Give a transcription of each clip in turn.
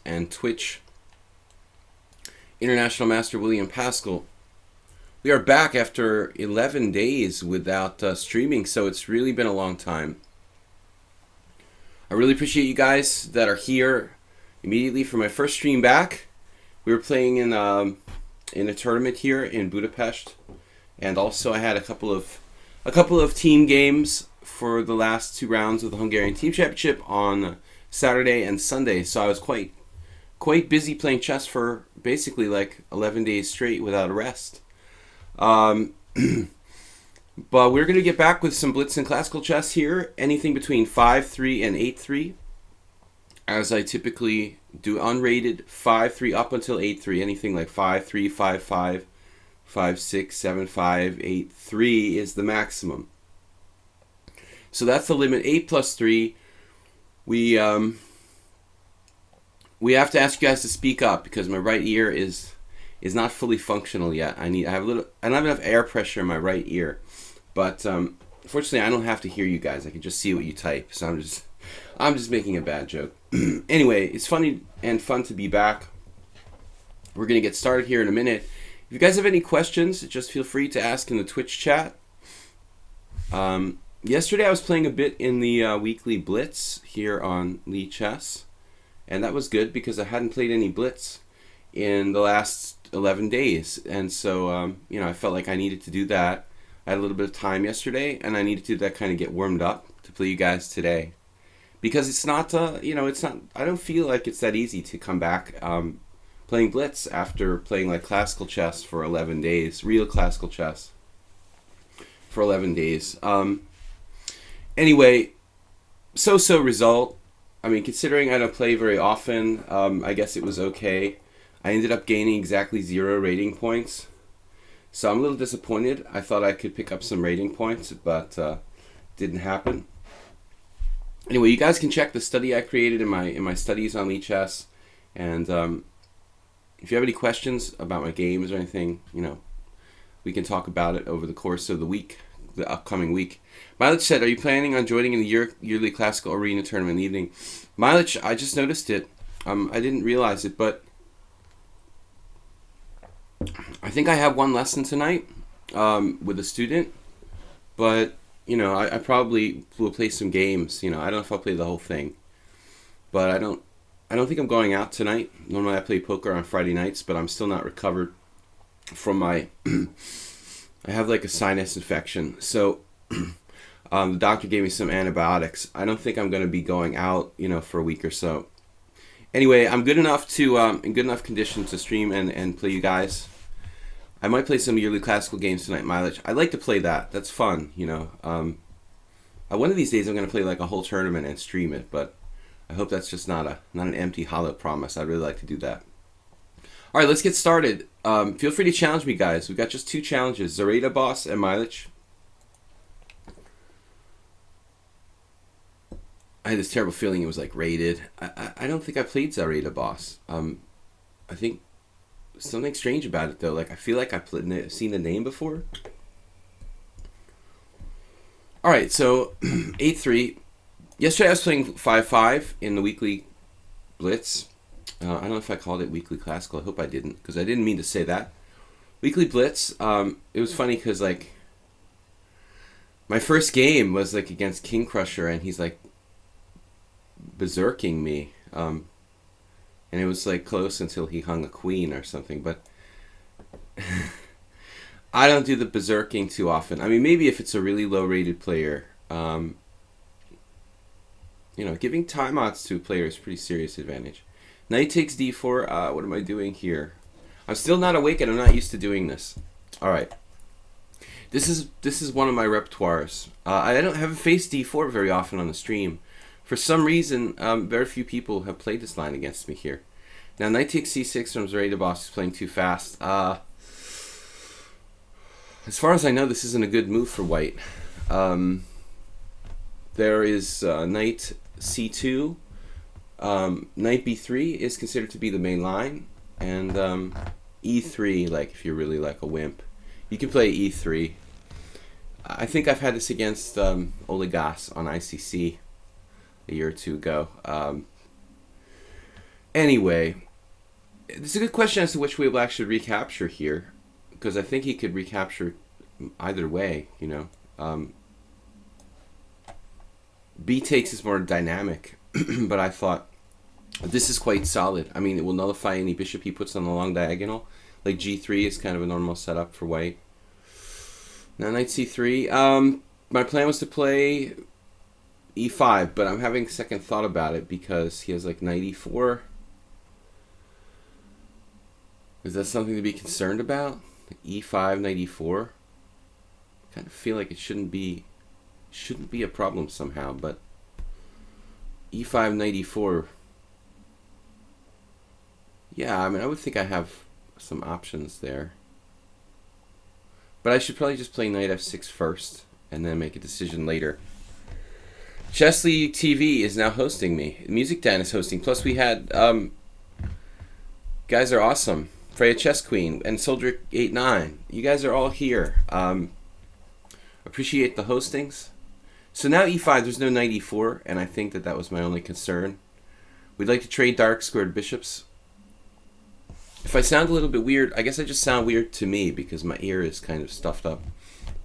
and Twitch International Master William Paschall. We are back after 11 days without streaming, so it's really been a long time. I really appreciate you guys that are here immediately for my first stream back. We were playing in a tournament here in Budapest, and also I had a couple of team games for the last 2 rounds of the Hungarian Team Championship on Saturday and Sunday. So I was quite busy playing chess for basically like 11 days straight without a rest. But we're going to get back with some blitz and classical chess here, anything between 5-3 and 8-3, as I typically do unrated 5-3 up until 8-3, anything like 5-3, 5-5, 5-6, 7-5, 8-3 is the maximum. So that's the limit. 8 plus 3. We have to ask you guys to speak up because my right ear is not fully functional yet. I don't have enough air pressure in my right ear, but fortunately I don't have to hear you guys. I can just see what you type. So I'm just making a bad joke. Anyway, it's funny and fun to be back. We're gonna get started here in a minute. If you guys have any questions, just feel free to ask in the Twitch chat. Yesterday I was playing a bit in the weekly blitz here on lichess, and that was good because I hadn't played any blitz in the last 11 days, and so I felt like I needed to do that. I had a little bit of time yesterday, and I needed to do that, kind of get warmed up to play you guys today, because it's not I don't feel like it's that easy to come back playing blitz after playing like classical chess for 11 days, real classical chess for 11 days. Anyway, so result. I mean, considering I don't play very often, I guess it was okay. I ended up gaining exactly 0 rating points, so I'm a little disappointed. I thought I could pick up some rating points, but didn't happen. Anyway, you guys can check the study I created in my studies on lichess, and if you have any questions about my games or anything, we can talk about it over the course of the upcoming week. Mileage said, are you planning on joining in the yearly classical arena tournament in the evening? Mileage, I just noticed it. I didn't realize it, but I think I have one lesson tonight with a student, but I probably will play some games. I don't know if I'll play the whole thing, but I don't think I'm going out tonight. Normally I play poker on Friday nights, but I'm still not recovered from my I have like a sinus infection, so the doctor gave me some antibiotics. I don't think I'm going to be going out for a week or so. Anyway, I'm good enough to in good enough condition to stream and play you guys. I might play some yearly classical games tonight, Mileage. I'd like to play that. That's fun, one of these days I'm going to play like a whole tournament and stream it, but I hope that's just not an empty, hollow promise. I'd really like to do that. All right, let's get started. Feel free to challenge me, guys. We've got just 2 challenges, Zareta Boss and Mileage. I had this terrible feeling it was like rated. I don't think I played Zareta Boss. I think something strange about it though. Like I feel like I've seen the name before. All right, so 8-3. Yesterday I was playing 5-5 in the weekly blitz. I don't know if I called it weekly classical. I hope I didn't, because I didn't mean to say that. Weekly blitz. It was funny because like my first game was like against King Crusher, and he's like berserking me, and it was like close until he hung a queen or something. But I don't do the berserking too often. I mean, maybe if it's a really low-rated player. Giving timeouts to a player is a pretty serious advantage. Knight takes d4. What am I doing here? I'm still not awake and I'm not used to doing this. All right. This is one of my repertoires. I haven't faced d4 very often on the stream. For some reason, very few people have played this line against me here. Now, knight takes c6 from Zareta Boss is playing too fast. As far as I know, this isn't a good move for white. There is knight c2. Knight b3 is considered to be the main line, and e3, like if you're really like a wimp, you can play e3. I think I've had this against Oligas on ICC a year or two ago. Anyway, it's a good question as to which way we'll actually recapture here, because I think he could recapture either way, you know. B takes is more dynamic, but I thought this is quite solid. I mean, it will nullify any bishop he puts on the long diagonal. Like G3 is kind of a normal setup for white. Now knight C3. My plan was to play E5, but I'm having second thought about it because he has like knight E4. Is that something to be concerned about? Like E5, knight E4? I kind of feel like it shouldn't be a problem somehow, but E5, knight E4. Yeah, I mean, I would think I have some options there. But I should probably just play knight F6 first and then make a decision later. Chesley TV is now hosting me. Music Dan is hosting. Plus we had guys are awesome. Freya Chess Queen and Soldier89. You guys are all here. Appreciate the hostings. So now E5, there's no knight E4, and I think that was my only concern. We'd like to trade dark squared bishops. If I sound a little bit weird, I guess I just sound weird to me because my ear is kind of stuffed up.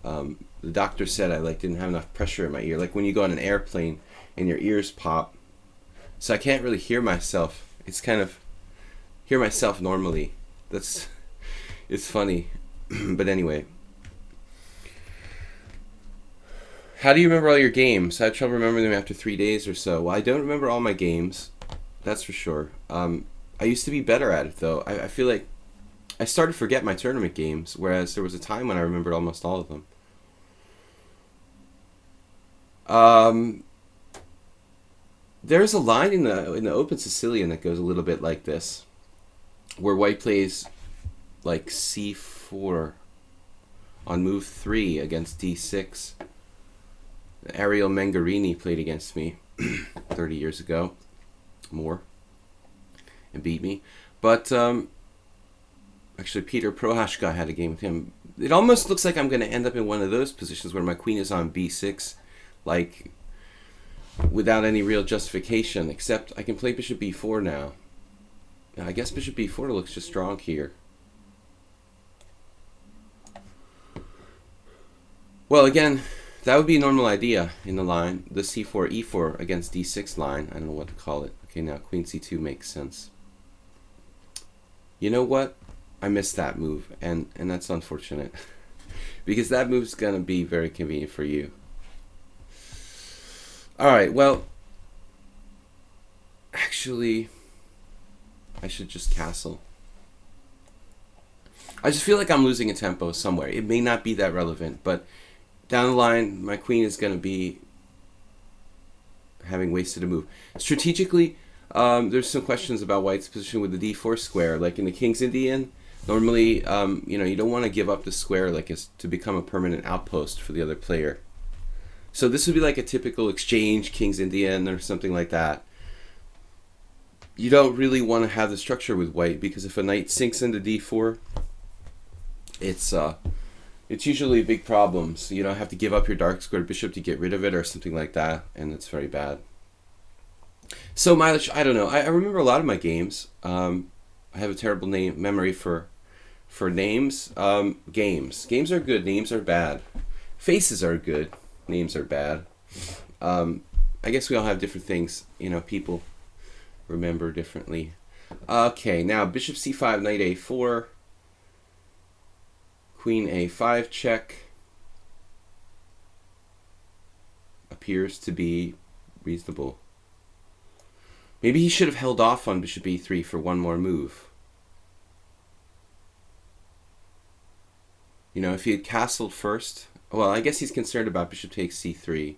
The doctor said I didn't have enough pressure in my ear, like when you go on an airplane and your ears pop. So I can't really hear myself. It's kind of hear myself normally. It's funny. But anyway. How do you remember all your games? I had trouble remembering them after 3 days or so. Well, I don't remember all my games. That's for sure. I used to be better at it, though. I feel like I started to forget my tournament games, whereas there was a time when I remembered almost all of them. There's a line in the Open Sicilian that goes a little bit like this, where white plays like C4 on move 3 against D6. Ariel Mengarini played against me 30 years ago, more, and beat me. But actually, Peter Prohashka had a game with him. It almost looks like I'm going to end up in one of those positions where my queen is on B6, like without any real justification, except I can play bishop B4 now. I guess bishop B4 looks just strong here. Well, again, that would be a normal idea in the line. The C4, E4 against D6 line. I don't know what to call it. Okay, now Queen C2 makes sense. You know what? I missed that move, and that's unfortunate. Because that move's going to be very convenient for you. Alright, well, actually, I should just castle. I just feel like I'm losing a tempo somewhere. It may not be that relevant, but down the line, my queen is going to be having wasted a move. Strategically, there's some questions about white's position with the D4 square. Like in the King's Indian, normally, you don't want to give up the square to become a permanent outpost for the other player. So this would be like a typical exchange King's Indian or something like that. You don't really want to have the structure with white because if a knight sinks into D4, it's usually big problems. You don't have to give up your dark squared bishop to get rid of it or something like that, and it's very bad. So mileage, I don't know. I remember a lot of my games. I have a terrible memory for names. Games are good. Names are bad. Faces are good. Names are bad. I guess we all have different things. People remember differently. Okay, now bishop C5, knight A4. Queen A5 check. Appears to be reasonable. Maybe he should have held off on bishop E3 for one more move. If he had castled first. Well, I guess he's concerned about bishop takes C3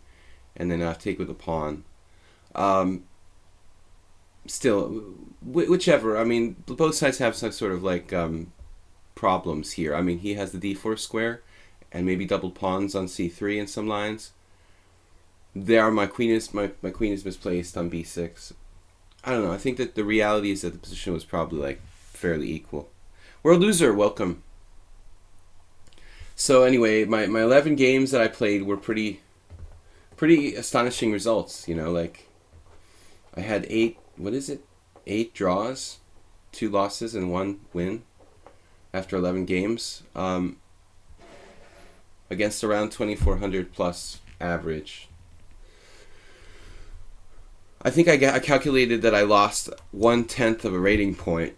and then take with a pawn. Still, whichever. I mean, both sides have some sort of problems here. I mean, he has the D4 square and maybe double pawns on C3 in some lines. My queen is misplaced on B6. I don't know. I think that the reality is that the position was probably fairly equal. World Loser, welcome. So anyway, my 11 games that I played were pretty astonishing results. I had 8. What is it? 8 draws, 2 losses, and 1 win after 11 games, against around 2,400 plus average. I think I calculated that I lost 1/10 of a rating point.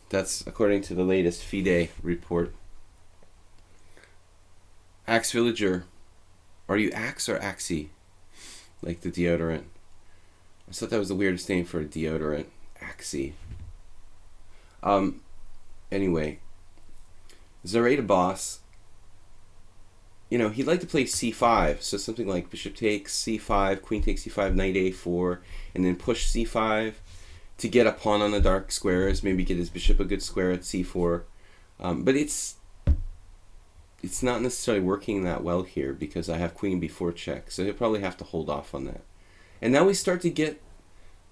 That's according to the latest FIDE report. Axe Villager. Are you Axe or Axie? Like the deodorant. I thought that was the weirdest name for a deodorant. Axie. Anyway. Zareta Boss. You know, he'd like to play c5. So something like bishop takes c5, queen takes c5, knight a4, and then push c5 to get a pawn on the dark squares, maybe get his bishop a good square at c4. But it's not necessarily working that well here because I have queen b4 check, so he'll probably have to hold off on that. And now we start to get,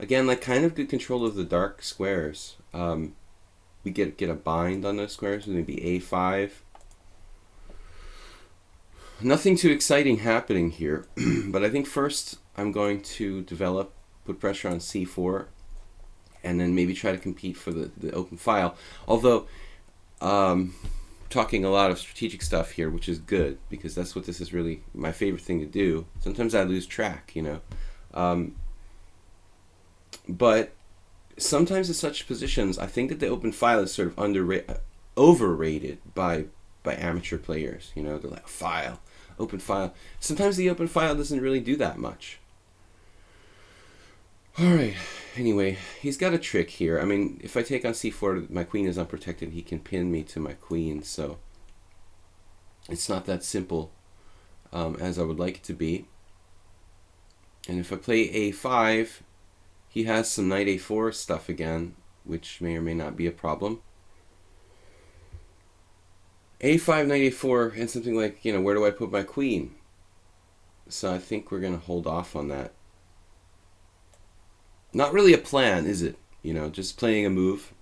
again, like kind of good control of the dark squares. We get a bind on those squares with maybe a5. Nothing too exciting happening here, but I think first I'm going to put pressure on c4, and then maybe try to compete for the open file. Although, talking a lot of strategic stuff here, which is good, because that's what this is really my favorite thing to do. Sometimes I lose track, you know. But sometimes in such positions, I think that the open file is sort of overrated by amateur players. You know, they're like, file, open file. Sometimes the open file doesn't really do that much. Alright, anyway, he's got a trick here. I mean, if I take on c4, my queen is unprotected. He can pin me to my queen, so it's not that simple as I would like it to be. And if I play a5, he has some knight a4 stuff again, which may or may not be a problem. a5, knight a4, and something like, you know, where do I put my queen? So I think we're going to hold off on that. Not really a plan, is it? You know, just playing a move.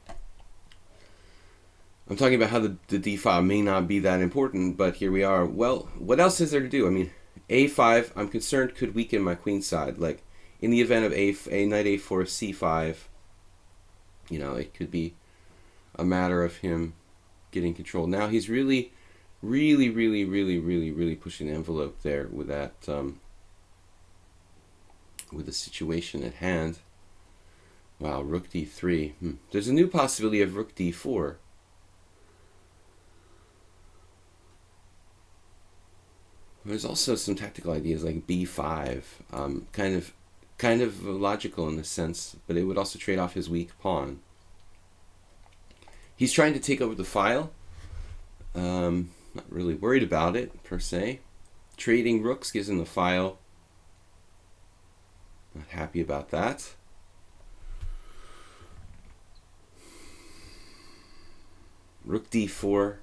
I'm talking about how the d file may not be that important, but here we are. Well, what else is there to do? I mean, a5, I'm concerned, could weaken my queen side. Like, in the event of a knight a4, c5, you know, it could be a matter of him getting control. Now he's really pushing the envelope there with that, with the situation at hand. Wow, rook d3. There's a new possibility of rook d4. There's also some tactical ideas like b5, kind of logical in a sense, but it would also trade off his weak pawn. He's trying to take over the file. Not really worried about it per se. Trading rooks gives him the file. Not happy about that. Rook d4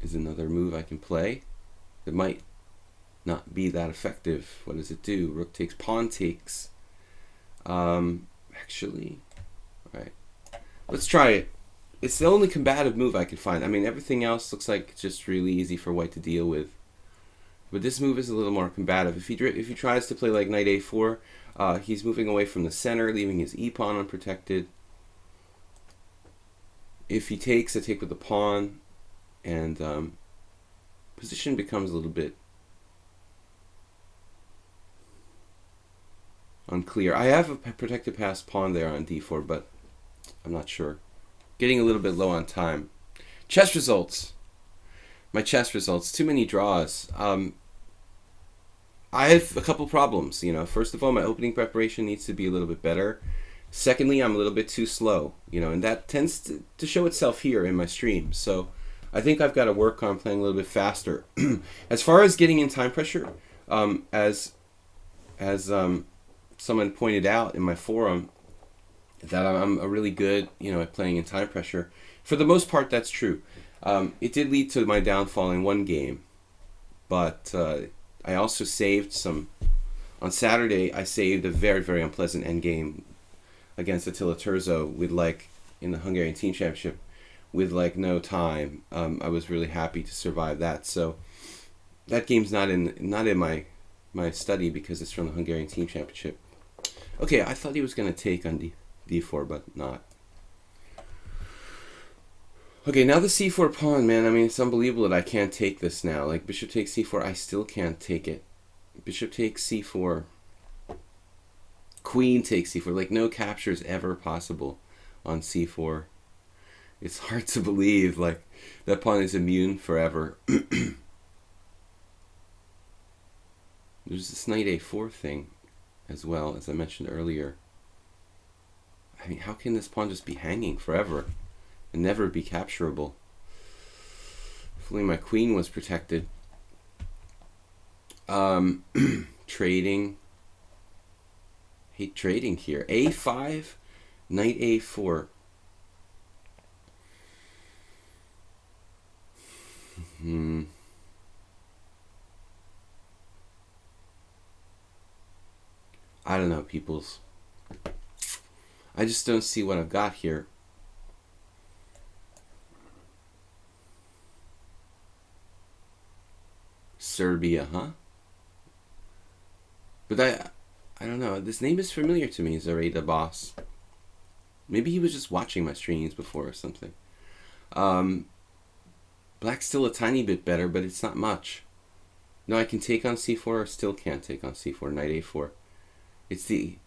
is another move I can play. It might not be that effective. What does it do? Rook takes, pawn takes. Actually, right. Let's try it. It's the only combative move I could find. I mean, everything else looks like it's just really easy for white to deal with. But this move is a little more combative. If he tries to play like knight a4, he's moving away from the center, leaving his e-pawn unprotected. If he takes, I take with the pawn, and position becomes a little bit unclear. I have a protected passed pawn there on d4, but I'm not sure. Getting a little bit low on time. Chess results. My chess results. Too many draws. I have a couple problems. You know, first of all, my opening preparation needs to be a little bit better. Secondly, I'm a little bit too slow. You know, and that tends to show itself here in my stream. So I think I've got to work on playing a little bit faster. As far as getting in time pressure, as someone pointed out in my forum, that I'm a really good, you know, at playing in time pressure. For the most part, that's true. It did lead to my downfall in one game, but I also saved some. On Saturday, I saved a very, very unpleasant endgame against Attila Turzo with, like, in the Hungarian Team Championship, with like no time. I was really happy to survive that. So that game's not in my study because it's from the Hungarian Team Championship. Okay, I thought he was going to take on d4, but not. Okay, now the c4 pawn, man. I mean, it's unbelievable that I can't take this now. Like, bishop takes c4, I still can't take it. Bishop takes c4. Queen takes c4. Like, no capture is ever possible on c4. It's hard to believe, like, that pawn is immune forever. There's this knight a4 thing as well, as I mentioned earlier. I mean, how can this pawn just be hanging forever and never be capturable? If only my queen was protected. Trading. Hate trading here. a5, knight a4. I don't know, peoples. I just don't see what I've got here. Serbia, huh? But I don't know. This name is familiar to me, Zareda Boss. Maybe he was just watching my streams before or something. Black's still a tiny bit better, but it's not much. No, I can take on c4, or still can't take on c4, knight a4. It's the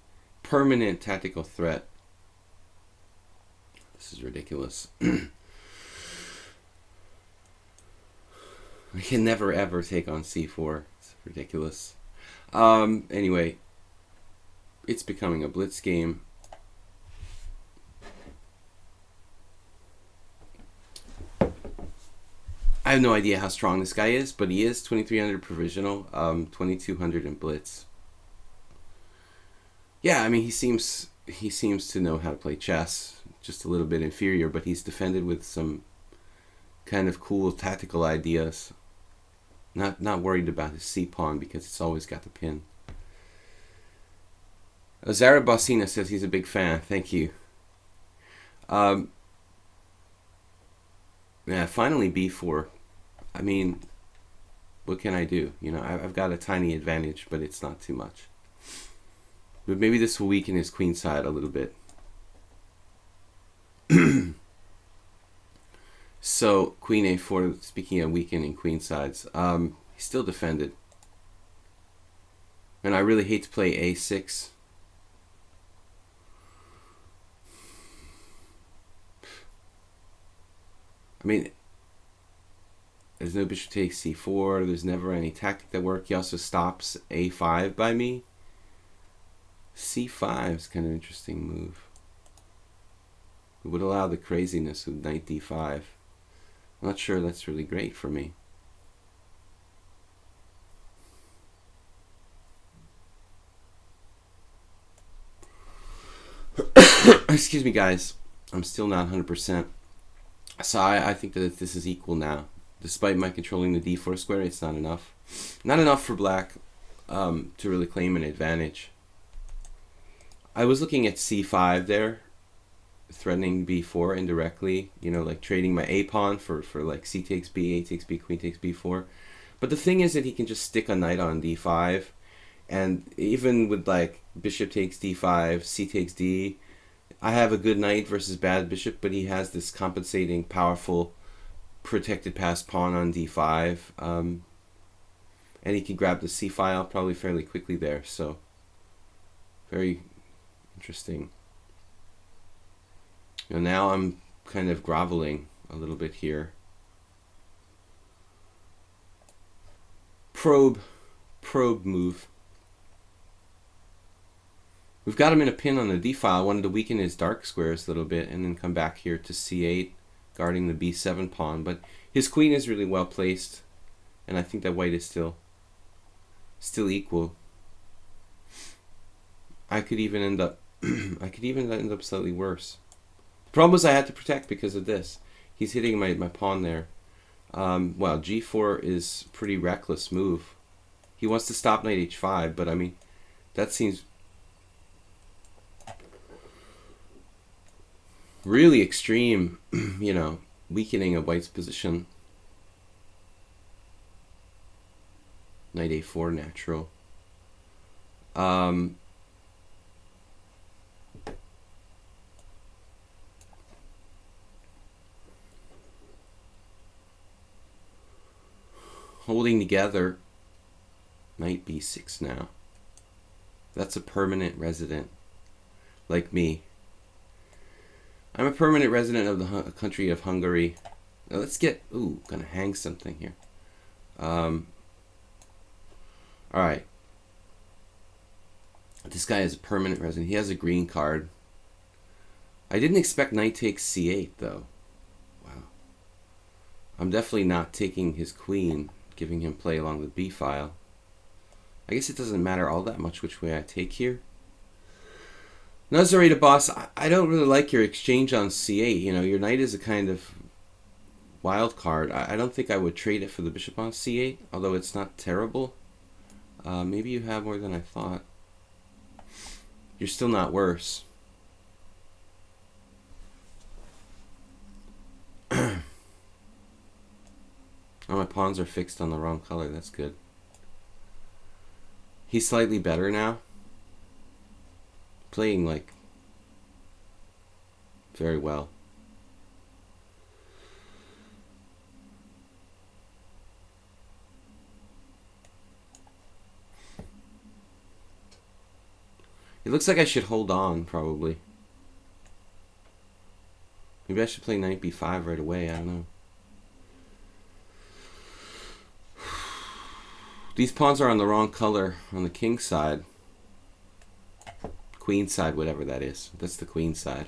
permanent tactical threat. This is ridiculous. I can never ever take on c4. It's ridiculous. Anyway, it's becoming a blitz game. I have no idea how strong this guy is, but he is 2300 provisional, 2200 in blitz. Yeah, I mean, he seems to know how to play chess. Just a little bit inferior, but he's defended with some kind of cool tactical ideas. Not worried about his c-pawn because it's always got the pin. Zara Bossina says he's a big fan. Thank you. Yeah, finally b4. I mean, what can I do? You know, I've got a tiny advantage, but it's not too much. But maybe this will weaken his queen side a little bit. So, queen a4, speaking of weakening queen sides, he's still defended. And I really hate to play a6. I mean, there's no bishop takes c4, there's never any tactic that works. He also stops a5 by me. c5 is kind of an interesting move. It would allow the craziness with knight d5. I'm not sure that's really great for me. Excuse me, guys. I'm still not 100%. So I think that this is equal now. Despite my controlling the d4 square, it's not enough. Not enough for black to really claim an advantage. I was looking at c5 there, threatening b4 indirectly, you know, like trading my a pawn for like c takes b, a takes b, queen takes b4. But the thing is that he can just stick a knight on d5, and even with like bishop takes d5, c takes d, I have a good knight versus bad bishop, but he has this compensating powerful protected passed pawn on d5, and he can grab the c file probably fairly quickly there. So very interesting. You know, now I'm kind of groveling a little bit here. Probe move. We've got him in a pin on the d file. I wanted to weaken his dark squares a little bit and then come back here to c8, guarding the b7 pawn. But his queen is really well placed, and I think that white is still equal. I could even end up slightly worse. The problem was I had to protect because of this. He's hitting my pawn there. Well, g4 is a pretty reckless move. He wants to stop knight h5, but I mean, that seems really extreme, you know, weakening of white's position. Knight a4 natural. holding together. Knight b6 now. That's a permanent resident, like me. I'm a permanent resident of the country of Hungary. Now let's get, ooh, gonna hang something here. Alright. This guy is a permanent resident. He has a green card. I didn't expect knight takes c8 though. Wow. I'm definitely not taking his queen, giving him play along the b file. I guess it doesn't matter all that much which way I take here. Nazarita boss, I don't really like your exchange on c8. You know, your knight is a kind of wild card. I don't think I would trade it for the bishop on c8, although it's not terrible. Maybe you have more than I thought. You're still not worse. Oh, my pawns are fixed on the wrong color. That's good. He's slightly better now. Playing, like, very well. It looks like I should hold on, probably. Maybe I should play knight b5 right away. I don't know. These pawns are on the wrong color on the king side. Queen side, whatever that is. That's the queen side.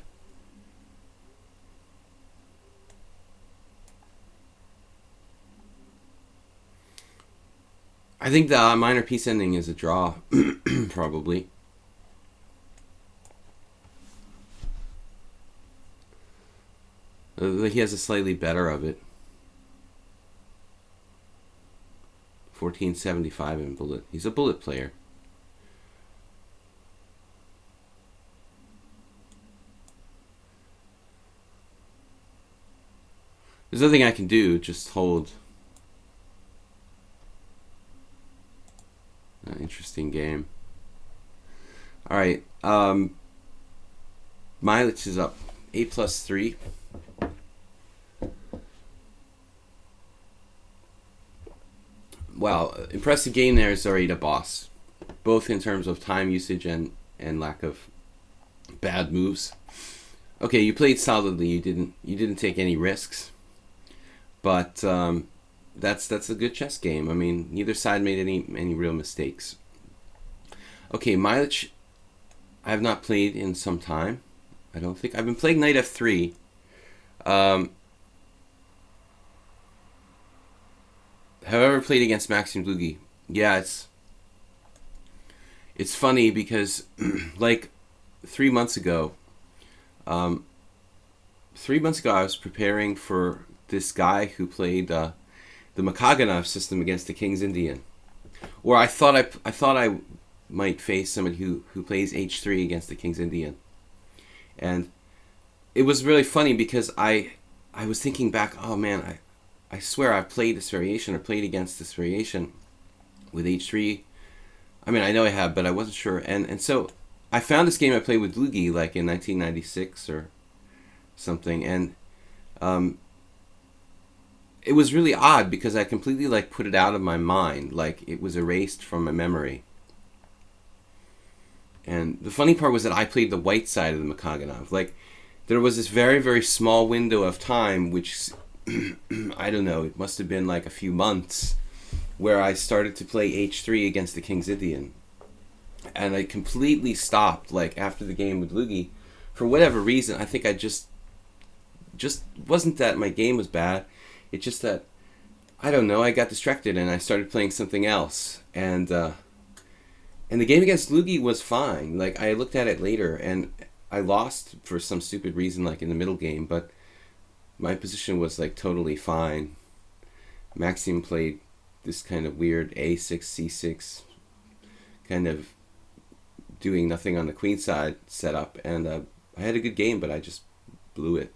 I think the minor piece ending is a draw, probably. He has a slightly better of it. 1475 in bullet. He's a bullet player. There's nothing I can do, just hold. Interesting game. Alright, mileage is up. 8+3. Wow, impressive game there, Zarita boss. Both in terms of time usage and lack of bad moves. Okay, you played solidly. You didn't take any risks. But that's a good chess game. I mean, neither side made any real mistakes. Okay, mileage I have not played in some time. I don't think. I've been playing knight f3. However, played against Maxim Dlugy. Yeah, it's funny because like 3 months ago, I was preparing for this guy who played the Makaganov system against the King's Indian, or I thought I might face somebody who plays h3 against the King's Indian, and it was really funny because I was thinking back. Oh man, I swear I've played this variation or played against this variation with h3. I mean, I know I have, but I wasn't sure. And so I found this game I played with Dlugy like in 1996 or something, and it was really odd because I completely like put it out of my mind, like it was erased from my memory. And the funny part was that I played the white side of the Makaganov. Like there was this very, very small window of time, which I don't know, it must have been like a few months, where I started to play h3 against the King's Indian. And I completely stopped, like, after the game with Dlugy. For whatever reason, I think I just wasn't that my game was bad. It's just that, I don't know, I got distracted and I started playing something else. And the game against Dlugy was fine. Like, I looked at it later, and I lost for some stupid reason, like, in the middle game, but my position was like totally fine. Maxim played this kind of weird a6, c6, kind of doing nothing on the queen side setup, and I had a good game, but I just blew it.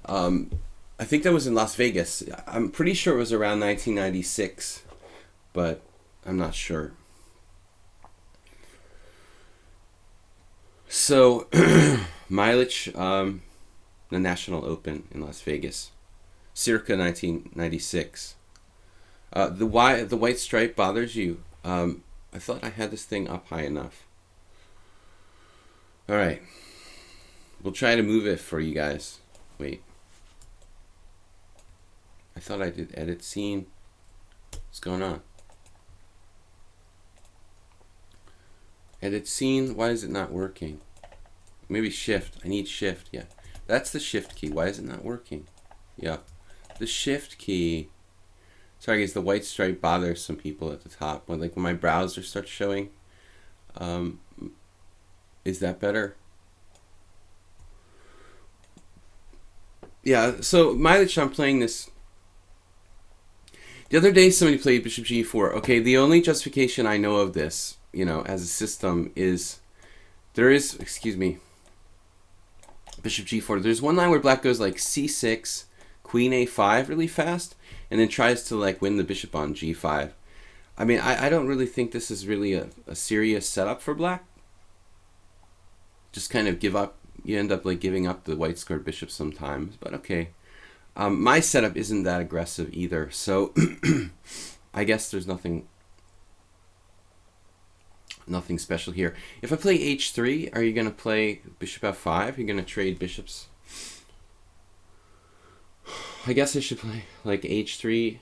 I think that was in Las Vegas. I'm pretty sure it was around 1996, but I'm not sure. So, mileage, the National Open in Las Vegas, circa 1996. The white stripe bothers you. I thought I had this thing up high enough. All right. We'll try to move it for you guys. Wait. I thought I did edit scene. What's going on? Edit scene. Why is it not working? Maybe shift. I need shift. Yeah. That's the shift key. Why is it not working? Yeah. The shift key. Sorry guys, the white stripe bothers some people at the top. When my browser starts showing. Is that better? Yeah, so mileage, I'm playing this. The other day somebody played bishop g4. Okay, the only justification I know of this, as a system is there is, excuse me, bishop g4. There's one line where black goes like c6, queen a5 really fast, and then tries to win the bishop on g5. I mean, I don't really think this is really a serious setup for black. Just kind of give up. You end up giving up the white squared bishop sometimes, but okay. My setup isn't that aggressive either, so I guess there's nothing special here. If I play h3, are you going to play bishop f5? You're going to trade bishops? I guess I should play h3,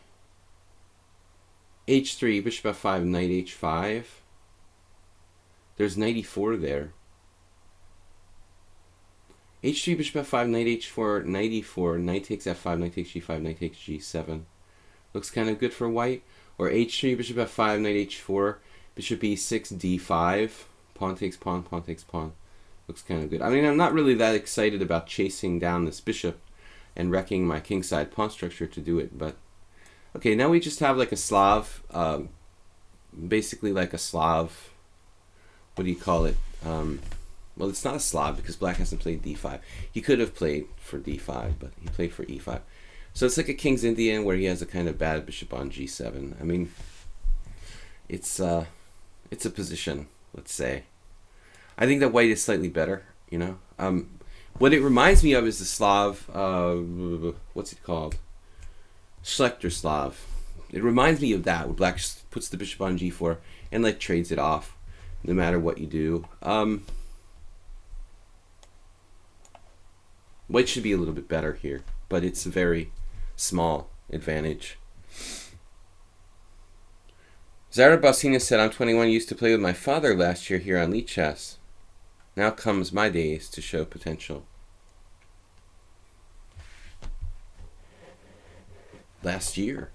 bishop f5, knight h5. There's knight e4 there. h3, bishop f5, knight h4, knight e4, knight takes f5, knight takes g5, knight takes g7. Looks kind of good for white. Or h3, bishop f5, knight h4, bishop e6, d5, pawn takes pawn, pawn takes pawn. Looks kind of good. I mean, I'm not really that excited about chasing down this bishop and wrecking my kingside pawn structure to do it, but okay, now we just have a Slav, basically like a Slav, what do you call it? Well, it's not a Slav because black hasn't played d5. He could have played for d5, but he played for e5. So it's like a King's Indian where he has a kind of bad bishop on g7. I mean, it's a position, let's say. I think that white is slightly better, What it reminds me of is the Slav, what's it called? Schlechter Slav. It reminds me of that, where black just puts the bishop on g4 and trades it off, no matter what you do. White should be a little bit better here, but it's a very small advantage. Zara Bassina said, I'm 21, used to play with my father last year here on lichess. Now comes my days to show potential. Last year.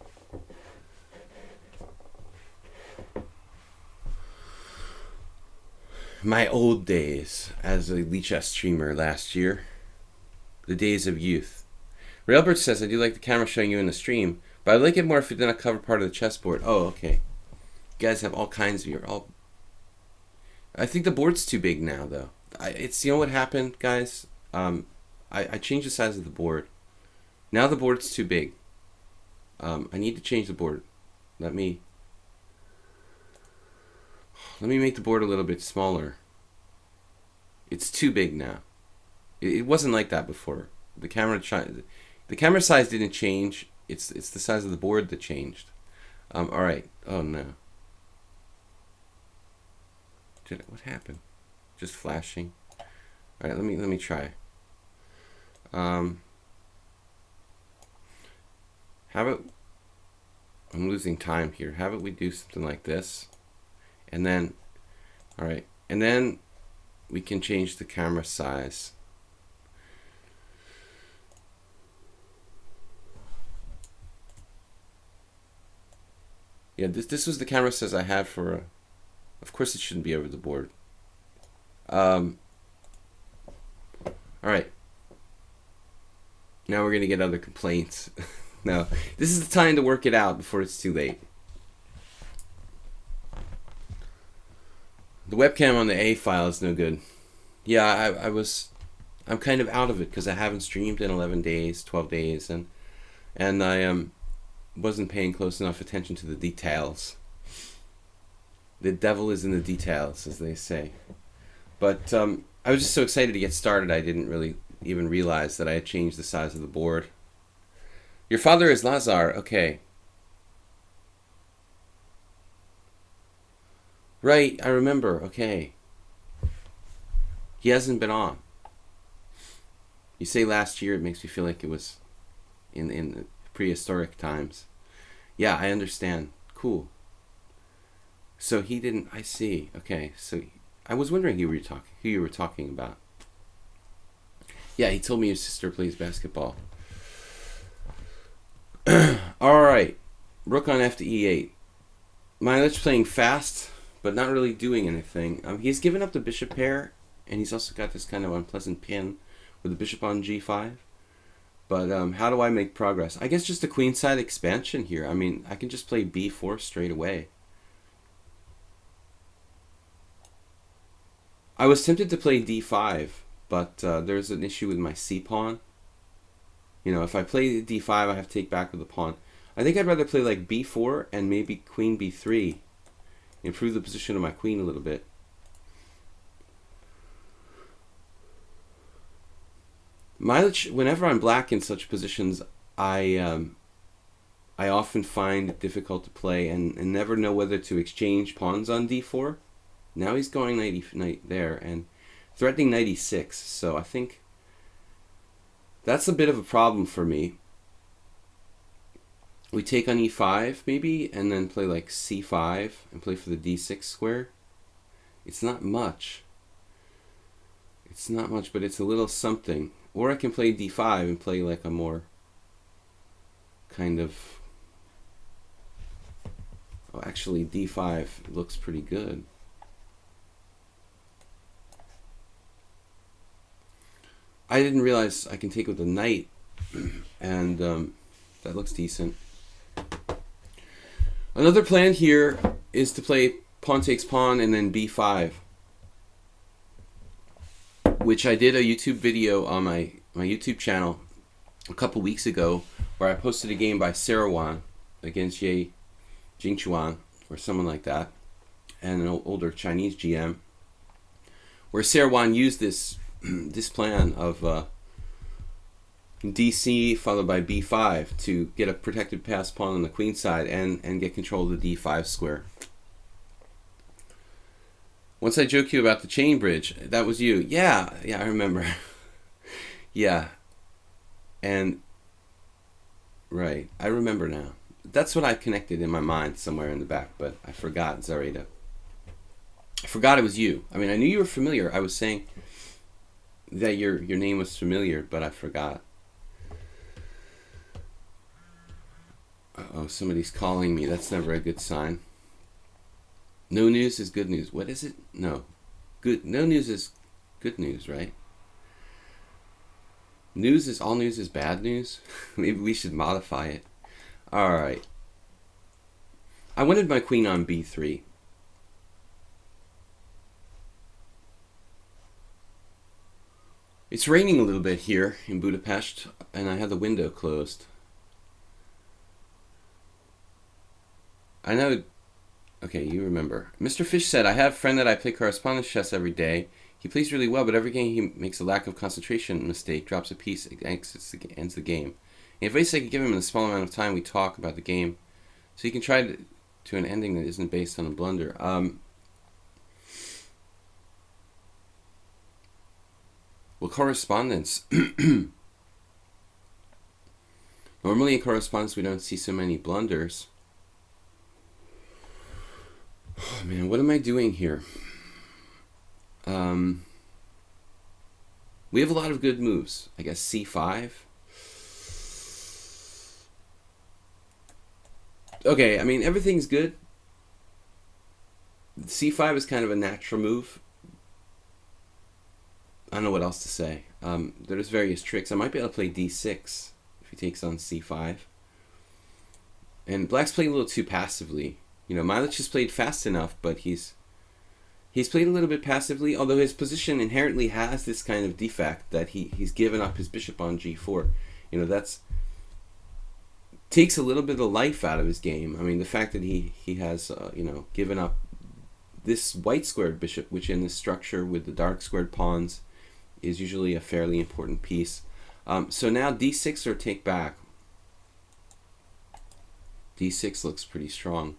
My old days as a lichess streamer last year. The days of youth. Railbird says, I do like the camera showing you in the stream, but I'd like it more if it didn't cover part of the chessboard. Oh, okay. You guys have all kinds of I think the board's too big now, though. It's, what happened, guys? I changed the size of the board. Now the board's too big. I need to change the board. Let me make the board a little bit smaller. It's too big now. It wasn't like that before. The camera size didn't change. It's the size of the board that changed. All right. Oh no. What happened? Just flashing. All right. Let me try. How about, I'm losing time here. How about we do something like this, and then, all right, and then we can change the camera size. Yeah, this was the camera size I had for. Of course, it shouldn't be over the board. All right. Now we're gonna get other complaints. No, this is the time to work it out before it's too late. The webcam on the A file is no good. Yeah, I'm kind of out of it because I haven't streamed in 11 days, 12 days, and I wasn't paying close enough attention to the details. The devil is in the details, as they say. But I was just so excited to get started, I didn't really even realize that I had changed the size of the board. Your father is Lazar, okay. Right, I remember. Okay. He hasn't been on. You say last year, it makes me feel like it was in prehistoric times. Yeah, I understand. Cool. So he didn't. I see. Okay. So I was wondering who you were talking about. Yeah, he told me his sister plays basketball. All right. Rook on f to e8. Mileage playing fast, but not really doing anything. He's given up the bishop pair, and he's also got this kind of unpleasant pin with the bishop on g5. But how do I make progress? I guess just a queenside expansion here. I mean, I can just play b4 straight away. I was tempted to play d5, but there's an issue with my c-pawn. You know, if I play d5, I have to take back with the pawn. I think I'd rather play like b4 and maybe queen b3. Improve the position of my queen a little bit. Whenever I'm black in such positions, I often find it difficult to play and never know whether to exchange pawns on d4. Now he's going knight there and threatening knight e6, so I think that's a bit of a problem for me. We take on e5 maybe, and then play like c5 and play for the d6 square. It's not much. It's not much, but it's a little something. Or I can play d5 and play like a more kind of... Oh, actually d5 looks pretty good. I didn't realize I can take with the knight, and that looks decent. Another plan here is to play pawn takes pawn and then b5, which I did a YouTube video on my YouTube channel a couple weeks ago, where I posted a game by Sarawan against Ye Jingchuan or someone like that, and an older Chinese GM, where Sarawan used this this plan of DC followed by b5 to get a protected passed pawn on the queen side and get control of the d5 square. Once I joked you about the chain bridge, that was you. Yeah, I remember. Yeah. And, right, I remember now. That's what I connected in my mind somewhere in the back, but I forgot, Zarita. I forgot it was you. I mean, I knew you were familiar. I was saying that your name was familiar, but I forgot. Uh-oh, somebody's calling me. That's never a good sign. No news is good news. What is it? No. No news is good news, right? All news is bad news? Maybe we should modify it. Alright. I wanted my queen on b3. It's raining a little bit here in Budapest, and I have the window closed. I know... Okay, you remember. Mr. Fish said, I have a friend that I play correspondence chess every day. He plays really well, but every game he makes a lack of concentration mistake, drops a piece, ends the game. And if I could give him a small amount of time, we talk about the game, so he can try to an ending that isn't based on a blunder. Well, correspondence. Normally in correspondence we don't see so many blunders. Oh man, what am I doing here? We have a lot of good moves. I guess c5. Okay, I mean, everything's good. c5 is kind of a natural move. I don't know what else to say. There's various tricks. I might be able to play d6 if he takes on c5. And black's playing a little too passively. You know, Milich has played fast enough, but he's played a little bit passively, although his position inherently has this kind of defect that he's given up his bishop on g4. You know, that's takes a little bit of life out of his game. I mean, the fact that he has, you know, given up this white squared bishop, which in this structure with the dark squared pawns is usually a fairly important piece. So now d6 or take back. d6 looks pretty strong.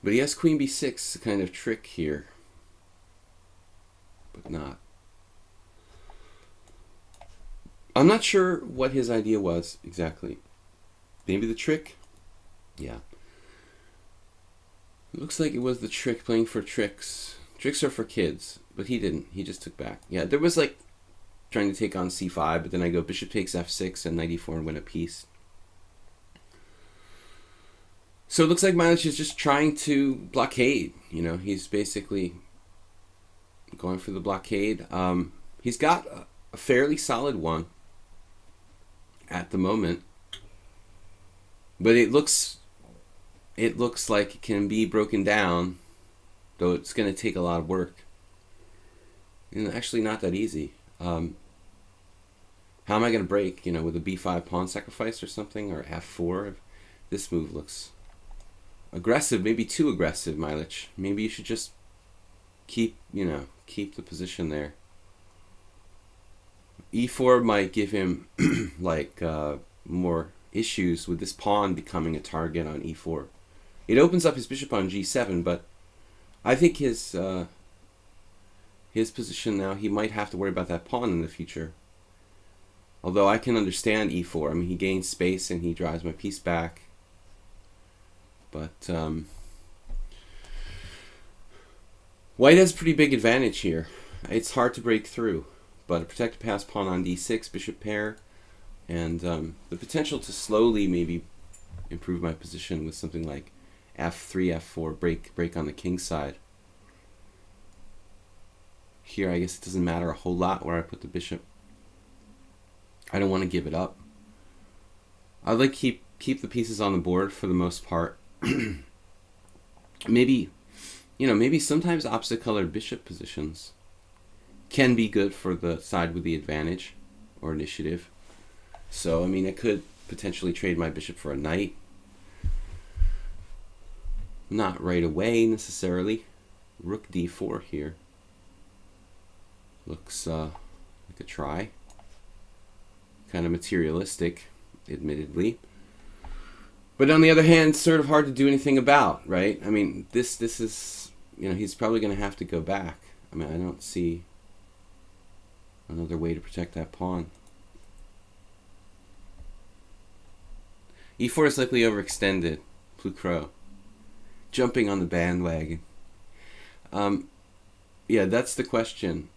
But he has queen b6 kind of trick here. But not. I'm not sure what his idea was exactly. Maybe the trick? Yeah. It looks like it was the trick, playing for tricks. Tricks are for kids, but he didn't. He just took back. Yeah, there was like trying to take on c5, but then I go bishop takes f6 and knight e4 and win a piece. So it looks like Milich is just trying to blockade. You know, he's basically going for the blockade. He's got a fairly solid one at the moment, but it looks like it can be broken down, though it's going to take a lot of work. And actually not that easy. How am I going to break? You know, with a b5 pawn sacrifice or something, or f4? This move looks aggressive, maybe too aggressive, Milich. Maybe you should just keep the position there. e4 might give him like more issues with this pawn becoming a target on e4. It opens up his bishop on g7, but I think his position now, he might have to worry about that pawn in the future. Although I can understand e4. I mean, he gains space and he drives my piece back. But white has a pretty big advantage here. It's hard to break through, but a protected pass pawn on d6, bishop pair, and the potential to slowly maybe improve my position with something like f3, f4, break on the king side. Here, I guess it doesn't matter a whole lot where I put the bishop. I don't want to give it up. I'd like to keep the pieces on the board for the most part. Maybe sometimes opposite colored bishop positions can be good for the side with the advantage or initiative. So, I mean, I could potentially trade my bishop for a knight. Not right away necessarily. Rook d4 here. Looks like a try. Kind of materialistic, admittedly. But on the other hand, it's sort of hard to do anything about, right? I mean, this is, he's probably going to have to go back. I mean, I don't see another way to protect that pawn. e4 is likely overextended. Plucro. Jumping on the bandwagon. Yeah, that's the question.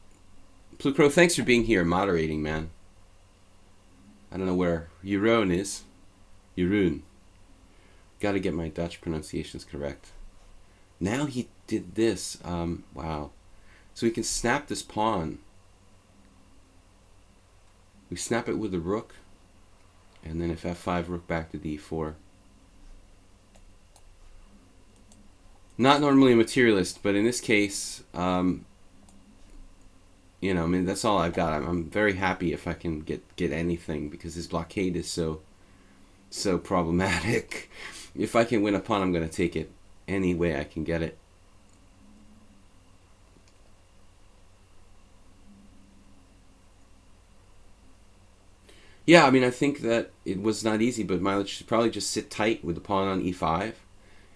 Plucro, thanks for being here, moderating, man. I don't know where Jeroen is. Jeroen. Got to get my Dutch pronunciations correct. Now he did this. Wow. So we can snap this pawn. We snap it with the rook. And then if f5, rook back to d4. Not normally a materialist, but in this case, I mean, that's all I've got. I'm very happy if I can get anything, because his blockade is so problematic. If I can win a pawn, I'm going to take it any way I can get it. Yeah, I mean, I think that it was not easy, but Milich should probably just sit tight with the pawn on e5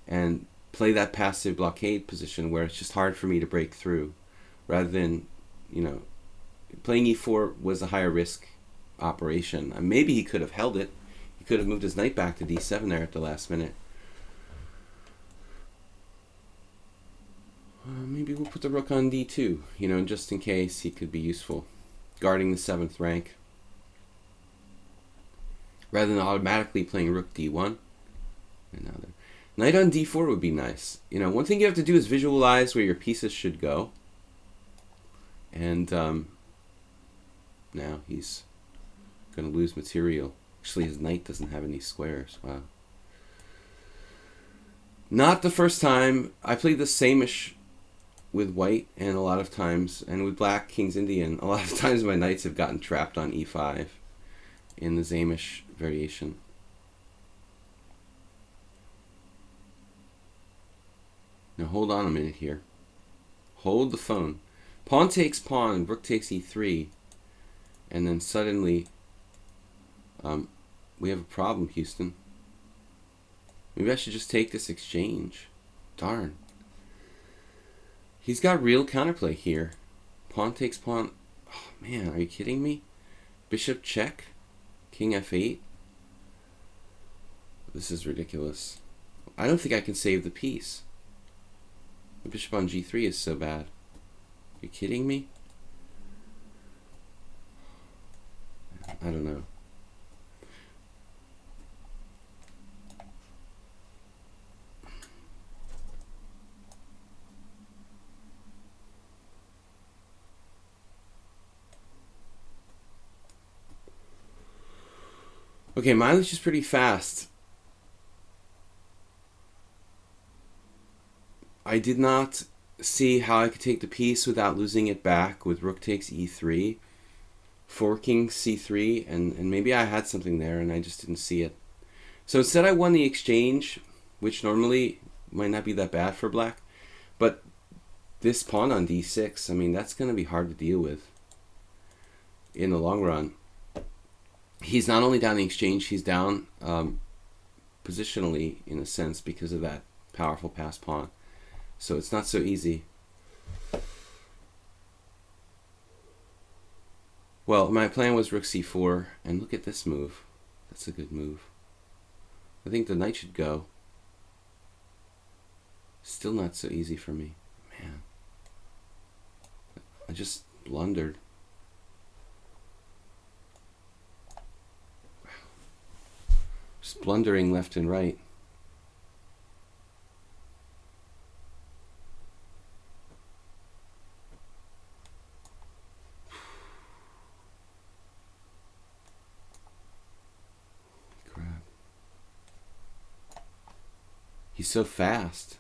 and play that passive blockade position where it's just hard for me to break through, rather than, playing e4 was a higher risk operation. Maybe he could have held it. He could have moved his knight back to d7 there at the last minute. Maybe we'll put the rook on d2, just in case he could be useful, guarding the 7th rank, rather than automatically playing rook d1. And now knight on d4 would be nice. One thing you have to do is visualize where your pieces should go. And now he's going to lose material. Actually, his knight doesn't have any squares. Wow. Not the first time. I played the same-ish with white, and a lot of times, and with black, King's Indian, a lot of times my knights have gotten trapped on e5 in the same-ish variation. Now hold on a minute here. Hold the phone. Pawn takes pawn, rook takes e3, and then suddenly we have a problem, Houston. Maybe I should just take this exchange. Darn. He's got real counterplay here. Pawn takes pawn. Oh, man, are you kidding me? Bishop check. King f8. This is ridiculous. I don't think I can save the piece. The bishop on g3 is so bad. Are you kidding me? I don't know. Okay, mileage is pretty fast. I did not see how I could take the piece without losing it back with rook takes e3, forking c3, and maybe I had something there and I just didn't see it. So instead I won the exchange, which normally might not be that bad for black, but this pawn on d6, I mean, that's going to be hard to deal with in the long run. He's not only down the exchange, he's down positionally in a sense because of that powerful pass pawn. So it's not so easy. Well, my plan was rook c4, and look at this move. That's a good move. I think the knight should go. Still not so easy for me. Man. I just blundered. Just blundering left and right. Crap. He's so fast.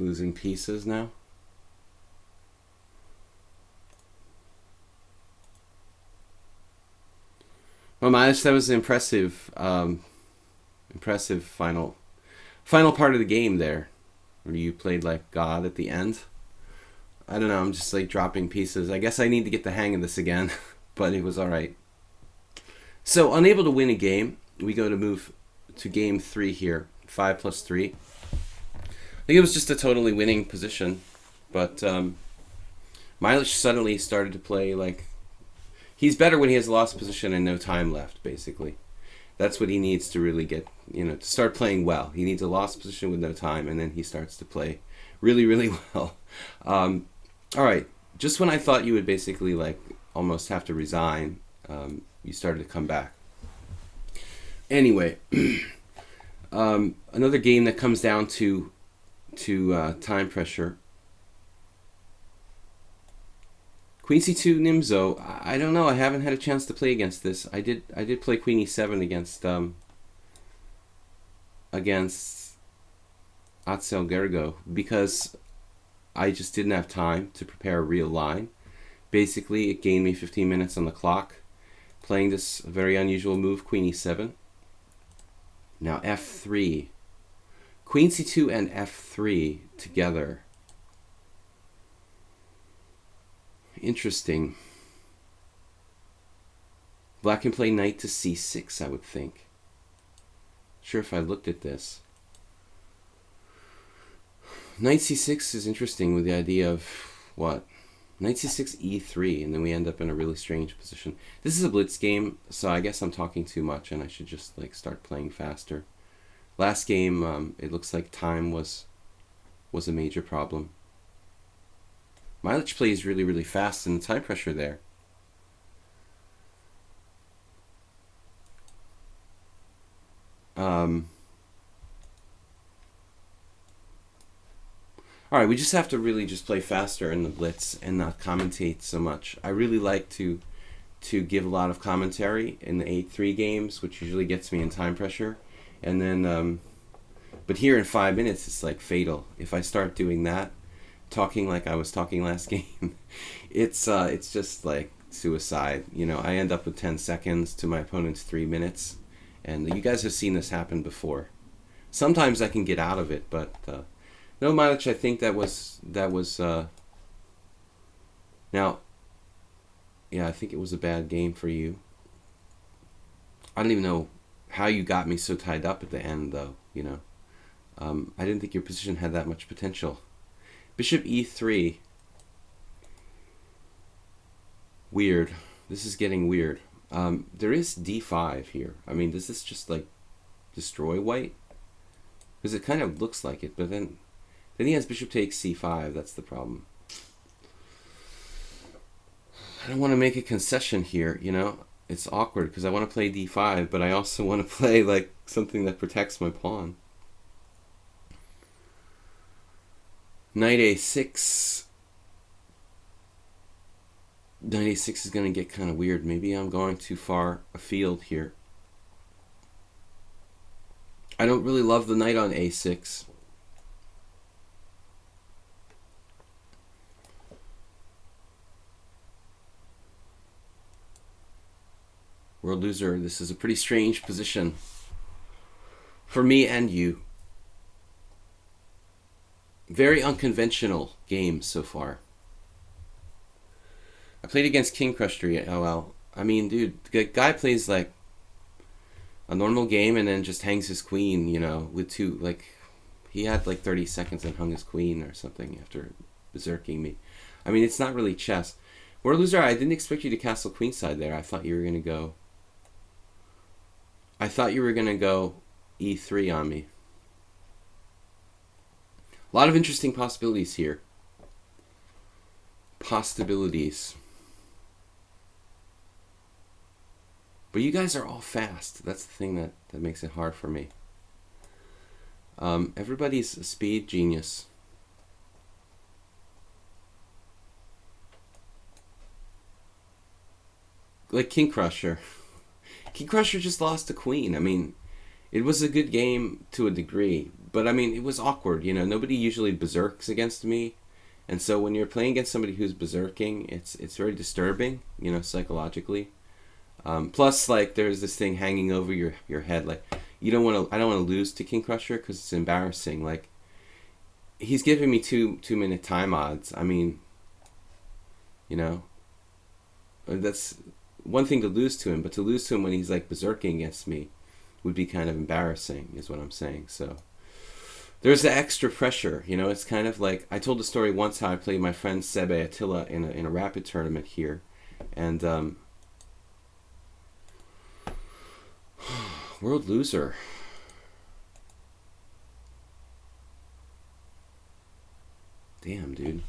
Losing pieces now. Well, Miles, that was an impressive final part of the game there, where you played like God at the end. I don't know. I'm just like dropping pieces. I guess I need to get the hang of this again, but it was all right. So unable to win a game, we go to move to game 3 here. 5 + 3. I think it was just a totally winning position, but Milich suddenly started to play like he's better when he has a lost position and no time left. Basically, that's what he needs to really get, to start playing well. He needs a lost position with no time, and then he starts to play really, really well. All right, just when I thought you would basically like almost have to resign, you started to come back. Anyway, another game that comes down to time pressure. Queen c2 Nimzo. I don't know. I haven't had a chance to play against this. I did play Queen e7 against Atzel Gergo because I just didn't have time to prepare a real line. Basically, it gained me 15 minutes on the clock playing this very unusual move, Queen e7. Now f3. Queen c2 and f3 together. Interesting. Black can play knight to c6, I would think. Sure, if I looked at this. Knight c6 is interesting with the idea of what? Knight c6, e3, and then we end up in a really strange position. This is a blitz game, so I guess I'm talking too much and I should just like start playing faster. Last game, it looks like time was a major problem. Milich plays really, really fast and the time pressure there. All right, we just have to really just play faster in the blitz and not commentate so much. I really like to give a lot of commentary in the 8-3 games, which usually gets me in time pressure. And then, but here in 5 minutes, it's like fatal. If I start doing that, talking like I was talking last game. It's just like suicide. You know, I end up with 10 seconds to my opponent's 3 minutes, and you guys have seen this happen before. Sometimes I can get out of it, but no, Mileage, I think that was now. Yeah, I think it was a bad game for you. I don't even know how you got me so tied up at the end, though. You know, I didn't think your position had that much potential. Bishop e3. Weird. This is getting weird. There is d5 here. I mean, does this just like destroy white? Because it kind of looks like it, but then he has bishop takes c5. That's the problem. I don't want to make a concession here, you know? It's awkward because I want to play d5, but I also want to play like something that protects my pawn. Knight a6. Knight a6 is going to get kind of weird. Maybe I'm going too far afield here. I don't really love the knight on a6. World Loser, this is a pretty strange position for me and you. Very unconventional game so far. I played against King Crusher. Oh well. I mean, dude, the guy plays like a normal game and then just hangs his queen, you know, with two, like, he had like 30 seconds and hung his queen or something after berserking me. I mean, it's not really chess. World Loser, I didn't expect you to castle queenside there. I thought you were going to go e3 on me. A lot of interesting possibilities here. Possibilities. But you guys are all fast. That's the thing that makes it hard for me. Everybody's a speed genius. Like King Crusher. King Crusher just lost a queen. I mean, it was a good game to a degree, but I mean, it was awkward. You know, nobody usually berserks against me, and so when you're playing against somebody who's berserking, it's very disturbing. You know, psychologically. Plus, like, there's this thing hanging over your head. Like, you don't want to. I don't want to lose to King Crusher because it's embarrassing. Like, he's giving me 2-minute time odds. I mean, you know, that's one thing to lose to him, but to lose to him when he's like berserking against me would be kind of embarrassing, is what I'm saying. So there's the extra pressure, you know. It's kind of like, I told the story once how I played my friend Sebe Attila in a rapid tournament here, and World Loser. Damn, dude.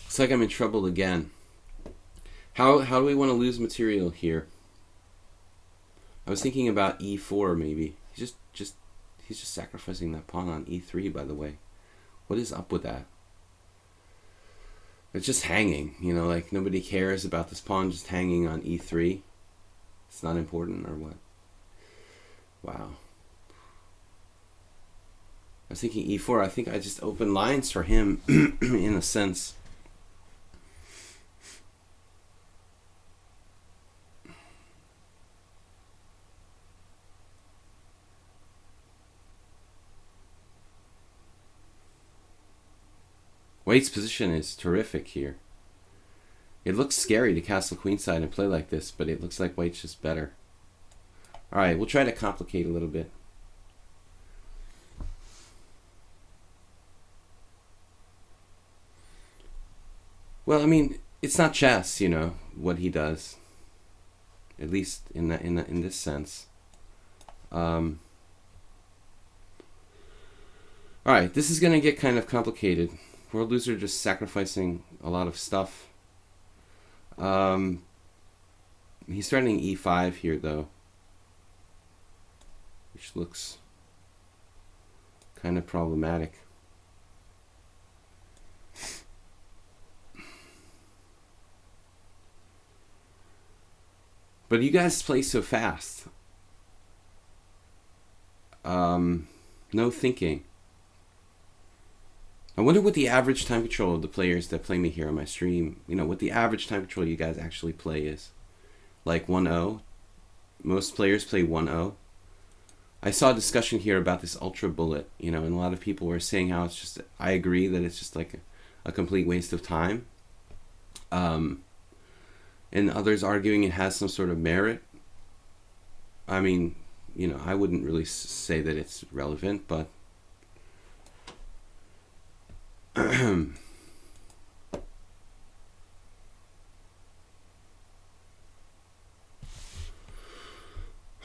Looks like I'm in trouble again. How do we want to lose material here? I was thinking about e4 maybe. He's just sacrificing that pawn on e3, by the way. What is up with that? It's just hanging, you know, like nobody cares about this pawn just hanging on e3. It's not important or what? Wow. I was thinking e4. I think I just opened lines for him in a sense. White's position is terrific here. It looks scary to castle queenside and play like this, but it looks like White's just better. Alright, we'll try to complicate a little bit. Well, I mean, it's not chess, you know, what he does. At least in this sense. Alright, this is going to get kind of complicated. World Loser just sacrificing a lot of stuff. He's threatening e5 here, though, which looks kind of problematic. But you guys play so fast. No thinking. I wonder what the average time control of the players that play me here on my stream, what the average time control you guys actually play is. Like 1-0. Most players play 1-0. I saw a discussion here about this Ultra Bullet, and a lot of people were saying how it's just, I agree that it's just like a complete waste of time. And others arguing it has some sort of merit. I mean, I wouldn't really say that it's relevant, but all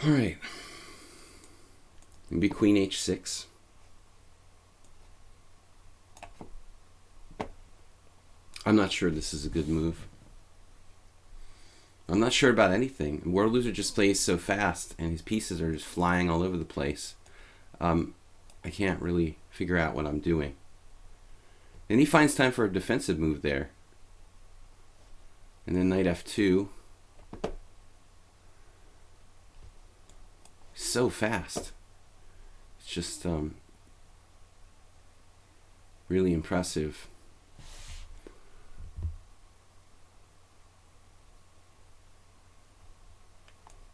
right. Maybe Queen H6. I'm not sure this is a good move. I'm not sure about anything. World Loser just plays so fast, and his pieces are just flying all over the place. I can't really figure out what I'm doing. Then he finds time for a defensive move there. And then knight f2. So fast. It's just really impressive.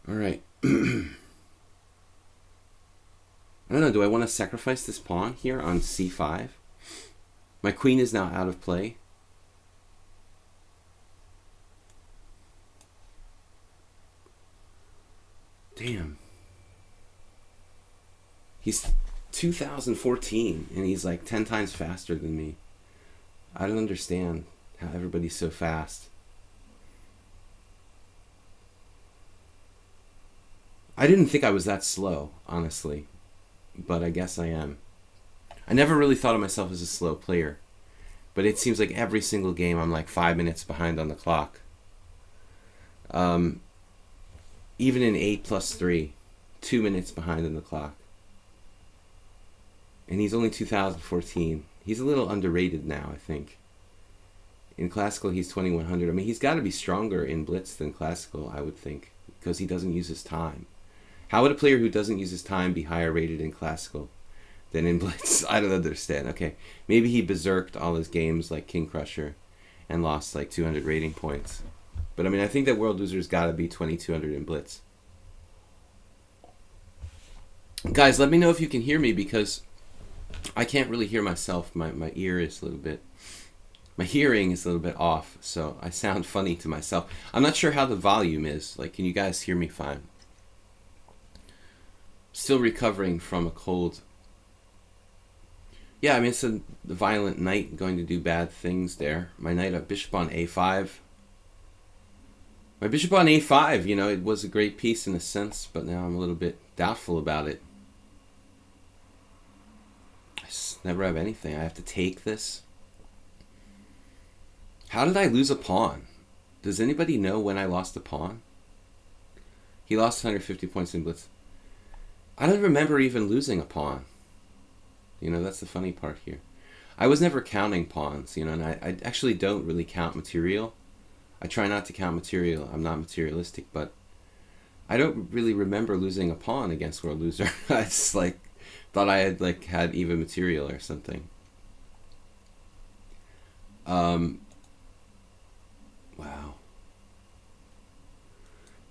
All right. I don't know, do I want to sacrifice this pawn here on c5? My queen is now out of play. Damn. He's 2014 and he's like 10 times faster than me. I don't understand how everybody's so fast. I didn't think I was that slow, honestly, but I guess I am. I never really thought of myself as a slow player, but it seems like every single game I'm like 5 minutes behind on the clock. Even in 8+3, 2 minutes behind on the clock. And he's only 2014. He's a little underrated now, I think. In classical, he's 2100. I mean, he's got to be stronger in blitz than classical, I would think, because he doesn't use his time. How would a player who doesn't use his time be higher rated in classical than in blitz? I don't understand. Okay, maybe he berserked all his games like King Crusher and lost like 200 rating points. But I mean, I think that World Loser's got to be 2200 in blitz. Guys, let me know if you can hear me, because I can't really hear myself. My ear is a little bit, my hearing is a little bit off, so I sound funny to myself. I'm not sure how the volume is. Like, can you guys hear me fine? Still recovering from a cold. Yeah, I mean, it's a violent knight going to do bad things there. My knight, bishop on a5. My bishop on a5, it was a great piece in a sense, but now I'm a little bit doubtful about it. I just never have anything. I have to take this. How did I lose a pawn? Does anybody know when I lost a pawn? He lost 150 points in blitz. I don't remember even losing a pawn. That's the funny part here. I was never counting pawns, and I actually don't really count material. I try not to count material. I'm not materialistic, but I don't really remember losing a pawn against World Loser. I just thought I had had even material or something. Wow.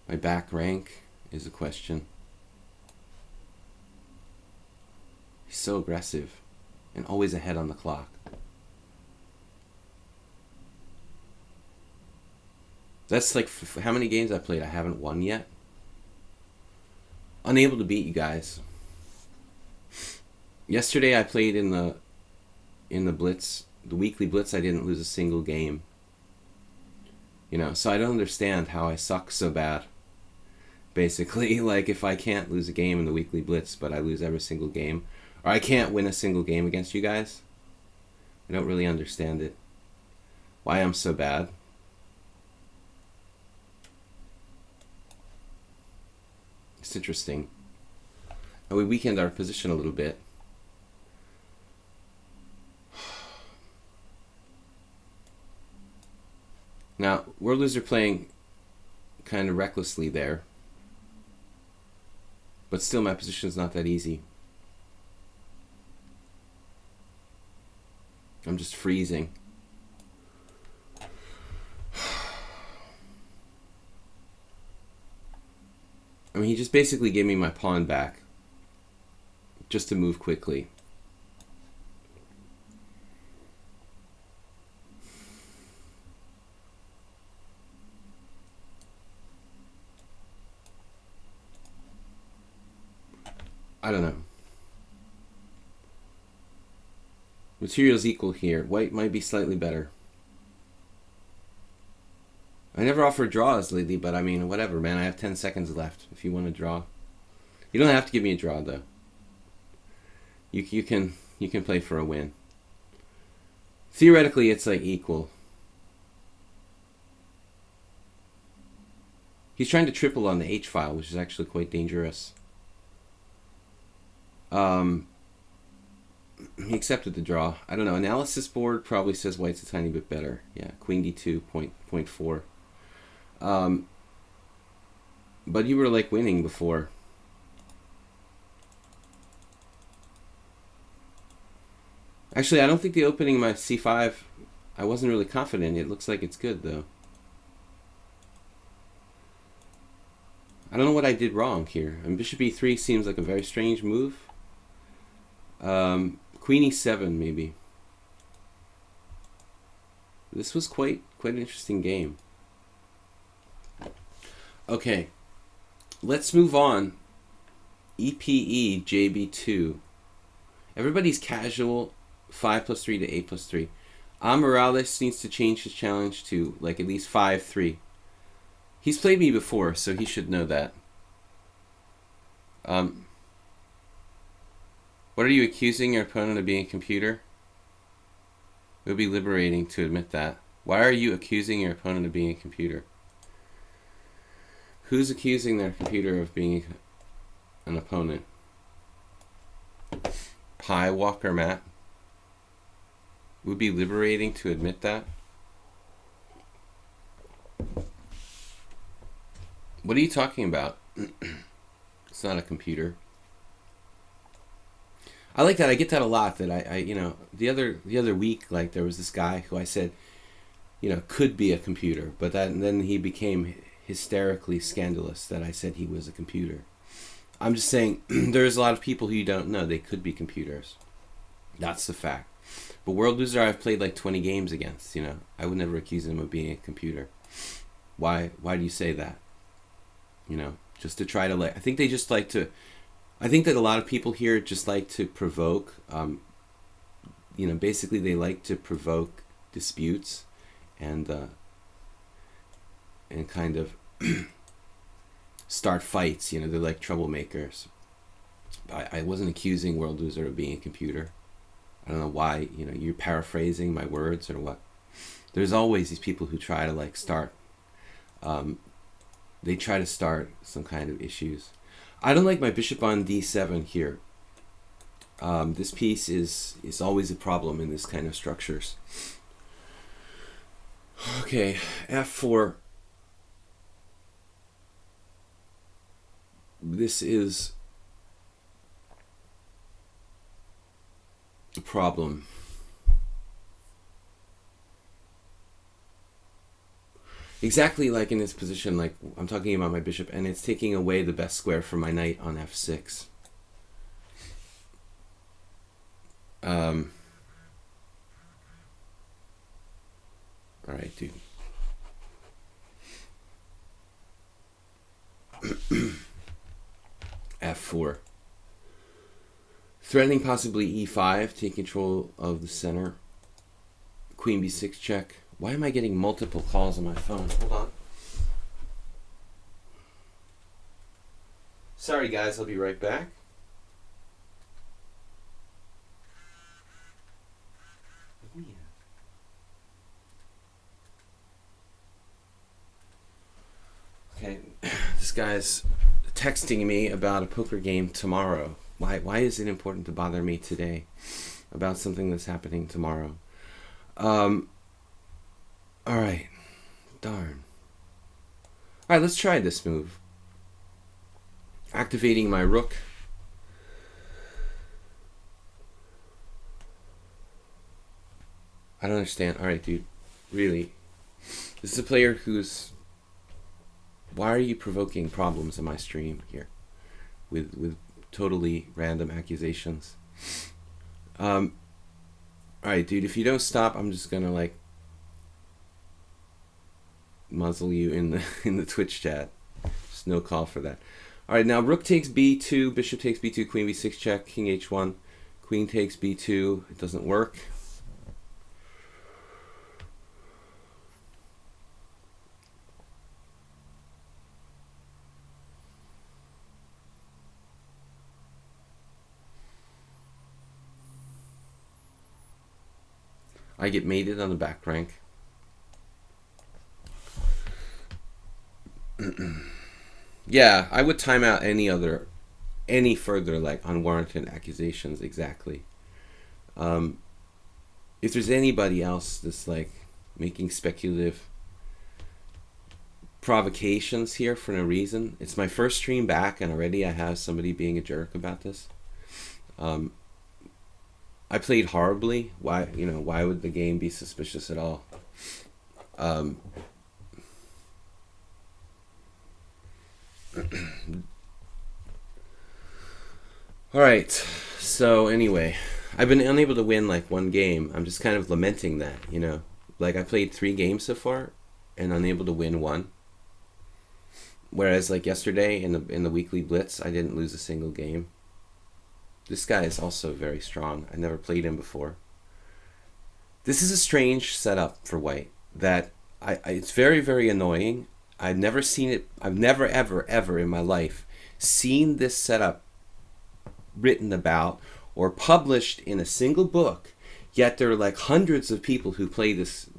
My back rank is a question. He's so aggressive and always ahead on the clock. That's like how many games I played. I haven't won yet. Unable to beat you guys. Yesterday I played in the blitz, the weekly blitz. I didn't lose a single game. So I don't understand how I suck so bad. Basically, if I can't lose a game in the weekly blitz, but I lose every single game, or I can't win a single game against you guys, I don't really understand it. Why I'm so bad. It's interesting. And we weakened our position a little bit. Now, World Loser playing kind of recklessly there. But still, my position is not that easy. I'm just freezing. I mean, he just basically gave me my pawn back just to move quickly. I don't know. Material's equal here. White might be slightly better. I never offer draws lately, but I mean, whatever, man. I have 10 seconds left if you want to draw. You don't have to give me a draw, though. You can play for a win. Theoretically, it's like equal. He's trying to triple on the H file, which is actually quite dangerous. He accepted the draw. I don't know. Analysis board probably says white's a tiny bit better. Yeah, queen d2, point 4. But you were like winning before. Actually, I don't think the opening of my c5, I wasn't really confident. It looks like it's good, though. I don't know what I did wrong here. And bishop e3 seems like a very strange move. Queen e7, maybe. This was quite an interesting game. Okay, let's move on. EPE JB2. Everybody's casual. 5+3 to 8+3. Morales needs to change his challenge to like at least 5-3. He's played me before, so he should know that. What are you accusing your opponent of being a computer? It would be liberating to admit that. Why are you accusing your opponent of being a computer? Who's accusing their computer of being an opponent? Pie Walker Matt. It would be liberating to admit that. What are you talking about? It's not a computer. I like that. I get that a lot. That I you know, the other week, like there was this guy who I said, you know, could be a computer, but then he became hysterically scandalous that I said he was a computer. I'm just saying there's a lot of people who you don't know. They could be computers. That's the fact. But World Loser, I've played like 20 games against. You know, I would never accuse him of being a computer. Why do you say that? You know, just to try to like. I think they just like to. I think that a lot of people here just like to provoke. You know, basically they like to provoke disputes, and kind of start fights. You know, they're like troublemakers. I wasn't accusing World Loser of being a computer. I don't know why, you know, you're paraphrasing my words or what. There's always these people who try to like start, they try to start some kind of issues. I don't like my bishop on d7 here. This piece is always a problem in this kind of structures. Okay, f4. This is a problem. Exactly like in this position, like I'm talking about my bishop, and it's taking away the best square for my knight on f6. All right, dude. f4. Threatening possibly e5, take control of the center. Queen b6 check. Why am I getting multiple calls on my phone? Hold on. Sorry guys, I'll be right back. Okay, this guy's texting me about a poker game tomorrow. Why is it important to bother me today about something that's happening tomorrow? All right. Darn. Alright, let's try this move. Activating my rook. I don't understand. Alright, dude. Really. This is a player who's... Why are you provoking problems in my stream here? With totally random accusations. Alright, dude. If you don't stop, I'm just gonna, like... muzzle you in the Twitch chat. There's no call for that. Alright, now rook takes b2, bishop takes b2, queen b6 check, king h1, queen takes b2. It doesn't work. I get mated on the back rank. Yeah, I would time out any further like unwarranted accusations. Exactly. If there's anybody else that's like making speculative provocations here for no reason, it's my first stream back, and already I have somebody being a jerk about this. I played horribly. Why would the game be suspicious at all? Alright, so anyway, I've been unable to win like one game. I'm just kind of lamenting that, you know. Like, I played 3 games so far and unable to win one. Whereas like yesterday in the weekly blitz, I didn't lose a single game. This guy is also very strong. I never played him before. This is a strange setup for white that it's very, very annoying. I've never seen it. I've never, ever in my life seen this setup written about or published in a single book. Yet there are like hundreds of people who play this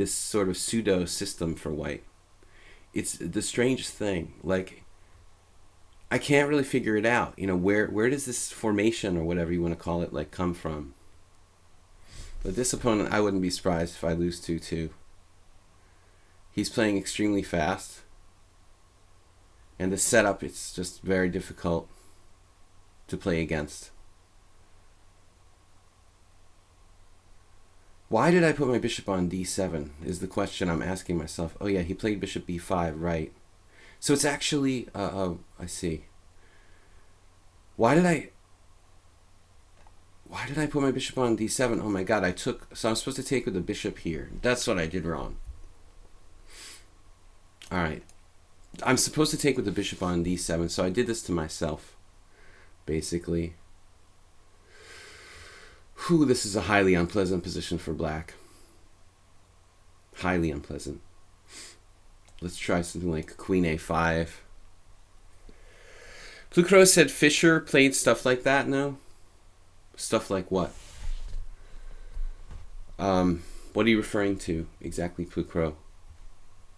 sort of pseudo system for white. It's the strangest thing. Like, I can't really figure it out. You know, where does this formation or whatever you want to call it like come from? But this opponent, I wouldn't be surprised if I lose 2-2. He's playing extremely fast. And the setup, it's just very difficult to play against. Why did I put my bishop on d7 is the question I'm asking myself. Oh yeah, he played bishop b5, right. So it's actually, I see. Why did I put my bishop on d7? Oh my god, so I'm supposed to take with the bishop here. That's what I did wrong. Alright. I'm supposed to take with the bishop on d7, so I did this to myself, basically. Whew, this is a highly unpleasant position for black. Highly unpleasant. Let's try something like queen a5. Blue Crow said Fischer played stuff like that, no? Stuff like what? What are you referring to exactly, Blue Crow?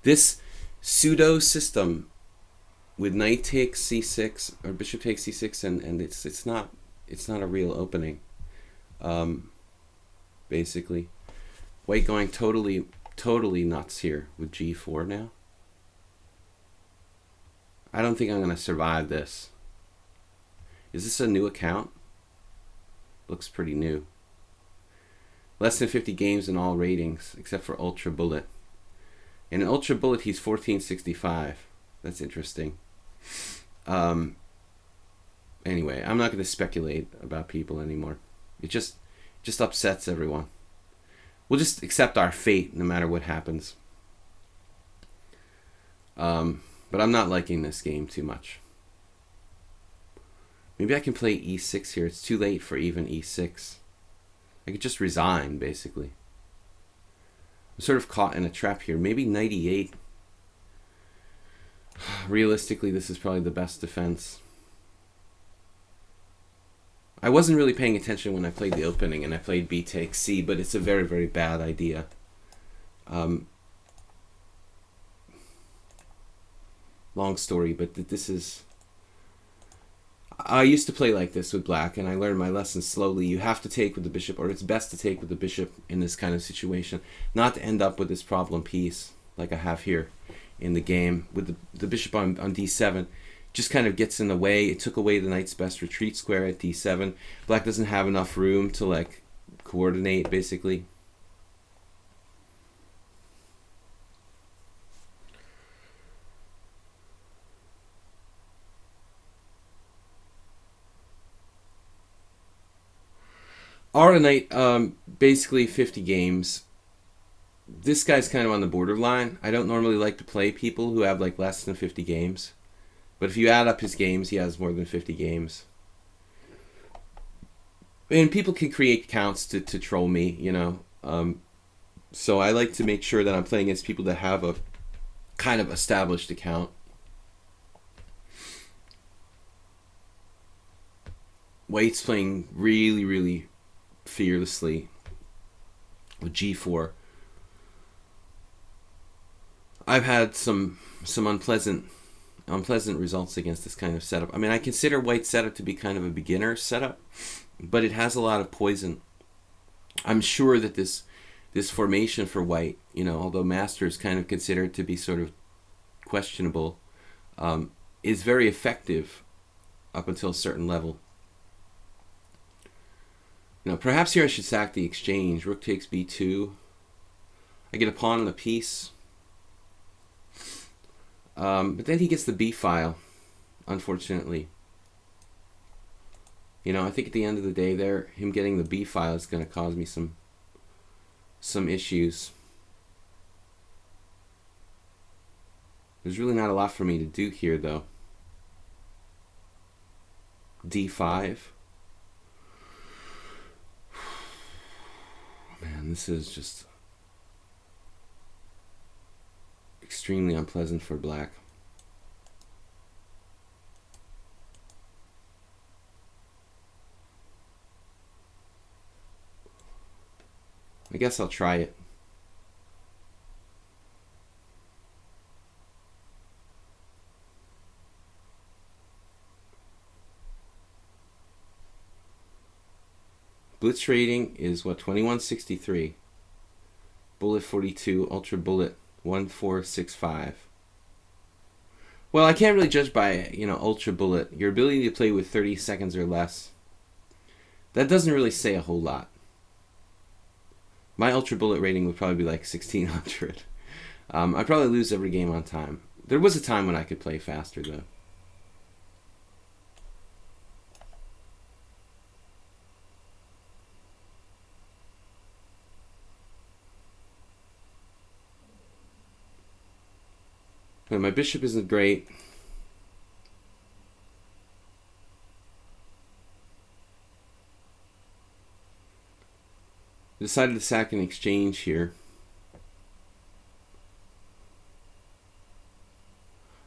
This pseudo system with knight takes c6 or bishop takes c6 and it's not a real opening. Basically, white going totally nuts here with g4 now. I don't think I'm gonna survive this. Is this a new account? Looks pretty new. Less than 50 games in all ratings except for Ultra Bullet. And in Ultra Bullet he's 1465. That's interesting. Anyway, I'm not going to speculate about people anymore. It just upsets everyone. We'll just accept our fate no matter what happens. But I'm not liking this game too much. Maybe I can play e6 here. It's too late for even e6. I could just resign, basically. I'm sort of caught in a trap here. Maybe knight e8. Realistically, this is probably the best defense. I wasn't really paying attention when I played the opening and I played b takes c, but it's a very, very bad idea. Long story, but this is... I used to play like this with black, and I learned my lesson slowly. You have to take with the bishop, or it's best to take with the bishop in this kind of situation, not to end up with this problem piece like I have here. in the game with the bishop on d7. Just kind of gets in the way. It took away the knight's best retreat square at d7. Black doesn't have enough room to like coordinate, basically. Our night, basically 50 games. This guy's kind of on the borderline. I don't normally like to play people who have like less than 50 games. But if you add up his games, he has more than 50 games. And people can create accounts to troll me, you know. So I like to make sure that I'm playing against people that have a kind of established account. White's playing really, really fearlessly with g4. I've had some unpleasant results against this kind of setup. I mean, I consider White's setup to be kind of a beginner setup, but it has a lot of poison. I'm sure that this formation for White, you know, although Master is kind of considered to be sort of questionable, is very effective up until a certain level. Now, perhaps here I should sack the exchange. Rook takes b2. I get a pawn and a piece. But then he gets the b file, unfortunately. You know, I think at the end of the day there, him getting the b file is going to cause me some issues. There's really not a lot for me to do here, though. d5. Man, this is just extremely unpleasant for Black. I guess I'll try it. Blitz rating is what, 2163. Bullet 42, ultra bullet 1465. Well, I can't really judge by, you know, ultra bullet. Your ability to play with 30 seconds or less. That doesn't really say a whole lot. My ultra bullet rating would probably be like 1600. I'd probably lose every game on time. There was a time when I could play faster, though. But my bishop isn't great. Decided to sack an exchange here.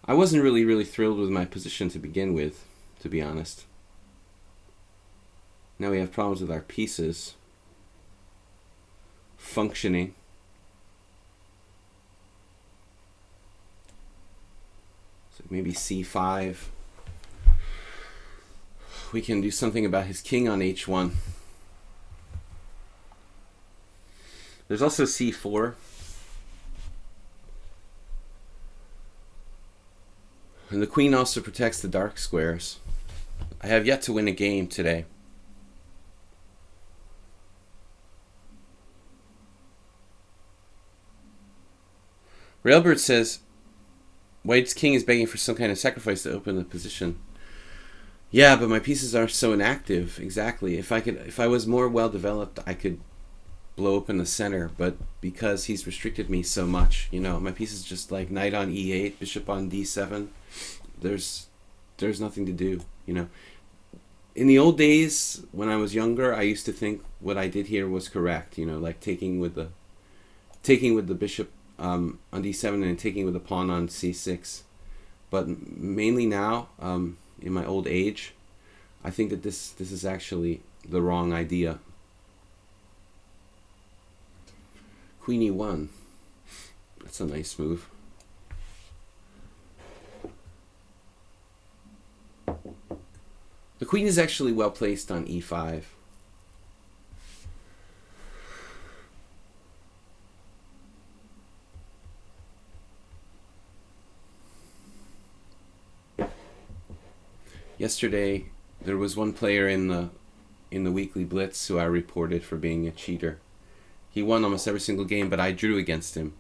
I wasn't really thrilled with my position to begin with, to be honest. Now we have problems with our pieces functioning. So maybe c5. We can do something about his king on h1. There's also c4. And the queen also protects the dark squares. I have yet to win a game today. Railbird says, White's king is begging for some kind of sacrifice to open the position. Yeah, but my pieces are so inactive. Exactly. If I was more well developed, I could blow open the center, but because he's restricted me so much, you know, my pieces just like knight on e8, bishop on d7. There's nothing to do, you know. In the old days, when I was younger, I used to think what I did here was correct, you know, like taking with the bishop on d7 and taking with the pawn on c6. But mainly now, in my old age, I think that this is actually the wrong idea. Queen e1. That's a nice move. The queen is actually well placed on e5. Yesterday, there was one player in the weekly blitz who I reported for being a cheater. He won almost every single game, but I drew against him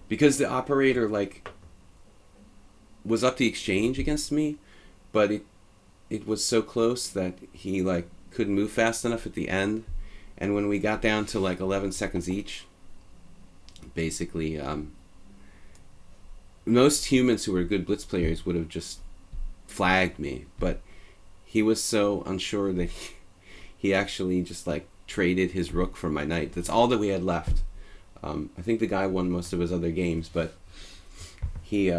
because the operator was up the exchange against me, but it was so close that he couldn't move fast enough at the end, and when we got down to 11 seconds each, basically most humans who were good blitz players would have just flagged me, but he was so unsure that he actually just traded his rook for my knight. That's all that we had left. I think the guy won most of his other games, but he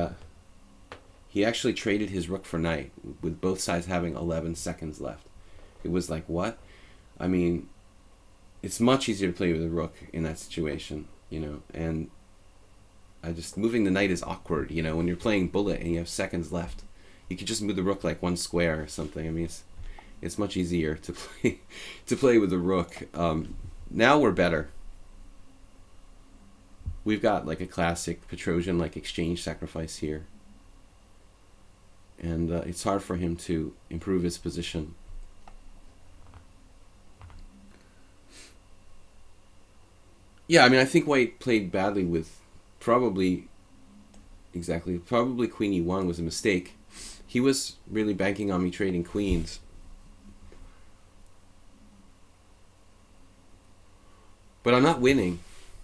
actually traded his rook for knight with both sides having 11 seconds left. It was what? I mean, it's much easier to play with a rook in that situation, and moving the knight is awkward, when you're playing bullet and you have seconds left. You could just move the rook one square or something. I mean, it's much easier to play with the rook. Now we're better. We've got a classic Petrosian exchange sacrifice here, and it's hard for him to improve his position. Yeah, I mean, I think White played badly with probably Queen E1 was a mistake. He was really banking on me trading queens. But I'm not winning,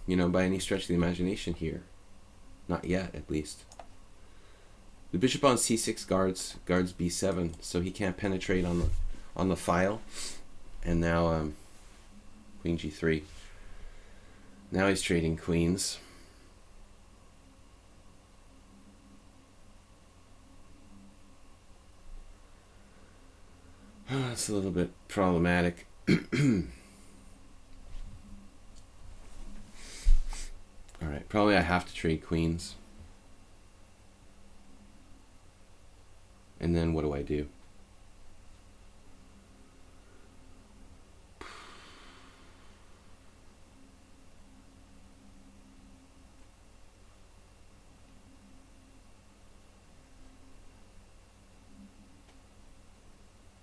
by any stretch of the imagination here. Not yet, at least. The bishop on c6 guards b7, so he can't penetrate on the file. And now queen g3. Now he's trading queens. Oh, that's a little bit problematic. Alright, probably I have to trade queens. And then what do I do?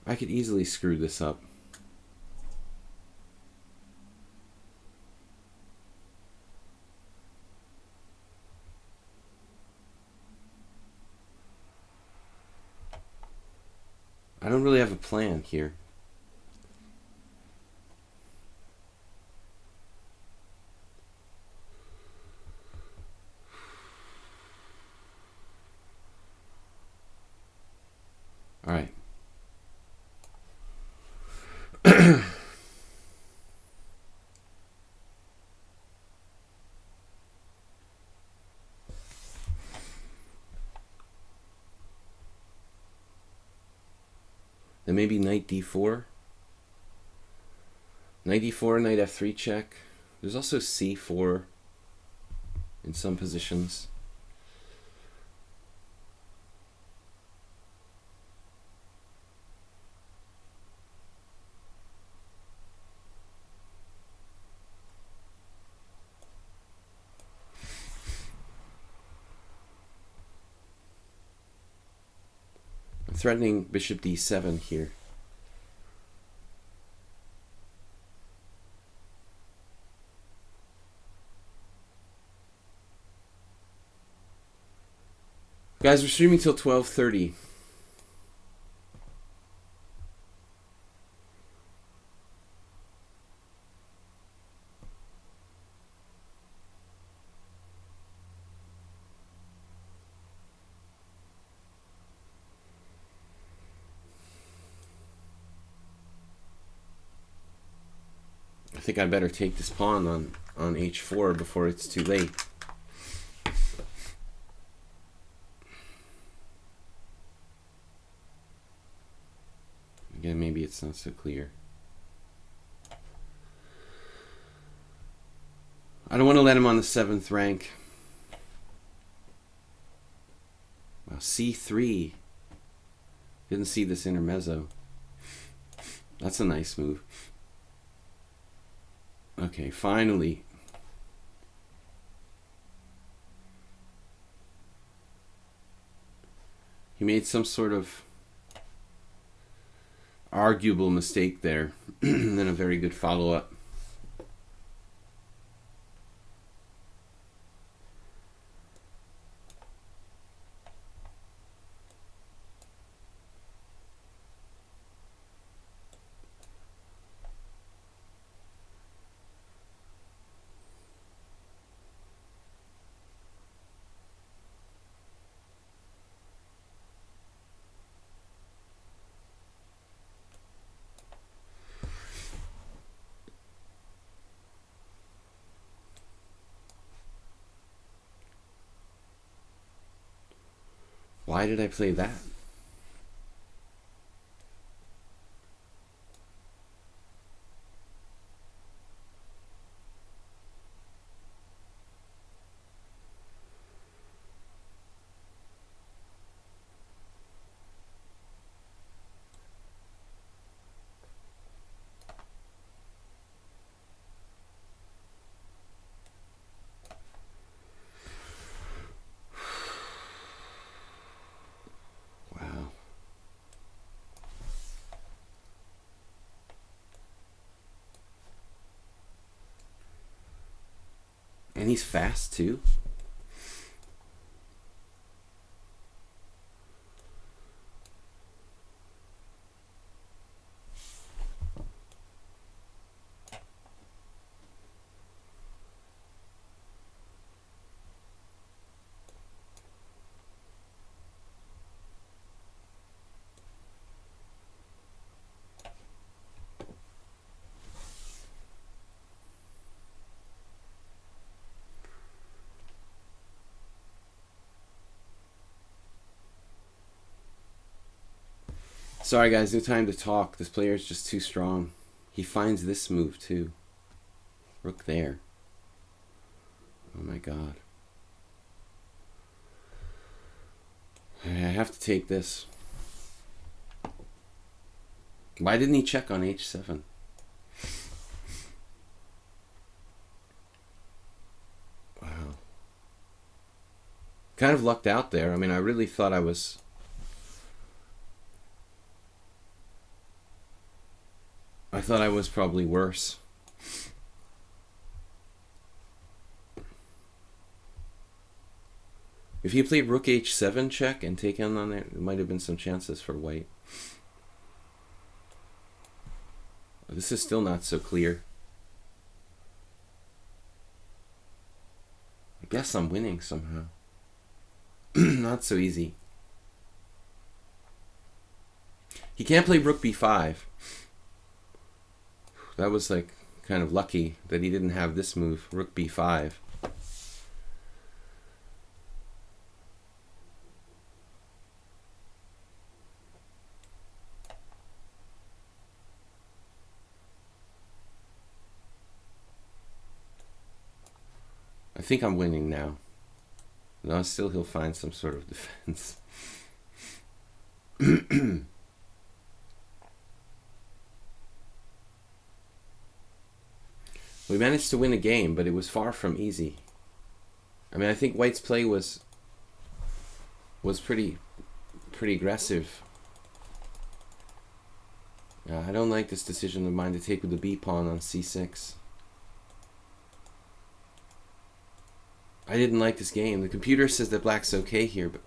I could easily screw this up. I don't really have a plan here. All right. Then maybe knight d4. Knight d4, knight f3 check. There's also c4 in some positions. Threatening bishop d7 here. Guys, we're streaming till 12:30. I think I better take this pawn on h4 before it's too late. Again, maybe it's not so clear. I don't want to let him on the 7th rank. Wow, c3. Didn't see this intermezzo. That's a nice move. Okay, finally. He made some sort of arguable mistake there, and then a very good follow-up. Why did I play that? And he's fast too. Sorry guys, no time to talk. This player is just too strong. He finds this move too. Rook there. Oh my god. I have to take this. Why didn't he check on h7? Wow. Kind of lucked out there. I mean, I really thought I was... probably worse. If he played rook h7 check and taken on there might have been some chances for white. This is still not so clear. I guess I'm winning somehow. Not so easy. He can't play rook b5. That was like kind of lucky that he didn't have this move, rook b5. I think I'm winning now. No, still he'll find some sort of defense. We managed to win a game, but it was far from easy. I mean, I think White's play was pretty aggressive. I don't like this decision of mine to take with the b pawn on c6. I didn't like this game. The computer says that black's okay here, but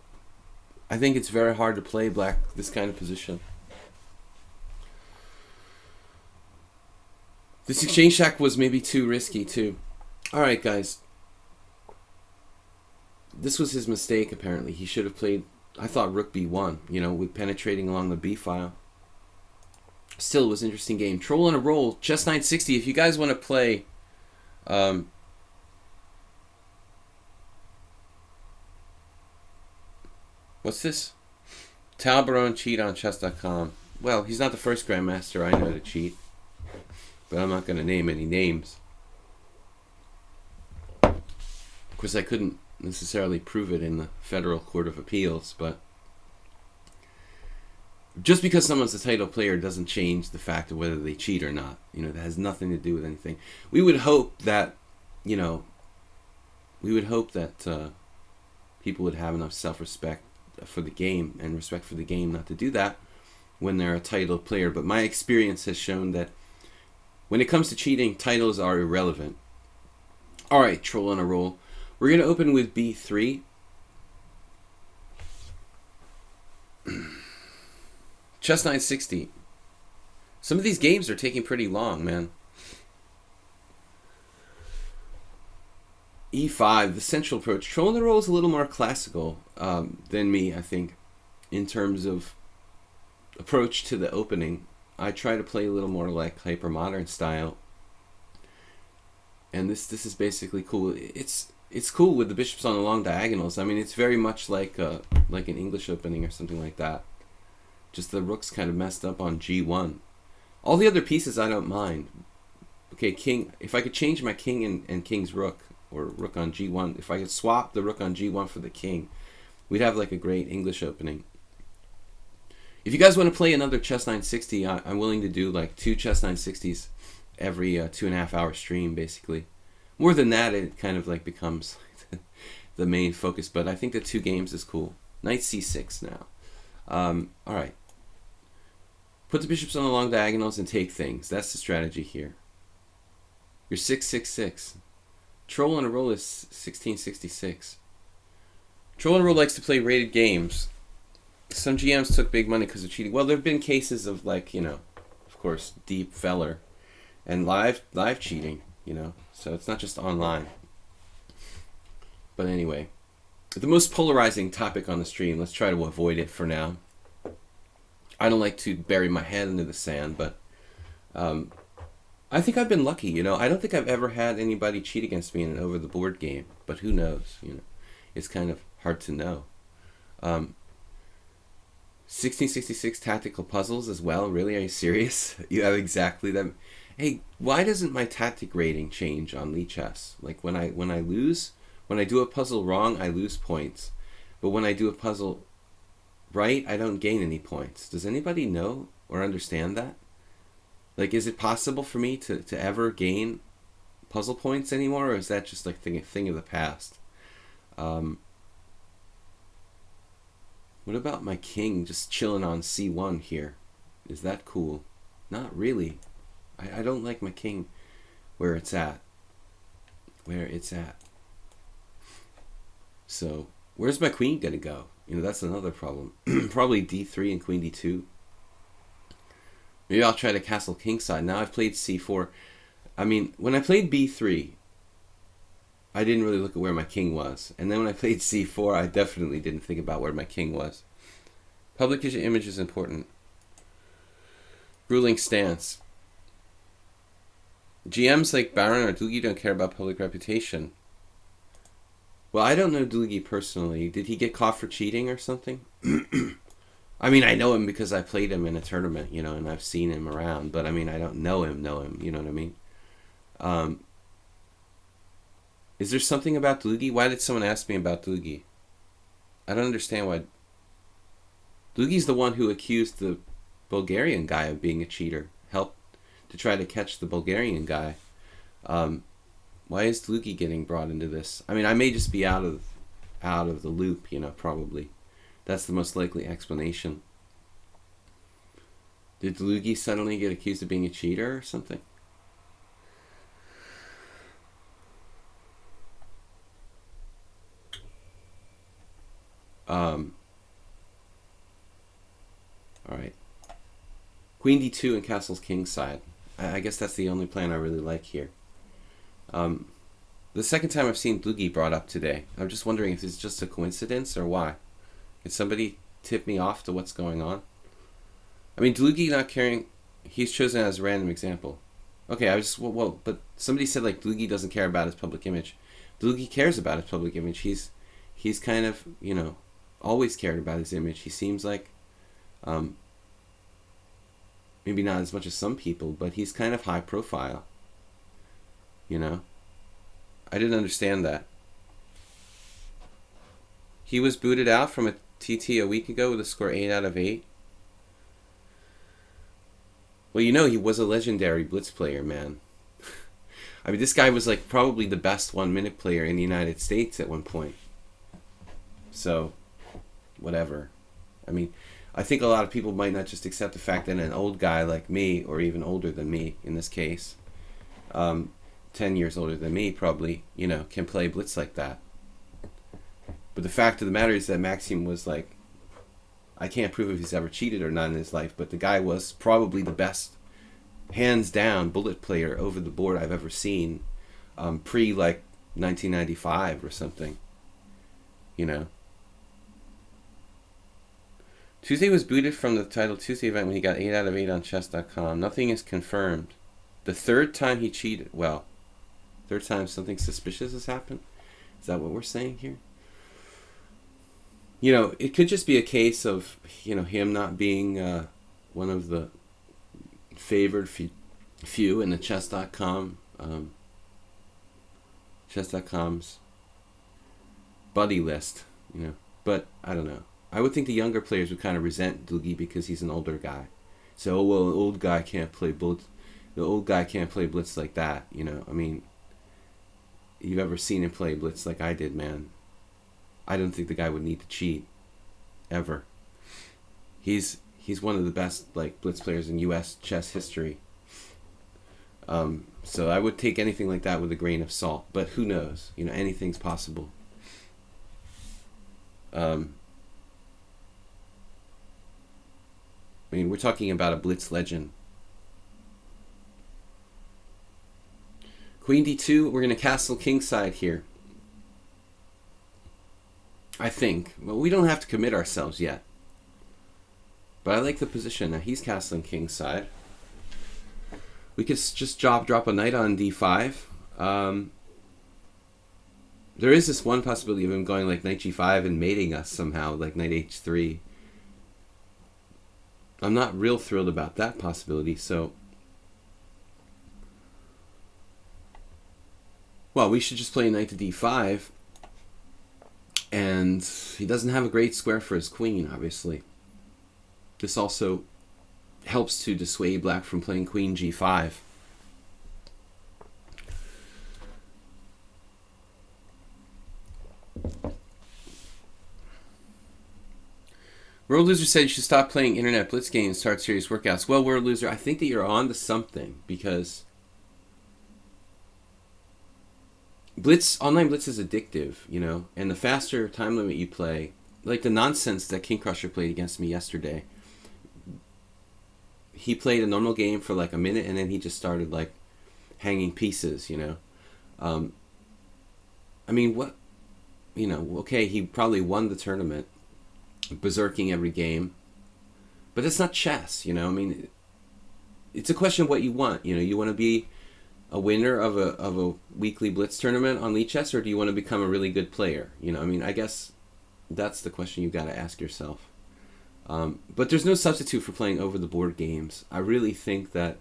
I think it's very hard to play black this kind of position. This exchange check was maybe too risky too. Alright guys. This was his mistake apparently. He should have played, I thought rook b1, you know, with penetrating along the b file. Still, it was an interesting game. Troll on a roll, chess 960. If you guys want to play what's this? Talbaron cheat on chess.com. Well, he's not the first grandmaster I know to cheat. But I'm not going to name any names. Of course, I couldn't necessarily prove it in the Federal Court of Appeals, but just because someone's a title player doesn't change the fact of whether they cheat or not. You know, that has nothing to do with anything. We would hope that, you know, people would have enough self-respect for the game and respect for the game not to do that when they're a titled player, but my experience has shown that when it comes to cheating, titles are irrelevant. Alright, troll on a roll. We're going to open with b3. Chess 960. Some of these games are taking pretty long, man. e5, the central approach. Troll on the roll is a little more classical than me, I think, in terms of approach to the opening. I try to play a little more like hyper-modern style. And this is basically cool. It's cool with the bishops on the long diagonals. I mean, it's very much like an English opening or something like that. Just the rook's kind of messed up on g1. All the other pieces I don't mind. Okay, king. If I could change my king and king's rook, or rook on g1, if I could swap the rook on g1 for the king, we'd have like a great English opening. If you guys want to play another Chess 960, I'm willing to do like 2 Chess 960s every 2.5 hour stream, basically. More than that, it kind of like becomes the main focus, but I think the 2 games is cool. Knight c6 now. Alright. Put the bishops on the long diagonals and take things. That's the strategy here. You're 666. Troll on a roll is 1666. Troll on a roll likes to play rated games. Some GMs took big money because of cheating. Well, there have been cases of, like, you know, of course, deep feller and live cheating, you know. So it's not just online. But anyway, the most polarizing topic on the stream, let's try to avoid it for now. I don't like to bury my head into the sand, but I think I've been lucky, you know. I don't think I've ever had anybody cheat against me in an over-the-board game, but who knows, you know. It's kind of hard to know. 1666 tactical puzzles as well? Really? Are you serious? You have exactly them. Hey, why doesn't my tactic rating change on lichess? Like when I lose, when I do a puzzle wrong, I lose points. But when I do a puzzle right, I don't gain any points. Does anybody know or understand that? Like, is it possible for me to ever gain puzzle points anymore, or is that just like a thing of the past? What about my king just chilling on c1 here? Is that cool? Not really. I don't like my king where it's at. Where it's at. So, where's my queen gonna go? You know, that's another problem. Probably d3 and queen d2. Maybe I'll try to castle kingside. Now I've played c4. I mean, when I played b3, I didn't really look at where my king was. And then when I played c4, I definitely didn't think about where my king was. Public image is important. Ruling stance. GMs like Baron or Dlugi don't care about public reputation. Well, I don't know Dlugi personally. Did he get caught for cheating or something? I mean, I know him because I played him in a tournament, you know, and I've seen him around. But, I mean, I don't know him, you know what I mean? Is there something about Dlugi? Why did someone ask me about Dlugi? I don't understand why. Dlugi's the one who accused the Bulgarian guy of being a cheater. Helped to try to catch the Bulgarian guy. Why is Dlugi getting brought into this? I mean, I may just be out of the loop, you know, probably. That's the most likely explanation. Did Dlugi suddenly get accused of being a cheater or something? Alright. Queen d2 and castles kingside. I guess that's the only plan I really like here. The second time I've seen Dlugi brought up today. I'm just wondering if it's just a coincidence or why. Can somebody tip me off to what's going on? I mean, Dlugi not caring, he's chosen as a random example. Okay, I just, well, but somebody said like Dlugi doesn't care about his public image. Dlugi cares about his public image. He's kind of, you know, always cared about his image. He seems like, maybe not as much as some people, but he's kind of high profile. You know? I didn't understand that. He was booted out from a TT a week ago with a score 8 out of 8. Well, you know, he was a legendary blitz player, man. I mean, this guy was like probably the best 1-minute player in the United States at one point. So, whatever. I mean, I think a lot of people might not just accept the fact that an old guy like me, or even older than me in this case, 10 years older than me probably, can play blitz like that. But the fact of the matter is that Maxim was like, I can't prove if he's ever cheated or not in his life, but the guy was probably the best, hands down, bullet player over the board I've ever seen, pre like 1995 or something. Tuesday was booted from the Title Tuesday event when he got 8 out of 8 on chess.com. Nothing is confirmed. The third time he cheated, third time something suspicious has happened? Is that what we're saying here? It could just be a case of, him not being one of the favored few in the chess.com, chess.com's buddy list, But I don't know. I would think the younger players would kind of resent Doogie because he's an older guy. So, the old guy can't play blitz. The old guy can't play blitz like that, I mean, you've ever seen him play blitz like I did, man. I don't think the guy would need to cheat, ever. He's one of the best blitz players in U.S. chess history. So I would take anything like that with a grain of salt. But who knows? Anything's possible. I mean, we're talking about a blitz legend. Queen d2. We're going to castle kingside here. I think. Well, we don't have to commit ourselves yet. But I like the position. Now he's castling kingside. We could just drop a knight on d5. There is this one possibility of him going like knight g5 and mating us somehow, like knight h3. I'm not real thrilled about that possibility, so... Well, we should just play knight to d5. And he doesn't have a great square for his queen, obviously. This also helps to dissuade black from playing queen g5. World Loser said you should stop playing internet blitz games and start serious workouts. Well, World Loser, I think that you're on to something, because online blitz is addictive, and the faster time limit you play, like the nonsense that King Crusher played against me yesterday. He played a normal game for like a minute, and then he just started like hanging pieces, I mean, what, okay, he probably won the tournament, berserking every game, but it's not chess, I mean, it's a question of what you want, you want to be a winner of a weekly blitz tournament on lichess, or do you want to become a really good player? I mean, I guess that's the question you've got to ask yourself. But there's no substitute for playing over-the-board games. I really think that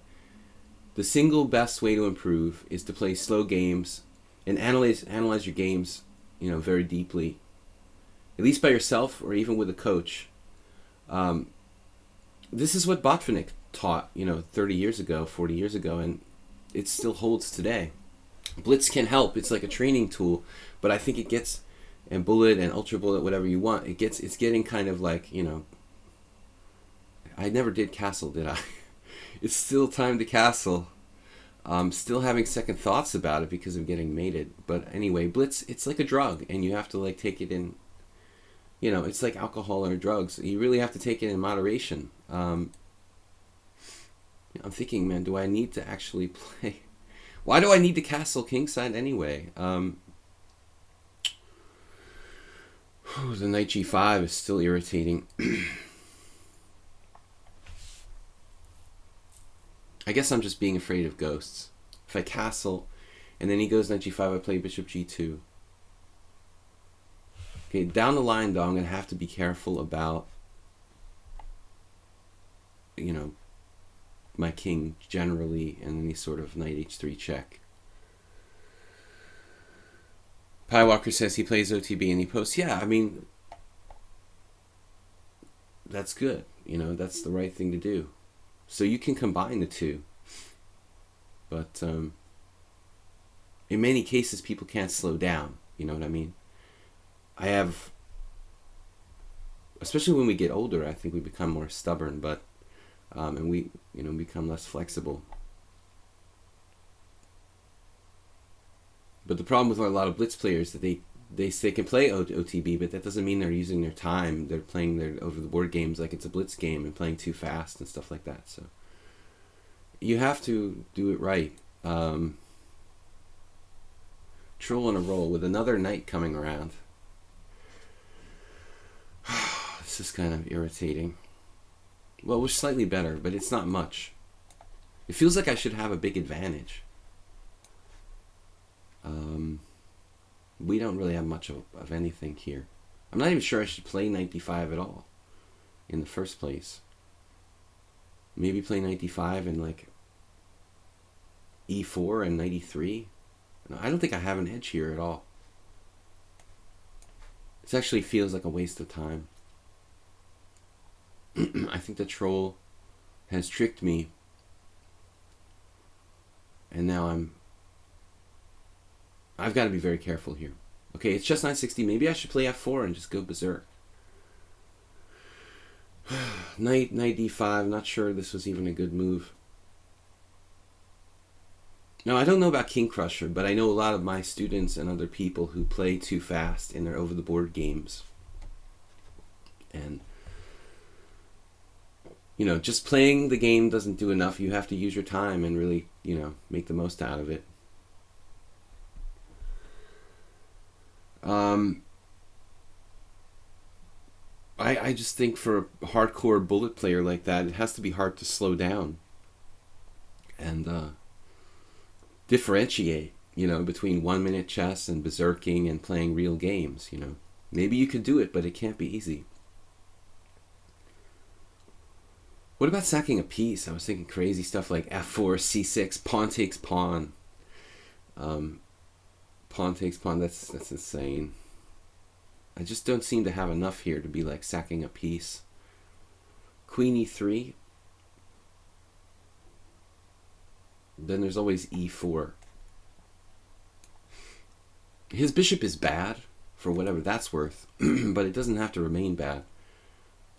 the single best way to improve is to play slow games and analyze your games, very deeply, at least by yourself or even with a coach. This is what Botvinnik taught, 30 years ago, 40 years ago, and it still holds today. Blitz can help. It's like a training tool, but I think it gets, and bullet and ultra bullet, whatever you want, it's getting kind of like, I never did castle, did I? It's still time to castle. I'm still having second thoughts about it because I'm getting mated. But anyway, blitz, it's like a drug, and you have to like take it in, it's like alcohol or drugs. You really have to take it in moderation. I'm thinking, man, do I need to actually play? Why do I need to castle kingside anyway? The knight g5 is still irritating. I guess I'm just being afraid of ghosts. If I castle, and then he goes knight g5, I play bishop g2. Okay, down the line, though, I'm going to have to be careful about, my king generally, and any sort of knight h3 check. Pi Walker says he plays OTB and he posts. Yeah, I mean, that's good. That's the right thing to do. So you can combine the two. But in many cases, people can't slow down. You know what I mean? I have especially when we get older, I think we become more stubborn, but and we become less flexible. But the problem with a lot of blitz players is that they can play OTB, but that doesn't mean they're using their time. They're playing their over the board games like it's a blitz game and playing too fast and stuff like that. So you have to do it right. Troll on a roll with another knight coming around. This is kind of irritating. Well, we're slightly better, but it's not much. It feels like I should have a big advantage. We don't really have much of anything here. I'm not even sure I should play knight d5 at all in the first place. Maybe play knight d5 and like e4 and knight e3. No, I don't think I have an edge here at all. This actually feels like a waste of time. I think the troll has tricked me, and now I've got to be very careful here. Okay, it's just 960. Maybe I should play f4 and just go berserk. Knight d5. Not sure this was even a good move. Now, I don't know about King Crusher, but I know a lot of my students and other people who play too fast in their over-the-board games. And, you know, just playing the game doesn't do enough. You have to use your time and really, you know, make the most out of it. I just think for a hardcore bullet player like that, it has to be hard to slow down and differentiate, you know, between 1 minute chess and berserking and playing real games, you know. Maybe you could do it, but it can't be easy. What about sacking a piece? I was thinking crazy stuff like f4, c6, pawn takes pawn. Pawn takes pawn, that's insane. I just don't seem to have enough here to be like sacking a piece. Queen e3. Then there's always e4. His bishop is bad, for whatever that's worth, but it doesn't have to remain bad.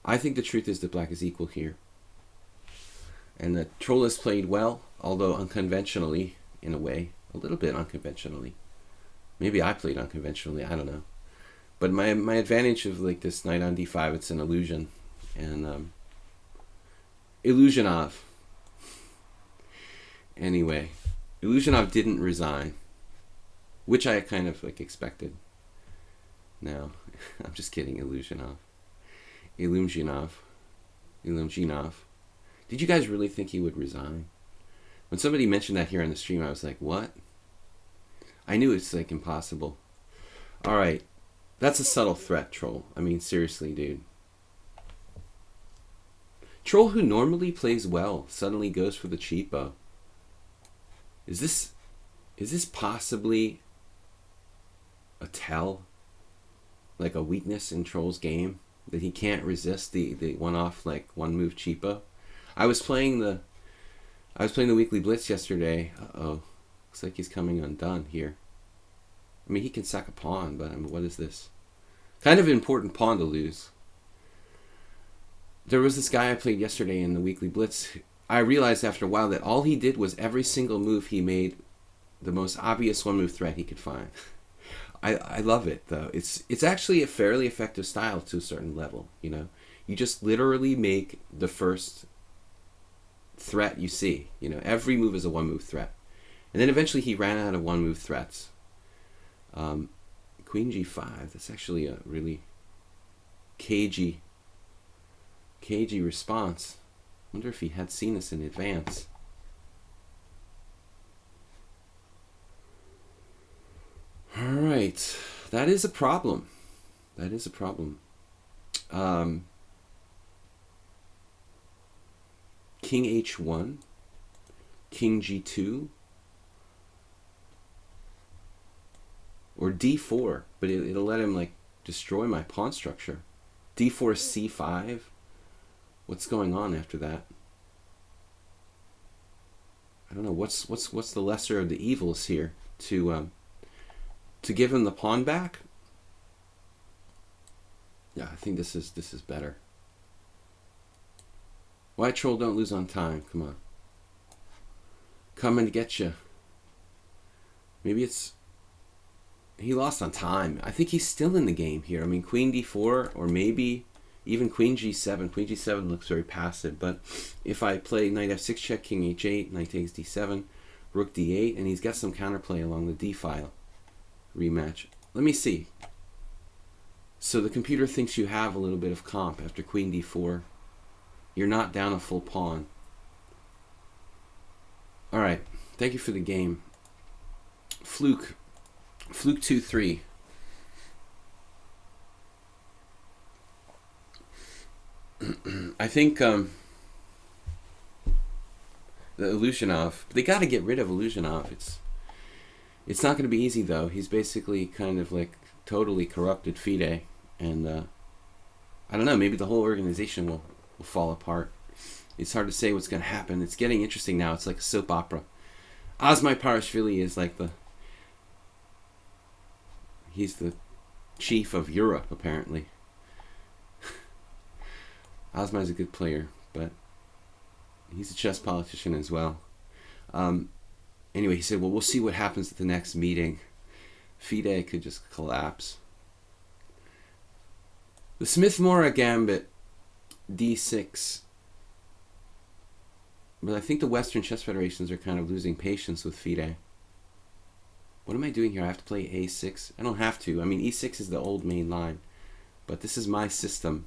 I think the truth is that black is equal here. And the troll has played well, although unconventionally, in a way. A little bit unconventionally. Maybe I played unconventionally, I don't know. But my advantage of like this knight on d5, it's an illusion. And Illusionov. Anyway, Illusionov didn't resign, which I kind of like expected. No, I'm just kidding, Illusionov. Illusionov. Did you guys really think he would resign? When somebody mentioned that here on the stream, I was like, what? I knew it's like impossible. All right. That's a subtle threat, troll. I mean, seriously, dude. Troll who normally plays well suddenly goes for the cheapo. Is this possibly a tell? Like a weakness in Troll's game? That he can't resist the one-off, like, one-move cheapo? I was playing the Weekly Blitz yesterday. Uh-oh. Looks like he's coming undone here. I mean, he can sack a pawn, but I mean, what is this? Kind of an important pawn to lose. There was this guy I played yesterday in the Weekly Blitz. I realized after a while that all he did was every single move he made the most obvious one-move threat he could find. I love it, though. It's actually a fairly effective style to a certain level, you know? You just literally make the first threat you see. You know, every move is a one-move threat. And then eventually he ran out of one-move threats. Queen g5, that's actually a really cagey response. I wonder if he had seen this in advance. All right, that is a problem. That is a problem. King h1, king g2, or d4, but it'll let him like destroy my pawn structure. d4 c5. What's going on after that? I don't know. What's the lesser of the evils here? To give him the pawn back? Yeah, I think this is better. White troll, don't lose on time. Come on. Coming to get you. Maybe it's... He lost on time. I think he's still in the game here. I mean, queen d4 or maybe even queen g7. Queen g7 looks very passive, but if I play knight f6 check, king h8, knight takes d7, rook d8, and he's got some counterplay along the d file. Rematch. Let me see. So the computer thinks you have a little bit of comp after queen d4. You're not down a full pawn. All right. Thank you for the game. Fluke 2-3. I think the Illusionov, they got to get rid of Illusionov. It's not going to be easy though. He's basically kind of like totally corrupted FIDE, and I don't know. Maybe the whole organization will fall apart. It's hard to say what's going to happen. It's getting interesting now. It's like a soap opera. Osmai Parashvili is like he's the chief of Europe, apparently. Osmai's a good player, but he's a chess politician as well. Anyway, he said, well, we'll see what happens at the next meeting. FIDE could just collapse. The Smith-Morra Gambit, d6. But I think the Western chess federations are kind of losing patience with FIDE. What am I doing here? I have to play a6? I don't have to. I mean, e6 is the old main line. But this is my system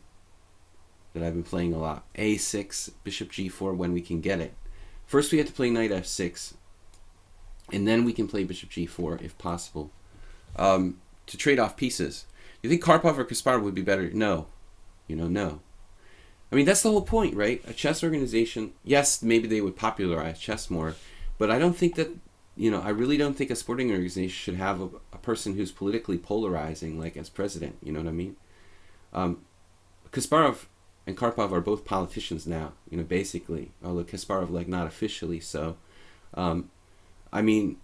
that I've been playing a lot. a6, bishop g4 when we can get it. First we have to play knight f6. And then we can play bishop g4 if possible. To trade off pieces. You think Karpov or Kasparov would be better? No. No. I mean, that's the whole point, right? A chess organization, yes, maybe they would popularize chess more, but I don't think that, I really don't think a sporting organization should have a person who's politically polarizing, like as president, you know what I mean? Kasparov and Karpov are both politicians now, basically, although Kasparov, like, not officially so. I mean,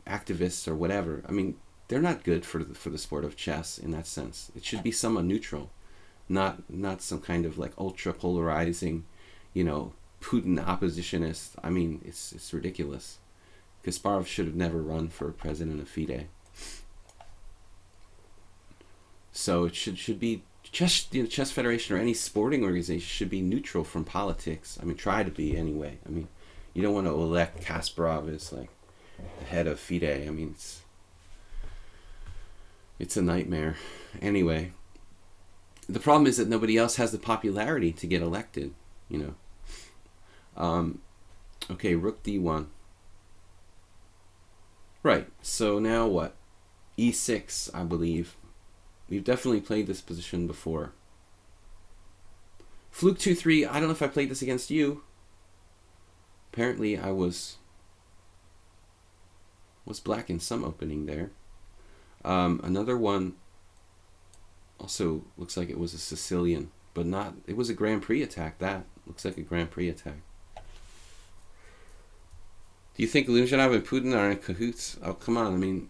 activists or whatever, I mean, they're not good for the sport of chess in that sense. It should be somewhat neutral. Not some kind of like ultra polarizing, Putin oppositionist. I mean, it's ridiculous. Kasparov should have never run for president of FIDE. So it should be chess federation or any sporting organization should be neutral from politics. I mean, try to be anyway. I mean, you don't want to elect Kasparov as like the head of FIDE. I mean, it's a nightmare. Anyway. The problem is that nobody else has the popularity to get elected, Okay, rook d1. Right, so now what? e6, I believe. We've definitely played this position before. Fluke 2-3, I don't know if I played this against you. Apparently I was black in some opening there. Another one also looks like it was a Sicilian, but not, it was a Grand Prix attack. That looks like a Grand Prix attack. Do you think Illusionov and Putin are in cahoots? Oh, come on, I mean,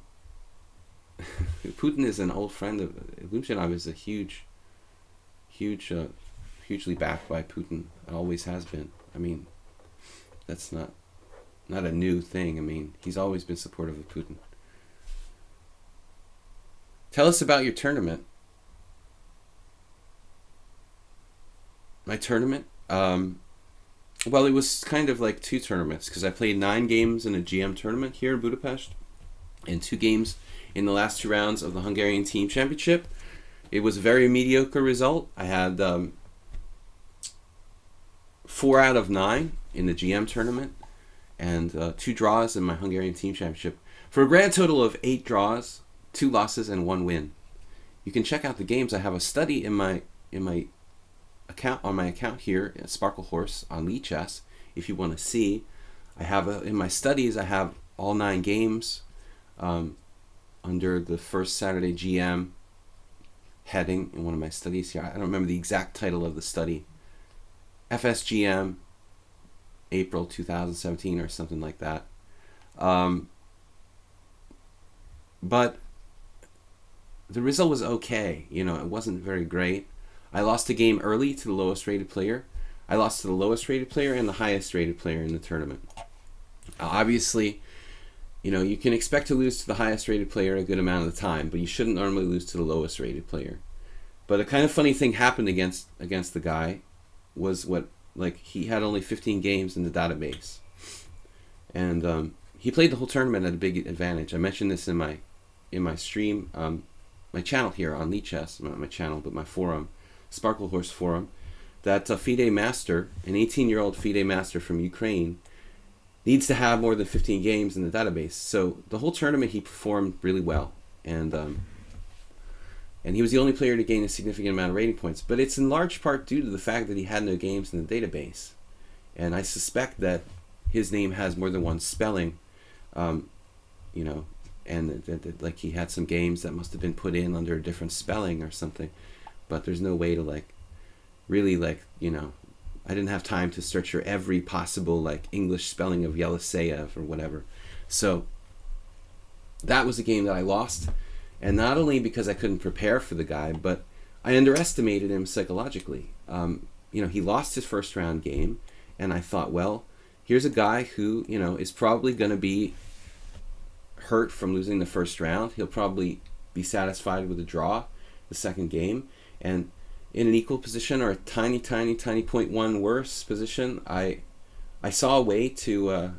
Putin is an old friend of, Illusionov is a hugely backed by Putin. It always has been. I mean, that's not a new thing. I mean, he's always been supportive of Putin. Tell us about your tournament. My tournament? Well, it was kind of like two tournaments because I played 9 games in a GM tournament here in Budapest and 2 games in the last 2 rounds of the Hungarian Team Championship. It was a very mediocre result. I had 4 out of 9 in the GM tournament and 2 draws in my Hungarian Team Championship for a grand total of 8 draws, 2 losses, and 1 win. You can check out the games. I have a study in my account on my account here at Sparkle Horse on lichess. If you want to see, I have in my studies I have all 9 games under the first Saturday GM heading in one of my studies here. I don't remember the exact title of the study. FSGM April 2017 or something like that. But the result was okay. You know, it wasn't very great. I lost a game early to the lowest rated player. I lost to the lowest rated player and the highest rated player in the tournament. Obviously, you know, you can expect to lose to the highest rated player a good amount of the time, but you shouldn't normally lose to the lowest rated player. But a kind of funny thing happened against the guy was like he had only 15 games in the database. And he played the whole tournament at a big advantage. I mentioned this in my stream, my channel here on lichess, not my channel, but my forum, Sparkle Horse forum, that a FIDE master, an 18-year-old FIDE master from Ukraine, needs to have more than 15 games in the database. So the whole tournament he performed really well, and he was the only player to gain a significant amount of rating points. But it's in large part due to the fact that he had no games in the database, and I suspect that his name has more than one spelling, you know, and like he had some games that must have been put in under a different spelling or something. But there's no way to like really like, you know, I didn't have time to search for every possible like English spelling of Yeliseyev or whatever. So that was a game that I lost, and not only because I couldn't prepare for the guy, but I underestimated him psychologically. You know, he lost his first round game, and I thought, well, here's a guy who, you know, is probably going to be hurt from losing the first round. He'll probably be satisfied with a draw the second game, and in an equal position or a tiny 0.1 worse position, I saw a way to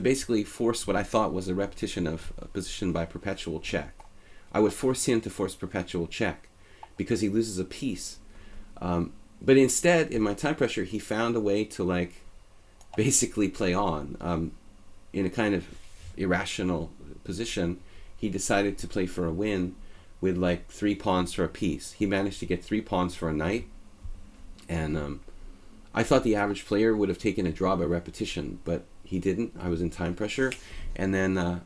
basically force what I thought was a repetition of a position by perpetual check. I would force him to force perpetual check because he loses a piece. But instead, in my time pressure, he found a way to like basically play on in a kind of irrational position. He decided to play for a win with like 3 pawns for a piece. He managed to get 3 pawns for a knight, and I thought the average player would have taken a draw by repetition, but he didn't. I was in time pressure, and then I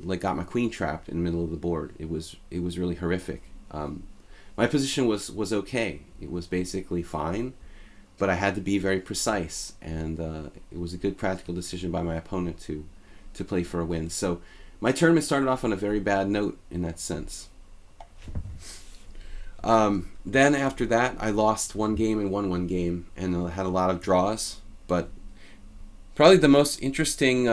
like got my queen trapped in the middle of the board. It was really horrific. My position was okay. It was basically fine, but I had to be very precise, and it was a good practical decision by my opponent to play for a win. So my tournament started off on a very bad note in that sense. Then after that, I lost one game and won one game, and had a lot of draws. But probably the most interesting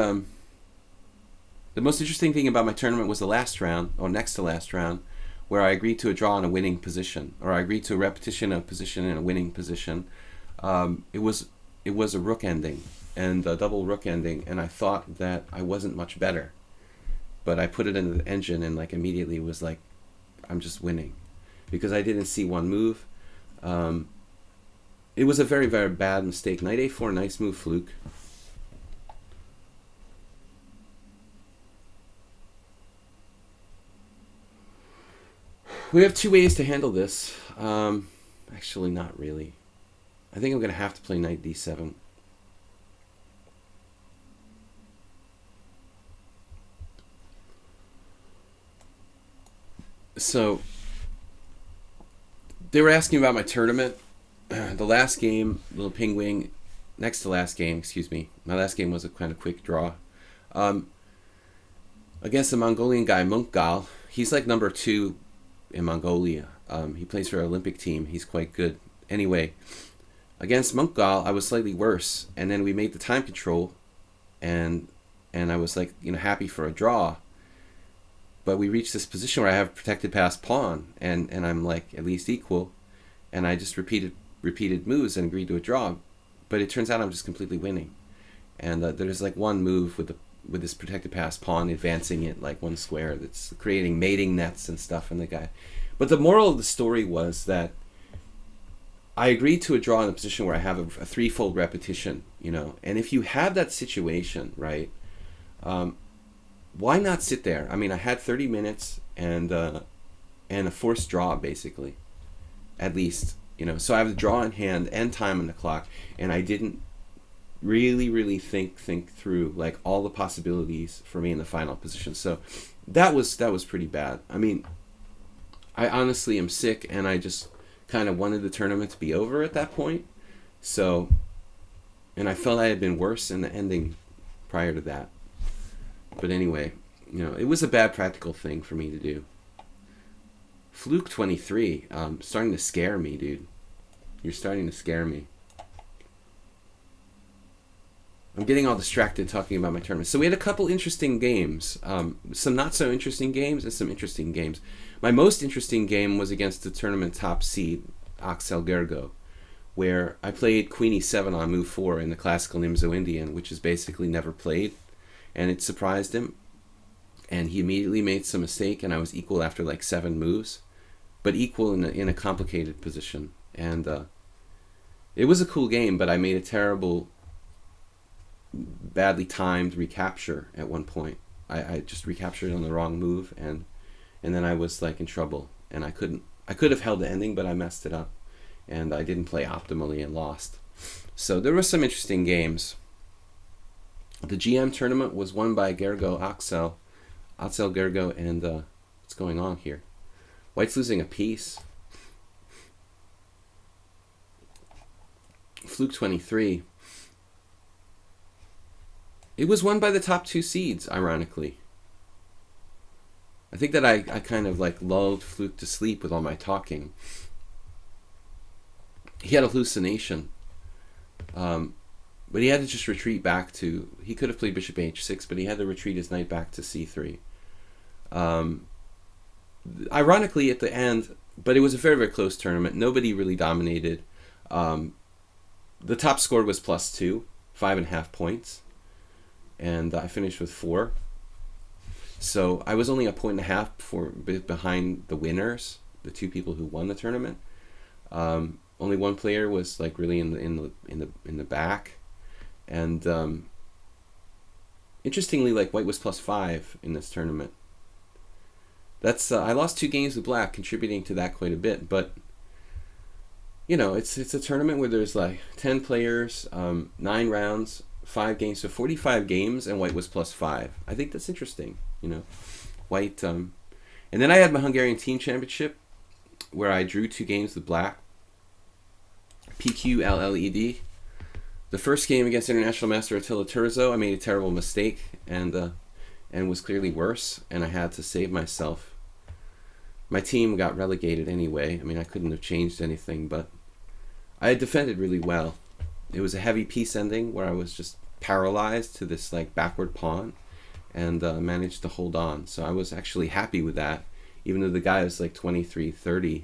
thing about my tournament was the last round, or next to last round, where I agreed to a draw in a winning position, or I agreed to a repetition of position in a winning position. It was a rook ending, and a double rook ending, and I thought that I wasn't much better. But I put it into the engine, and like immediately was like, I'm just winning, because I didn't see one move. It was a very, very bad mistake. Knight a4, nice move, fluke. We have 2 ways to handle this. Actually, not really. I think I'm going to have to play knight d7. So they were asking about my tournament. The last game, little ping-wing, next to last game, excuse me. My last game was a kind of quick draw. Against the Mongolian guy, Paschall. He's like number 2 in Mongolia. He plays for an Olympic team. He's quite good. Anyway, against Paschall, I was slightly worse. And then we made the time control. And I was like, you know, happy for a draw. But we reached this position where I have protected past pawn, and I'm like at least equal, and I just repeated moves and agreed to a draw. But it turns out I'm just completely winning, and there's like one move with this protected past pawn, advancing it like 1 square, that's creating mating nets and stuff in the guy. But the moral of the story was that I agreed to a draw in a position where I have a threefold repetition, you know. And if you have that situation, right? Why not sit there? I mean, I had 30 minutes and a forced draw, basically, at least, you know. So I have the draw in hand and time on the clock, and I didn't really think through like all the possibilities for me in the final position. So that was pretty bad. I mean, I honestly am sick, and I just kind of wanted the tournament to be over at that point. So, and I felt I had been worse in the ending prior to that. But anyway, it was a bad practical thing for me to do. Fluke 23, starting to scare me, dude. You're starting to scare me. I'm getting all distracted talking about my tournament. So we had a couple interesting games, some not so interesting games and some interesting games. My most interesting game was against the tournament top seed, Axel Gergo, where I played Queen E7 on move 4 in the classical Nimzo Indian, which is basically never played, and it surprised him. And he immediately made some mistake, and I was equal after like 7 moves, but equal in a complicated position. And it was a cool game, but I made a terrible, badly timed recapture at one point. I just recaptured on the wrong move, and then I was like in trouble, and I could have held the ending, but I messed it up, and I didn't play optimally and lost. So there were some interesting games. The GM tournament was won by Axel Gergo, and what's going on here? White's losing a piece. Fluke 23. It was won by the top 2 seeds, ironically. I think that I kind of like lulled Fluke to sleep with all my talking. He had a hallucination. But he had to just retreat back to... He could have played bishop h6, but he had to retreat his knight back to c3. Ironically, at the end... But it was a very, very close tournament. Nobody really dominated. The top score was +2, 5.5 points. And I finished with 4. So I was only a 1.5 behind the winners, the 2 people who won the tournament. Only one player was like really in the back, and interestingly, like White was +5 in this tournament. That's I lost 2 games with Black, contributing to that quite a bit. But it's a tournament where there's like 10 players, 9 rounds, 5 games, so 45 games, and White was +5. I think that's interesting. White. And then I had my Hungarian team championship, where I drew 2 games with Black. PQLLED. The first game against International Master Attila Turzo, I made a terrible mistake and was clearly worse, and I had to save myself. My team got relegated anyway. I mean, I couldn't have changed anything, but I had defended really well. It was a heavy piece ending where I was just paralyzed to this like backward pawn, and managed to hold on. So I was actually happy with that, even though the guy was like 23-30.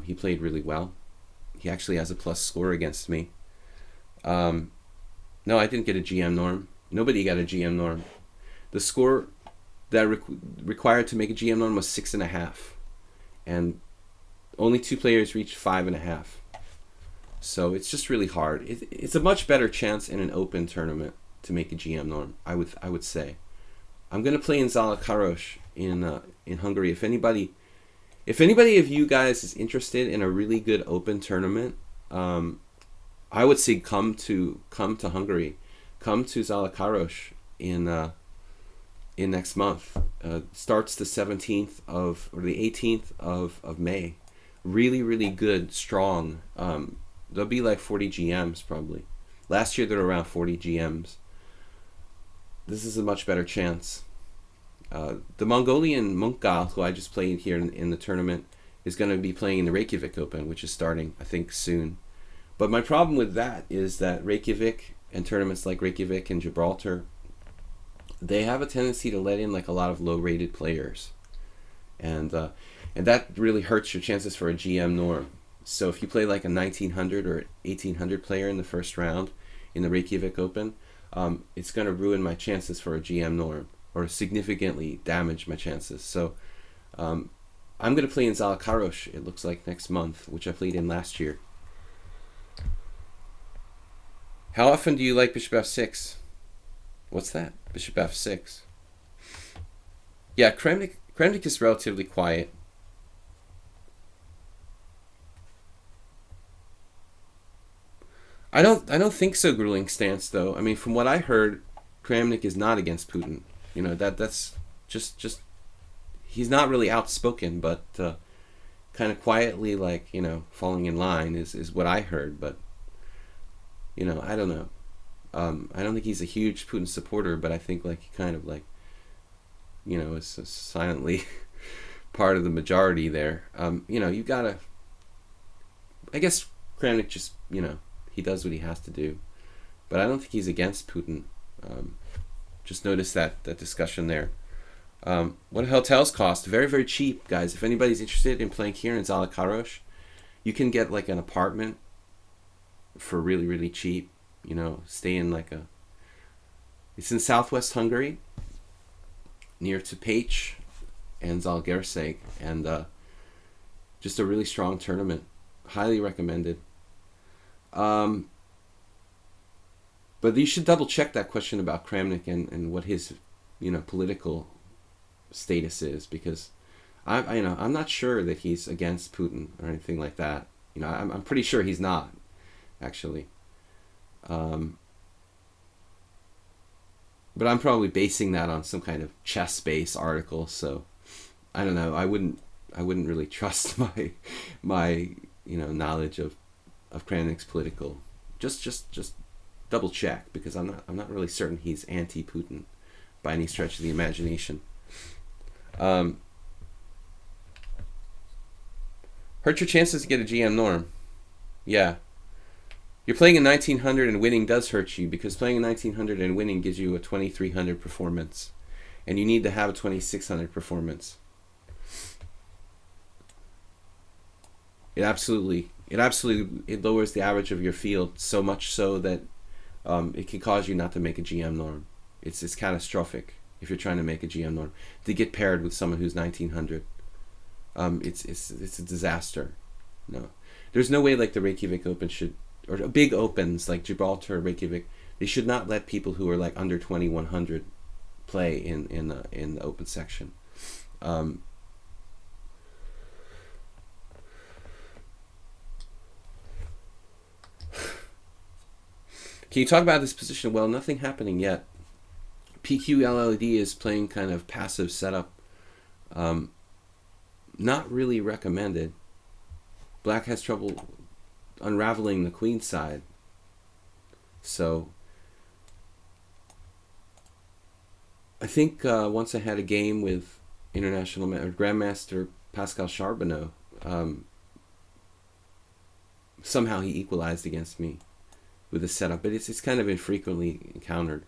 He played really well. He actually has a plus score against me. No, I didn't get a GM norm. Nobody got a GM norm. The score that required to make a GM norm was 6.5, and only 2 players reached 5.5. So it's just really hard. It's a much better chance in an open tournament to make a GM norm. I would say. I'm gonna play in Zalakaros in Hungary. If anybody of you guys is interested in a really good open tournament, I would say come to Hungary, come to Zalakaros in next month. Starts the 17th or the 18th of May. Really, really good, strong. There'll be like 40 GMs probably. Last year there were around 40 GMs. This is a much better chance. The Mongolian Munkgal, who I just played here in the tournament, is going to be playing in the Reykjavik Open, which is starting, I think, soon. But my problem with that is that Reykjavik and tournaments like Reykjavik and Gibraltar, they have a tendency to let in like a lot of low-rated players, and that really hurts your chances for a GM norm. So if you play like a 1900 or 1800 player in the first round in the Reykjavik Open, it's going to ruin my chances for a GM norm, or significantly damage my chances. So I'm going to play in Zalakaros, it looks like, next month, which I played in last year. How often do you like bishop f6? What's that? Bishop f6. Yeah, Kramnik is relatively quiet. I don't think so, Grueling Stance, though. I mean, from what I heard, Kramnik is not against Putin. That's just he's not really outspoken, but kind of quietly, like, falling in line is what I heard. But I don't know. I don't think he's a huge Putin supporter, but I think like he kind of like is silently part of the majority there. You gotta. I guess Kramnik just, he does what he has to do, but I don't think he's against Putin. Just notice that discussion there. What hotels cost? Very, very cheap, guys. If anybody's interested in playing here in Zalakaros, you can get like an apartment for really, really cheap. Stay in it's in southwest Hungary, near to Pécs and Zalaegerszeg, and just a really strong tournament. Highly recommended. But you should double check that question about Kramnik and what his, political status is, because I'm not sure that he's against Putin or anything like that. I'm pretty sure he's not, actually. But I'm probably basing that on some kind of chess base article, so I don't know. I wouldn't really trust my knowledge of Kramnik's political. Just double check, because I'm not really certain he's anti-Putin by any stretch of the imagination. Hurt your chances to get a GM norm. Yeah. You're playing in 1900 and winning does hurt you, because playing in 1900 and winning gives you a 2300 performance, and you need to have a 2600 performance. It lowers the average of your field, so much so that it can cause you not to make a GM norm. It's catastrophic if you're trying to make a GM norm to get paired with someone who's 1900. It's a disaster. No, there's no way like the Reykjavik Open should, or big opens like Gibraltar, Reykjavik, they should not let people who are like under 2100 play in the open section. Can you talk about this position? Well, nothing happening yet. PQLLD is playing kind of passive setup. Not really recommended. Black has trouble unraveling the queen side. So I think once I had a game with Grandmaster Pascal Charbonneau, somehow he equalized against me with the setup, but it's kind of infrequently encountered.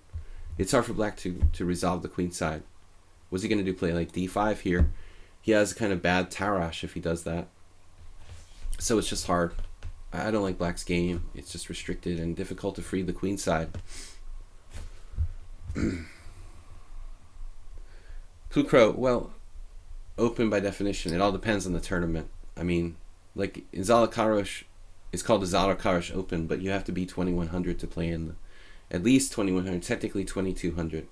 It's hard for Black to resolve the queen side. What's he going to do? Play like d5 here? He has a kind of bad Tarash if he does that. So it's just hard. I don't like Black's game. It's just restricted and difficult to free the queen side. Plukro, well, open by definition. It all depends on the tournament. I mean, like in Zalakaros, it's called the Zalakaros Open, but you have to be 2100 to play in at least 2100, technically 2200.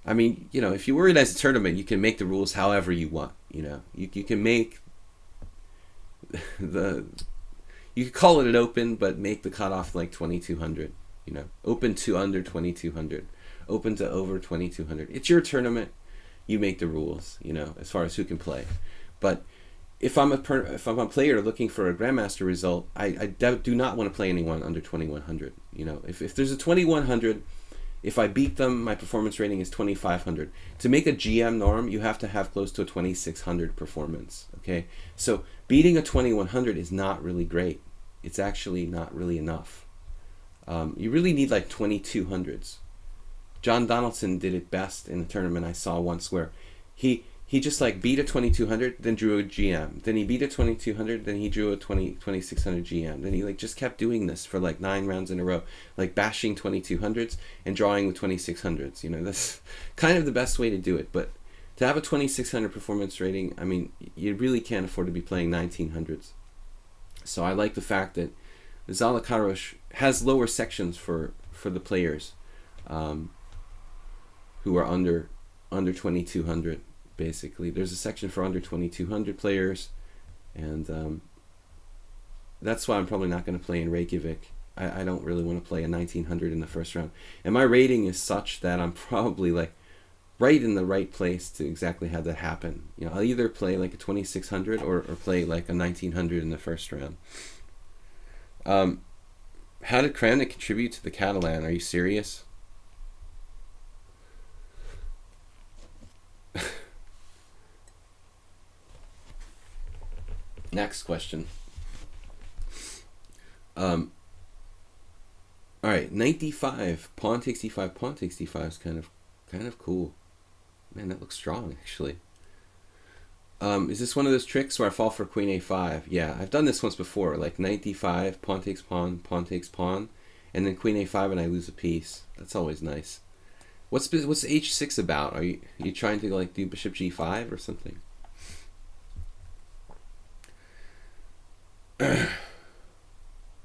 I mean, if you organize a tournament, you can make the rules however you want. You can make you could call it an open, but make the cutoff like 2200. Open to under 2200, open to over 2200. It's your tournament. You make the rules. As far as who can play. But if I'm a player looking for a grandmaster result, I do not want to play anyone under 2100. If there's a 2100, if I beat them, my performance rating is 2500. To make a GM norm, you have to have close to a 2600 performance. Okay, so beating a 2100 is not really great. It's actually not really enough. You really need like 2200s. John Donaldson did it best in a tournament I saw once, where he just like beat a 2200, then drew a GM. Then he beat a 2200, then he drew a 2600 GM. Then he like just kept doing this for like 9 rounds in a row, like bashing 2200s and drawing with 2600s. That's kind of the best way to do it. But to have a 2600 performance rating, I mean, you really can't afford to be playing 1900s. So I like the fact that the Zalakaros has lower sections for the players who are under 2200. Basically, there's a section for under 2200 players, and that's why I'm probably not going to play in Reykjavik. I don't really want to play a 1900 in the first round, and my rating is such that I'm probably like right in the right place to exactly have that happen. I'll either play like a 2600 or play like a 1900 in the first round. How did Kramnik contribute to the Catalan? Are you serious? Next question. All right, knight d5, pawn takes d5, pawn takes d5 is kind of cool. Man, that looks strong actually. Is this one of those tricks where I fall for queen a5? Yeah, I've done this once before, like knight d5, pawn takes pawn, pawn takes pawn, and then queen a5 and I lose a piece. That's always nice. What's h6 about? Are you trying to like do bishop g5 or something?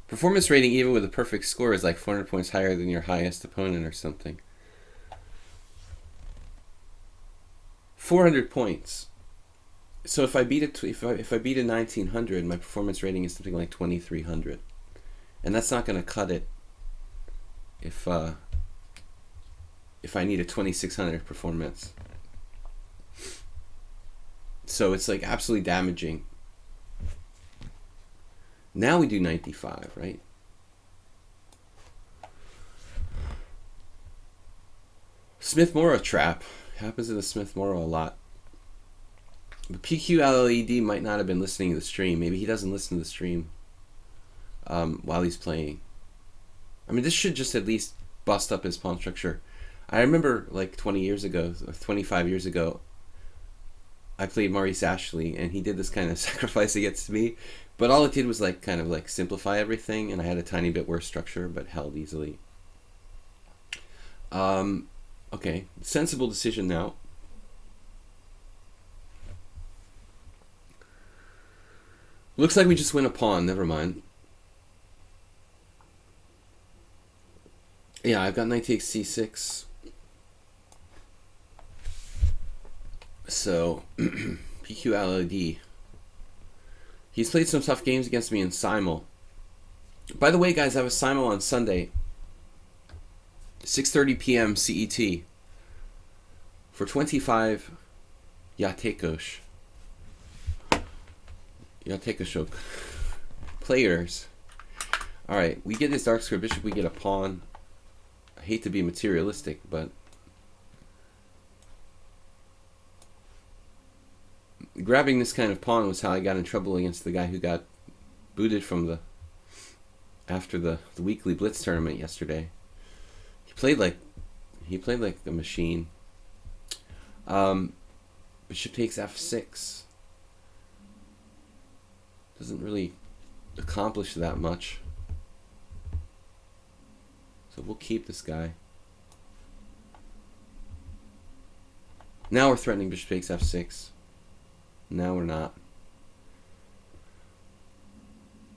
Performance rating even with a perfect score is like 400 points higher than your highest opponent or something. 400 points. So if I beat if I beat a 1900, my performance rating is something like 2300, and that's not going to cut it. If I need a 2600 performance, so it's like absolutely damaging. Now we do knight d5, right? Smith-Morrow trap happens in the Smith-Morrow a lot. But PQLED might not have been listening to the stream. Maybe he doesn't listen to the stream while he's playing. I mean, this should just at least bust up his pawn structure. I remember like 20 years ago, or 25 years ago, I played Maurice Ashley, and he did this kind of sacrifice against me. But all it did was like kind of like simplify everything, and I had a tiny bit worse structure, but held easily. Okay, sensible decision now. Looks like we just win a pawn, never mind. Yeah, I've got knight takes c6. So, PQLOD. He's played some tough games against me in Simul. By the way, guys, I have a Simul on Sunday, 6:30 p.m. CET, for 25 Yatekosh. Yatekoshok players. Alright, we get this dark square bishop, we get a pawn. I hate to be materialistic, but grabbing this kind of pawn was how I got in trouble against the guy who got booted from after the weekly blitz tournament yesterday. He played like a machine. Bishop takes f6. Doesn't really accomplish that much. So we'll keep this guy. Now we're threatening bishop takes f6. Now we're not.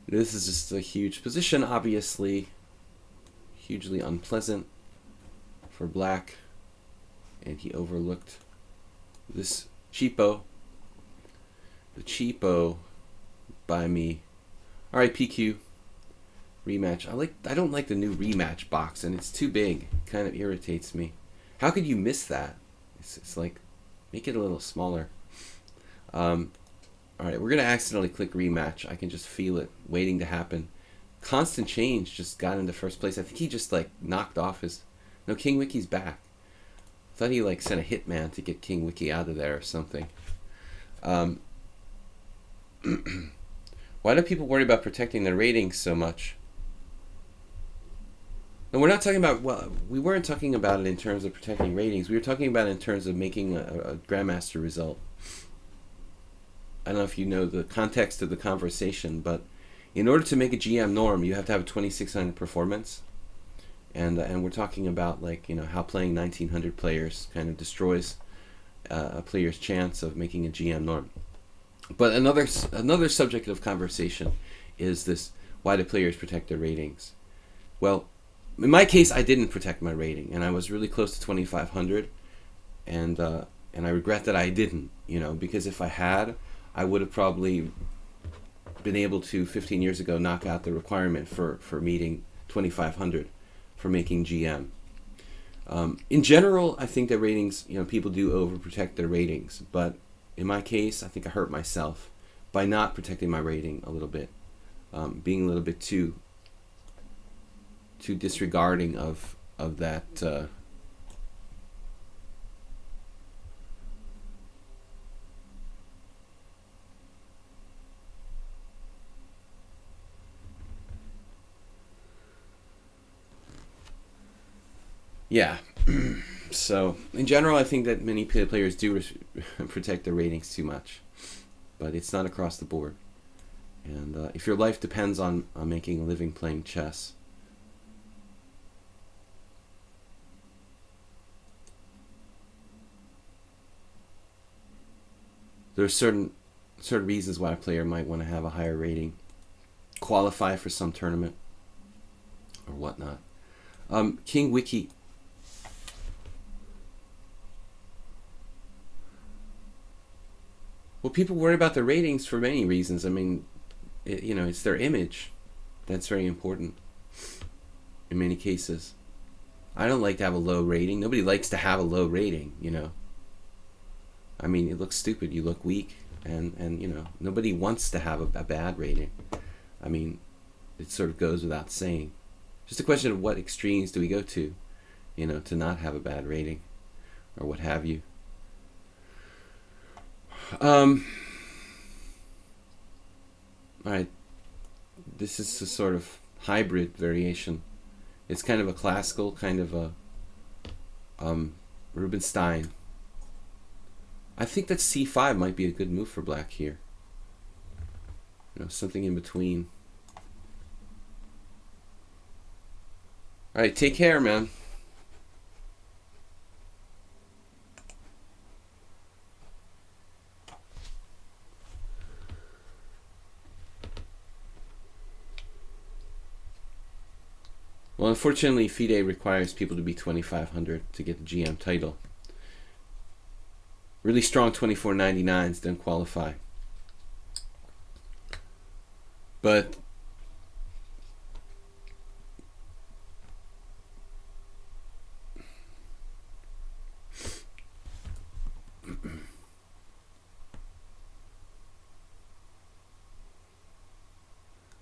This is just a huge position, obviously. Hugely unpleasant for black. And he overlooked this cheapo. The cheapo by me. Alright, PQ. Rematch. I don't like the new rematch box, and it's too big. It kind of irritates me. How could you miss that? It's like, make it a little smaller. Alright, we're going to accidentally click rematch. I can just feel it waiting to happen. Constant Change just got into first place. I think he just like knocked off his... No, King Wiki's back. I thought he like sent a hitman to get King Wiki out of there or something. Why do people worry about protecting their ratings so much? And we're not talking about, well, we weren't talking about it in terms of protecting ratings. We were talking about it in terms of making a Grandmaster result. I don't know if you know the context of the conversation, but in order to make a GM norm, you have to have a 2600 performance. And we're talking about, like, you know, how playing 1900 players kind of destroys a player's chance of making a GM norm. But another subject of conversation is this: why do players protect their ratings? Well, in my case, I didn't protect my rating, and I was really close to 2500, and I regret that I didn't, you know, because if I had, I would have probably been able to 15 years ago knock out the requirement for meeting 2500 for making GM. In general, I think that ratings, you know, people do overprotect their ratings, but in my case, I think I hurt myself by not protecting my rating a little bit, being a little bit too disregarding of that. Yeah. So in general, I think that many players do protect their ratings too much, but it's not across the board. And if your life depends on making a living playing chess, there are certain reasons why a player might want to have a higher rating, qualify for some tournament, or whatnot. King Wiki. Well, people worry about their ratings for many reasons. I mean, it's their image that's very important in many cases. I don't like to have a low rating. Nobody likes to have a low rating, I mean, it looks stupid. You look weak, and nobody wants to have a bad rating. I mean, it sort of goes without saying. Just a question of what extremes do we go to, to not have a bad rating, or what have you. All right, this is a sort of hybrid variation. It's kind of a classical, kind of a Rubinstein. I think that c5 might be a good move for black here. Something in between. All right, take care, man. Well, unfortunately, FIDE requires people to be 2,500 to get the GM title. Really strong 2499s don't qualify. But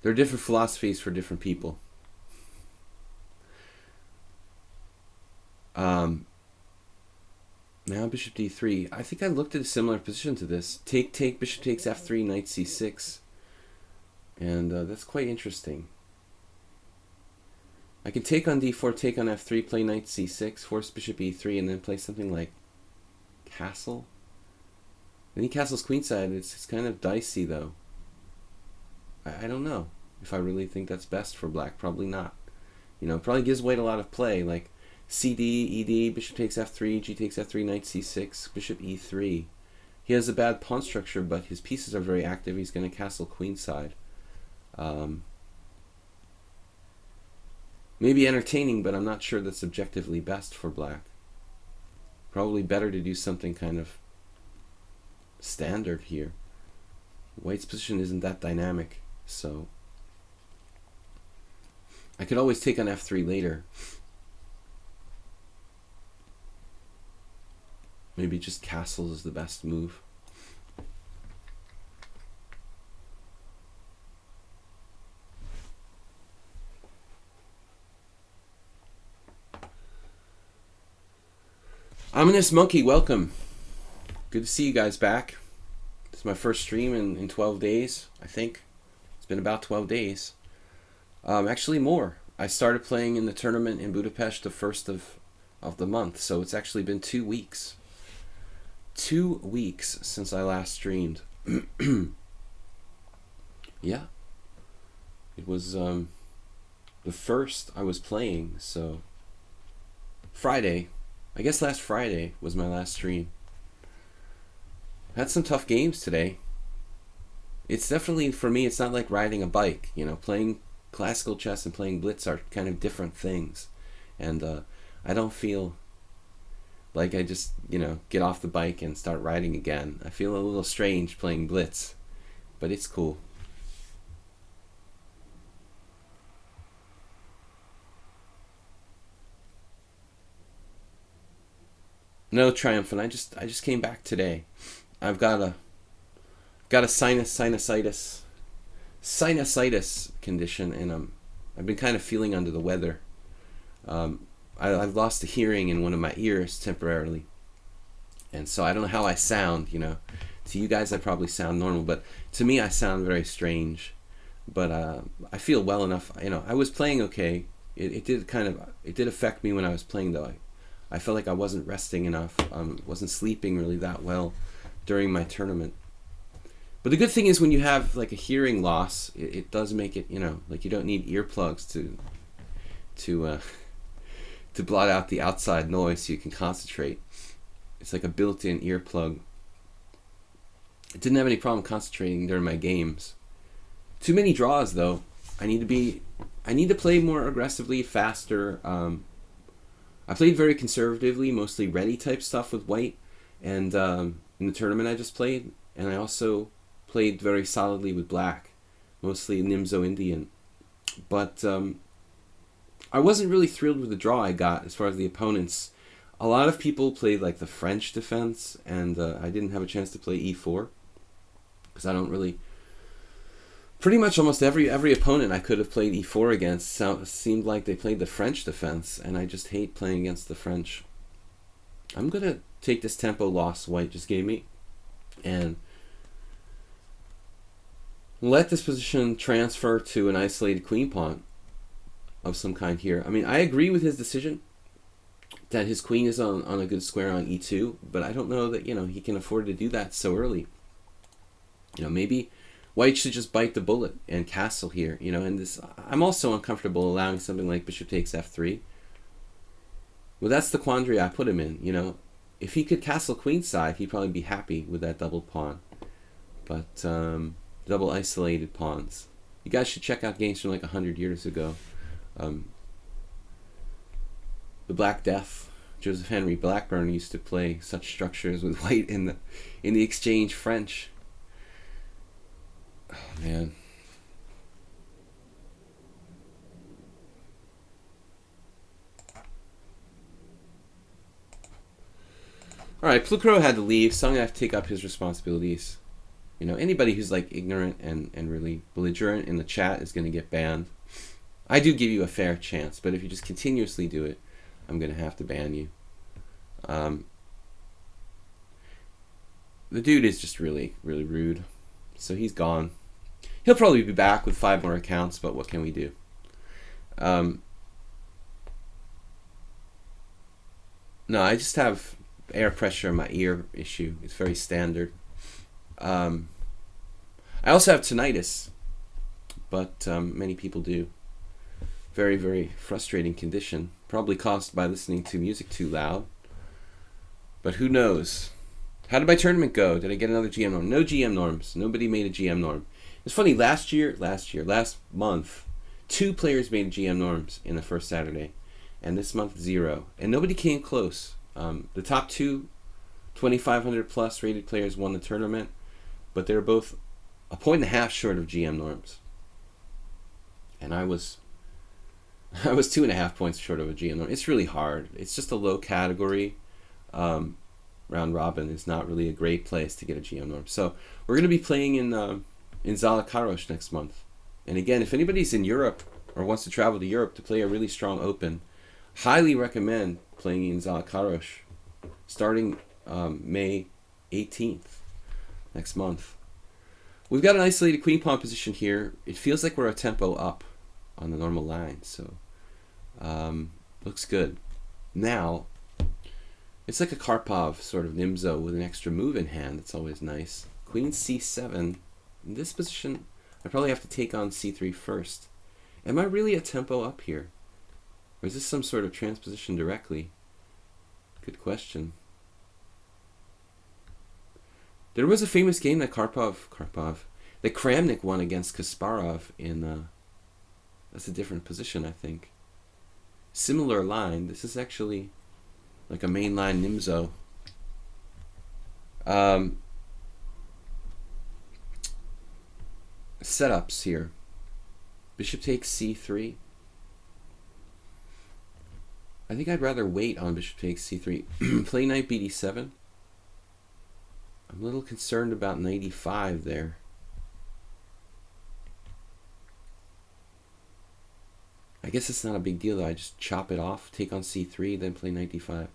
there are different philosophies for different people. Now bishop d3. I think I looked at a similar position to this. Take, bishop takes f3, knight c6. And that's quite interesting. I can take on d4, take on f3, play knight c6, force bishop e3, and then play something like castle. I think castle's queenside. It's kind of dicey, though. I don't know if I really think that's best for black. Probably not. It probably gives white a lot of play, like CD, ED, bishop takes f3, g takes f3, knight c6, bishop e3. He has a bad pawn structure, but his pieces are very active. He's going to castle queenside. Maybe entertaining, but I'm not sure that's objectively best for black. Probably better to do something kind of standard here. White's position isn't that dynamic, so I could always take on f3 later. Maybe just castle is the best move. Ominous Monkey, welcome. Good to see you guys back. This is my first stream in 12 days, I think. It's been about 12 days. Actually more. I started playing in the tournament in Budapest the 1st of the month, so it's actually been 2 weeks. 2 weeks since I last streamed. Yeah. It was the first I was playing, so Friday. I guess last Friday was my last stream. Had some tough games today. It's definitely, for me, it's not like riding a bike. Playing classical chess and playing blitz are kind of different things. And I don't feel like I just, get off the bike and start riding again. I feel a little strange playing blitz, but it's cool. No, Triumphant. I just came back today. I've got a sinusitis condition, and I've been kind of feeling under the weather. I've lost the hearing in one of my ears temporarily, and so I don't know how I sound. To you guys I probably sound normal, but to me I sound very strange. But I feel well enough. I was playing okay. It did affect me when I was playing though. I felt like I wasn't resting enough, wasn't sleeping really that well during my tournament. But the good thing is when you have like a hearing loss, it does make it, like you don't need earplugs to blot out the outside noise so you can concentrate. It's like a built-in earplug. I didn't have any problem concentrating during my games. Too many draws though. I need to play more aggressively, faster. I played very conservatively, mostly ready type stuff with white, and in the tournament I just played, and I also played very solidly with black, mostly Nimzo Indian. But I wasn't really thrilled with the draw I got as far as the opponents. A lot of people played like the French defense, and I didn't have a chance to play e4 because I don't really. Pretty much almost every opponent I could have played e4 against seemed like they played the French defense, and I just hate playing against the French. I'm gonna take this tempo loss white just gave me, and let this position transfer to an isolated queen pawn of some kind here. I mean, I agree with his decision that his queen is on a good square on e2, but I don't know that he can afford to do that so early. Maybe white should just bite the bullet and castle here, and this. I'm also uncomfortable allowing something like bishop takes f3. Well, that's the quandary I put him in, If he could castle queenside, he'd probably be happy with that double pawn. But, double isolated pawns. You guys should check out games from like 100 years ago. The Black Death. Joseph Henry Blackburn used to play such structures with white in the exchange French. Oh, man. Alright, Plukro had to leave, so I'm going to have to take up his responsibilities. Anybody who's like ignorant and really belligerent in the chat is going to get banned. I do give you a fair chance, but if you just continuously do it, I'm going to have to ban you. The dude is just really, really rude. So he's gone. He'll probably be back with 5 more accounts, but what can we do? No, I just have air pressure in my ear issue. It's very standard. I also have tinnitus, but many people do. Very, very frustrating condition. Probably caused by listening to music too loud. But who knows? How did my tournament go? Did I get another GM norm? No GM norms. Nobody made a GM norm. It's funny, last month, 2 players made GM norms in the first Saturday. And this month, 0. And nobody came close. The top 2 2,500 plus rated players won the tournament, but they were both a 1.5 short of GM norms. And I was 2.5 points short of a GM norm. It's really hard. It's just a low category. Round robin is not really a great place to get a GM norm. So we're going to be playing in Zalakaros next month. And again, if anybody's in Europe or wants to travel to Europe to play a really strong open, highly recommend playing in Zalakaros starting May 18th next month. We've got an isolated queen pawn position here. It feels like we're a tempo up on the normal line, so looks good. Now, it's like a Karpov sort of Nimzo with an extra move in hand. That's always nice. Queen c7. In this position, I probably have to take on c3 first. Am I really a tempo up here? Or is this some sort of transposition directly? Good question. There was a famous game that that Kramnik won against Kasparov in, that's a different position, I think. Similar line. This is actually like a mainline Nimzo. Setups here. Bishop takes c3. I think I'd rather wait on bishop takes c3. Play knight bd7. I'm a little concerned about knight e5 there. I guess it's not a big deal though. I just chop it off, take on c3, then play knight d5.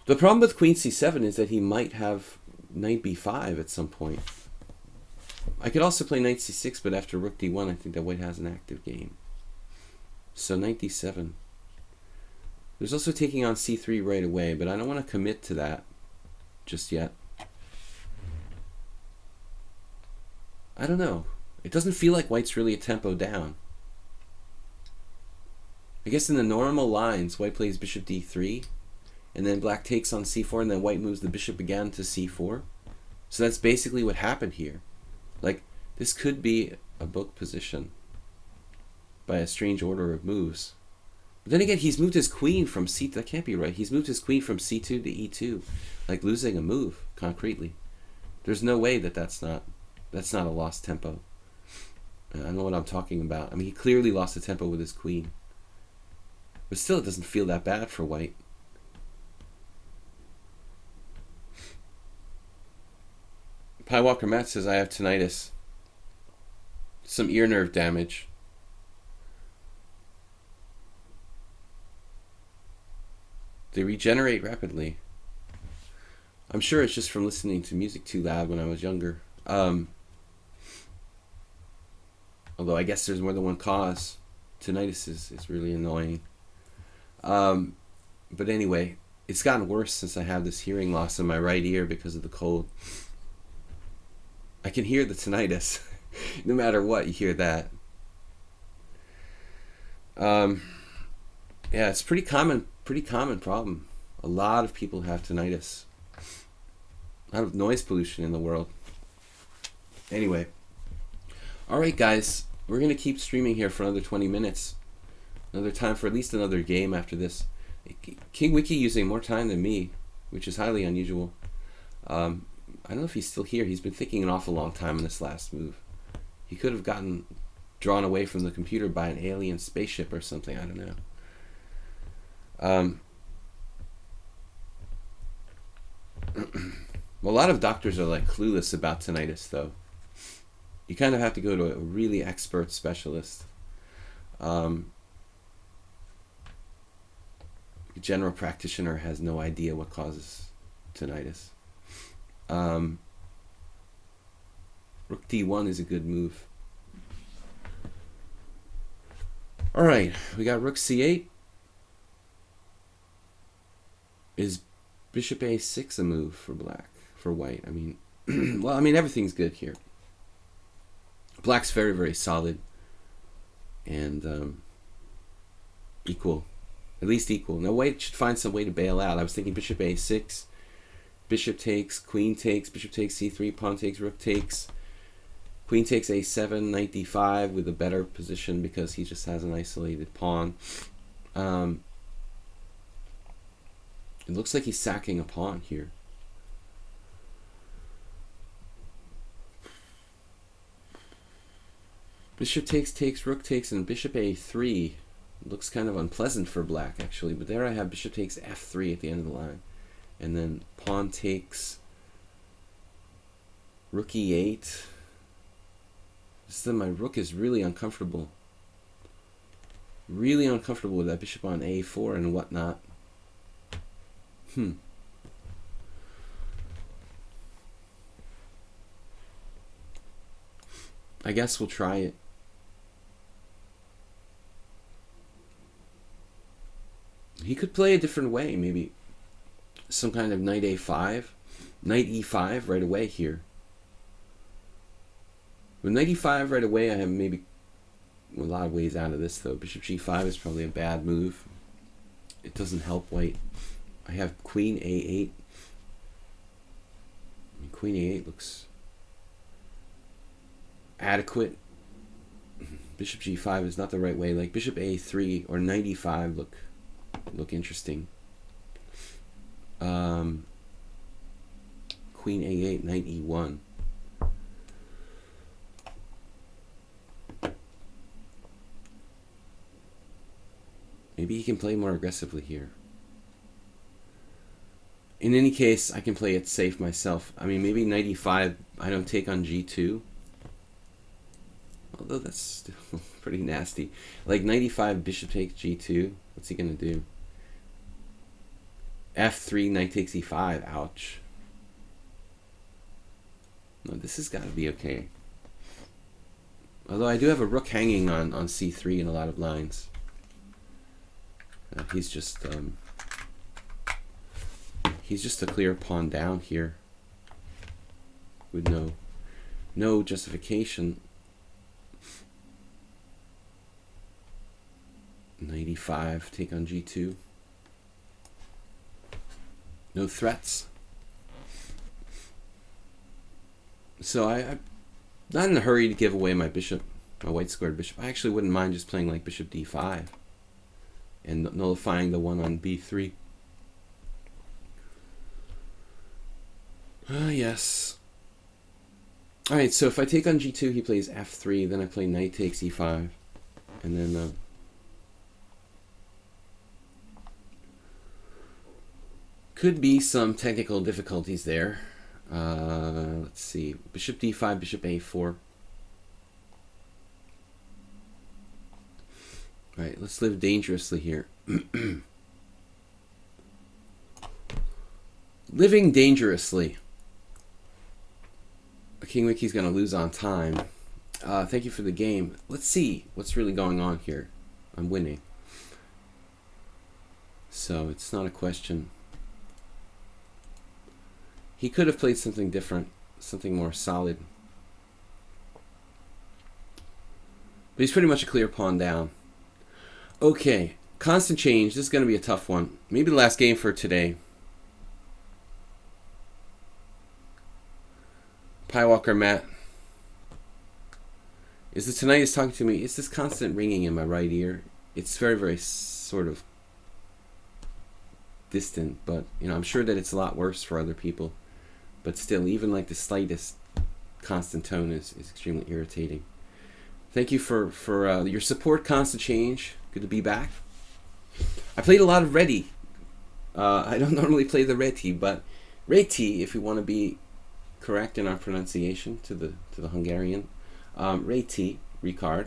The problem with queen c7 is that he might have knight b5 at some point. I could also play knight c6, but after rook d1, I think that white has an active game. So knight d7. There's also taking on c3 right away, but I don't want to commit to that just yet. I don't know. It doesn't feel like white's really a tempo down. I guess in the normal lines, white plays bishop d3, and then black takes on c4, and then white moves the bishop again to c4. So that's basically what happened here. Like, this could be a book position by a strange order of moves. But then again, he's moved his queen from c2. That can't be right. He's moved his queen from c2 to e2, like losing a move concretely. There's no way that that's not a lost tempo. I know what I'm talking about. I mean, he clearly lost the tempo with his queen. But still, it doesn't feel that bad for white. Pi Walker Matt says, I have tinnitus. Some ear nerve damage. They regenerate rapidly. I'm sure it's just from listening to music too loud when I was younger. Although I guess there's more than one cause. Tinnitus is really annoying. But anyway, it's gotten worse since I have this hearing loss in my right ear because of the cold. I can hear the tinnitus. No matter what, you hear that. Yeah, it's pretty common problem. A lot of people have tinnitus. A lot of noise pollution in the world. Anyway. Alright guys, we're going to keep streaming here for another 20 minutes. Another time for at least another game after this. King Wiki using more time than me, which is highly unusual. I don't know if he's still here. He's been thinking an awful long time on this last move. He could have gotten drawn away from the computer by an alien spaceship or something. I don't know. A lot of doctors are like clueless about tinnitus, though. You kind of have to go to a really expert specialist. A general practitioner has no idea what causes tinnitus. Rook d1 is a good move. Alright, we got rook c8. Is bishop a6 a move for white? I mean, well, I mean, everything's good here. Black's very, very solid. And equal. At least equal. Now white should find some way to bail out. I was thinking bishop a6. Bishop takes, queen takes, bishop takes c3, pawn takes, rook takes. Queen takes a7, knight d5 with a better position because he just has an isolated pawn. It looks like he's sacking a pawn here. Bishop takes, rook takes, and bishop a3 looks kind of unpleasant for black, actually. But there I have bishop takes f3 at the end of the line. And then pawn takes, rook e8. Then my rook is really uncomfortable. Really uncomfortable with that bishop on a4 and whatnot. I guess we'll try it. He could play a different way, maybe some kind of knight a5, knight e5 right away here. With knight e5 right away, I have maybe a lot of ways out of this, though. Bishop g5 is probably a bad move. It doesn't help white. I have queen a8. I mean, queen a8 looks adequate. Bishop g5 is not the right way. Like bishop a3 or knight e5 look interesting. Queen a8, knight e1. Maybe he can play more aggressively here. In any case, I can play it safe myself. I mean, maybe knight e5, I don't take on g2. Although that's still pretty nasty. Like knight e5, bishop takes g2. What's he going to do? f3, knight takes e5. Ouch. No, this has got to be okay. Although I do have a rook hanging on c3 in a lot of lines. He's just a clear pawn down here with no justification. Knight e5, take on g2. No threats. So I'm not in a hurry to give away my bishop, my white squared bishop. I actually wouldn't mind just playing like bishop d5 and nullifying the one on b3. Yes. Alright, so if I take on g2, he plays f3, then I play knight takes e5, and then could be some technical difficulties there. Let's see, bishop d5, bishop a4. Alright, let's live dangerously here. Living dangerously. King Mickey's going to lose on time. Thank you for the game. Let's see what's really going on here. I'm winning. So it's not a question. He could have played something different, something more solid. But he's pretty much a clear pawn down. Okay, constant change. This is going to be a tough one. Maybe the last game for today. Pie Walker Matt. Is it tonight is talking to me? It's this constant ringing in my right ear. It's very, very sort of distant, but you know, I'm sure that it's a lot worse for other people. But still, even like the slightest constant tone is extremely irritating. Thank you for your support, Constant Change. Good to be back. I played a lot of Reti. I don't normally play the Reti, but Reti, if we want to be correct in our pronunciation to the Hungarian, Reti, Ricard.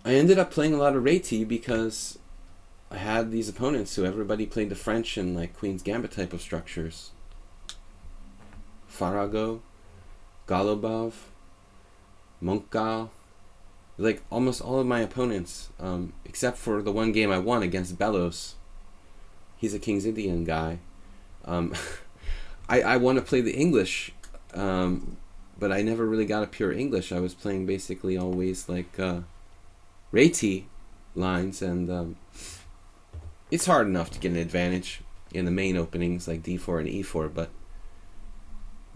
I ended up playing a lot of Reti because I had these opponents who everybody played the French and like Queen's Gambit type of structures. Farago, Golubov, Montgal, like almost all of my opponents, except for the one game I won against Belos. He's a King's Indian guy. I want to play the English, but I never really got a pure English. I was playing basically always like Reti lines, and it's hard enough to get an advantage in the main openings like d4 and e4, but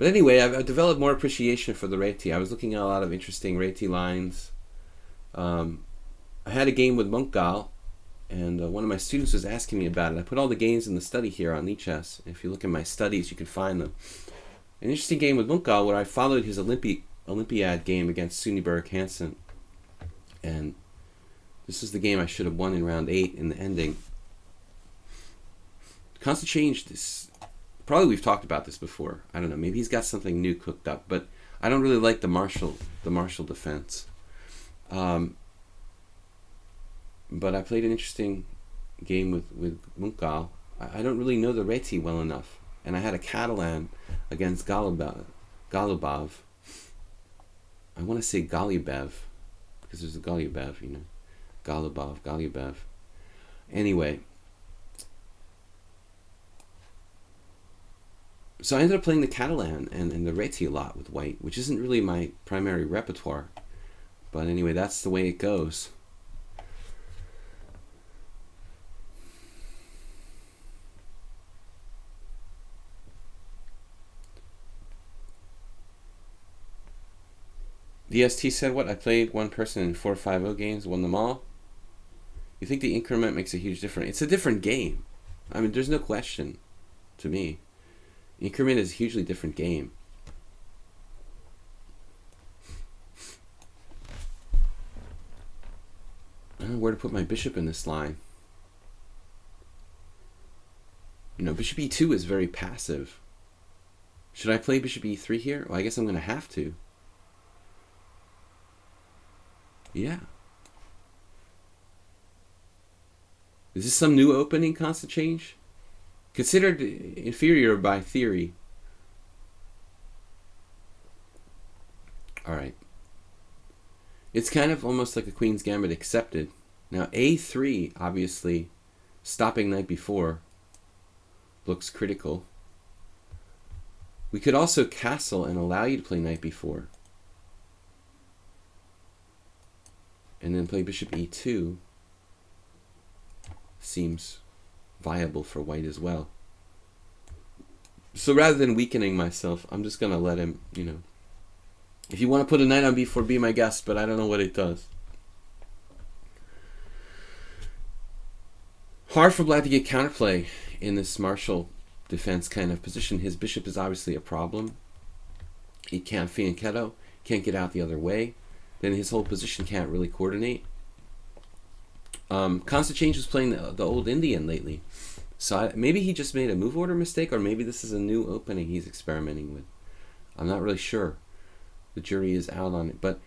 anyway, I've developed more appreciation for the Reti. I was looking at a lot of interesting Reti lines. I had a game with Montgal, and one of my students was asking me about it. I put all the games in the study here on lichess. If you look in my studies, you can find them. An interesting game with Montgal where I followed his Olympiad game against Suniberg Hansen. And this is the game I should have won in round 8 in the ending. Constant change. This probably we've talked about this before. I don't know. Maybe he's got something new cooked up, but I don't really like the Marshall defense. But I played an interesting game with Montgal. I don't really know the Reti well enough, and I had a Catalan against Golubov. I want to say Golubev because there's a Golubev, you know, Golubev. Anyway, so I ended up playing the Catalan and the Reti a lot with white, which isn't really my primary repertoire. But anyway, that's the way it goes. DST said, what? I played one person in 4-5-0 games, won them all. You think the increment makes a huge difference? It's a different game. I mean, there's no question to me. Increment is a hugely different game. I don't know where to put my bishop in this line. You know, bishop e2 is very passive. Should I play bishop e3 here? Well, I guess I'm going to have to. Yeah. Is this some new opening, Constant Change? Considered inferior by theory. Alright. It's kind of almost like a queen's gambit accepted. Now a3, obviously, stopping knight b4 looks critical. We could also castle and allow you to play knight b4. And then play bishop e2 seems viable for white as well. So rather than weakening myself, I'm just going to let him, you know. If you want to put a knight on b4, be my guest, but I don't know what it does. Hard for black to get counterplay in this martial defense kind of position. His bishop is obviously a problem. He can't fianchetto, can't get out the other way. Then his whole position can't really coordinate. Constant Change was playing the old Indian lately. So maybe he just made a move order mistake, or maybe this is a new opening he's experimenting with. I'm not really sure. The jury is out on it. But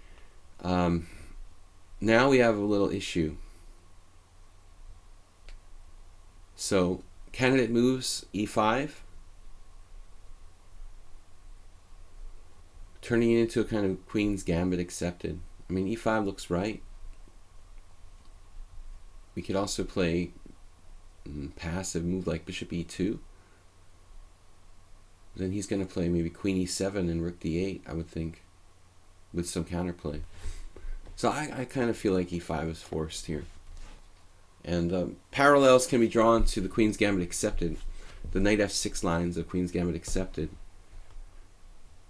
now we have a little issue. So candidate moves e5, turning it into a kind of queen's gambit accepted. I mean, e5 looks right. We could also play passive move like bishop e2. Then he's going to play maybe queen e7 and rook d8, I would think, with some counterplay. So I kind of feel like e5 is forced here. And parallels can be drawn to the queen's gambit accepted. The knight f6 lines of queen's gambit accepted.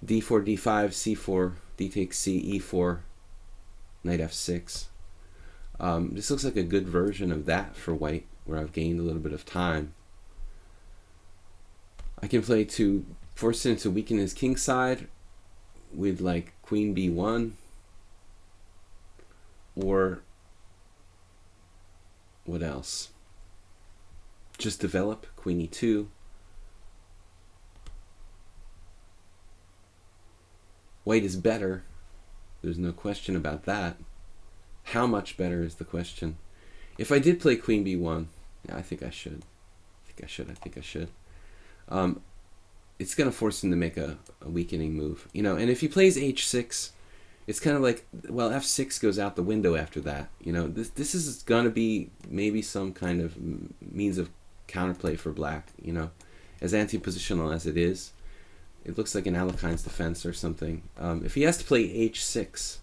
d4, d5, c4, d takes c, e4, knight f6. This looks like a good version of that for white, where I've gained a little bit of time. I can play to force him to weaken his king side with like queen b1, or what else? Just develop queen e2. White is better. There's no question about that. How much better is the question. If I did play queen b1, yeah, I think I should. I think I should. It's going to force him to make a weakening move. You know, and if he plays h6, it's kind of like, well, f6 goes out the window after that. You know, this is going to be maybe some kind of means of counterplay for black, you know. As anti-positional as it is, it looks like an Alekhine's defense or something. If he has to play h6,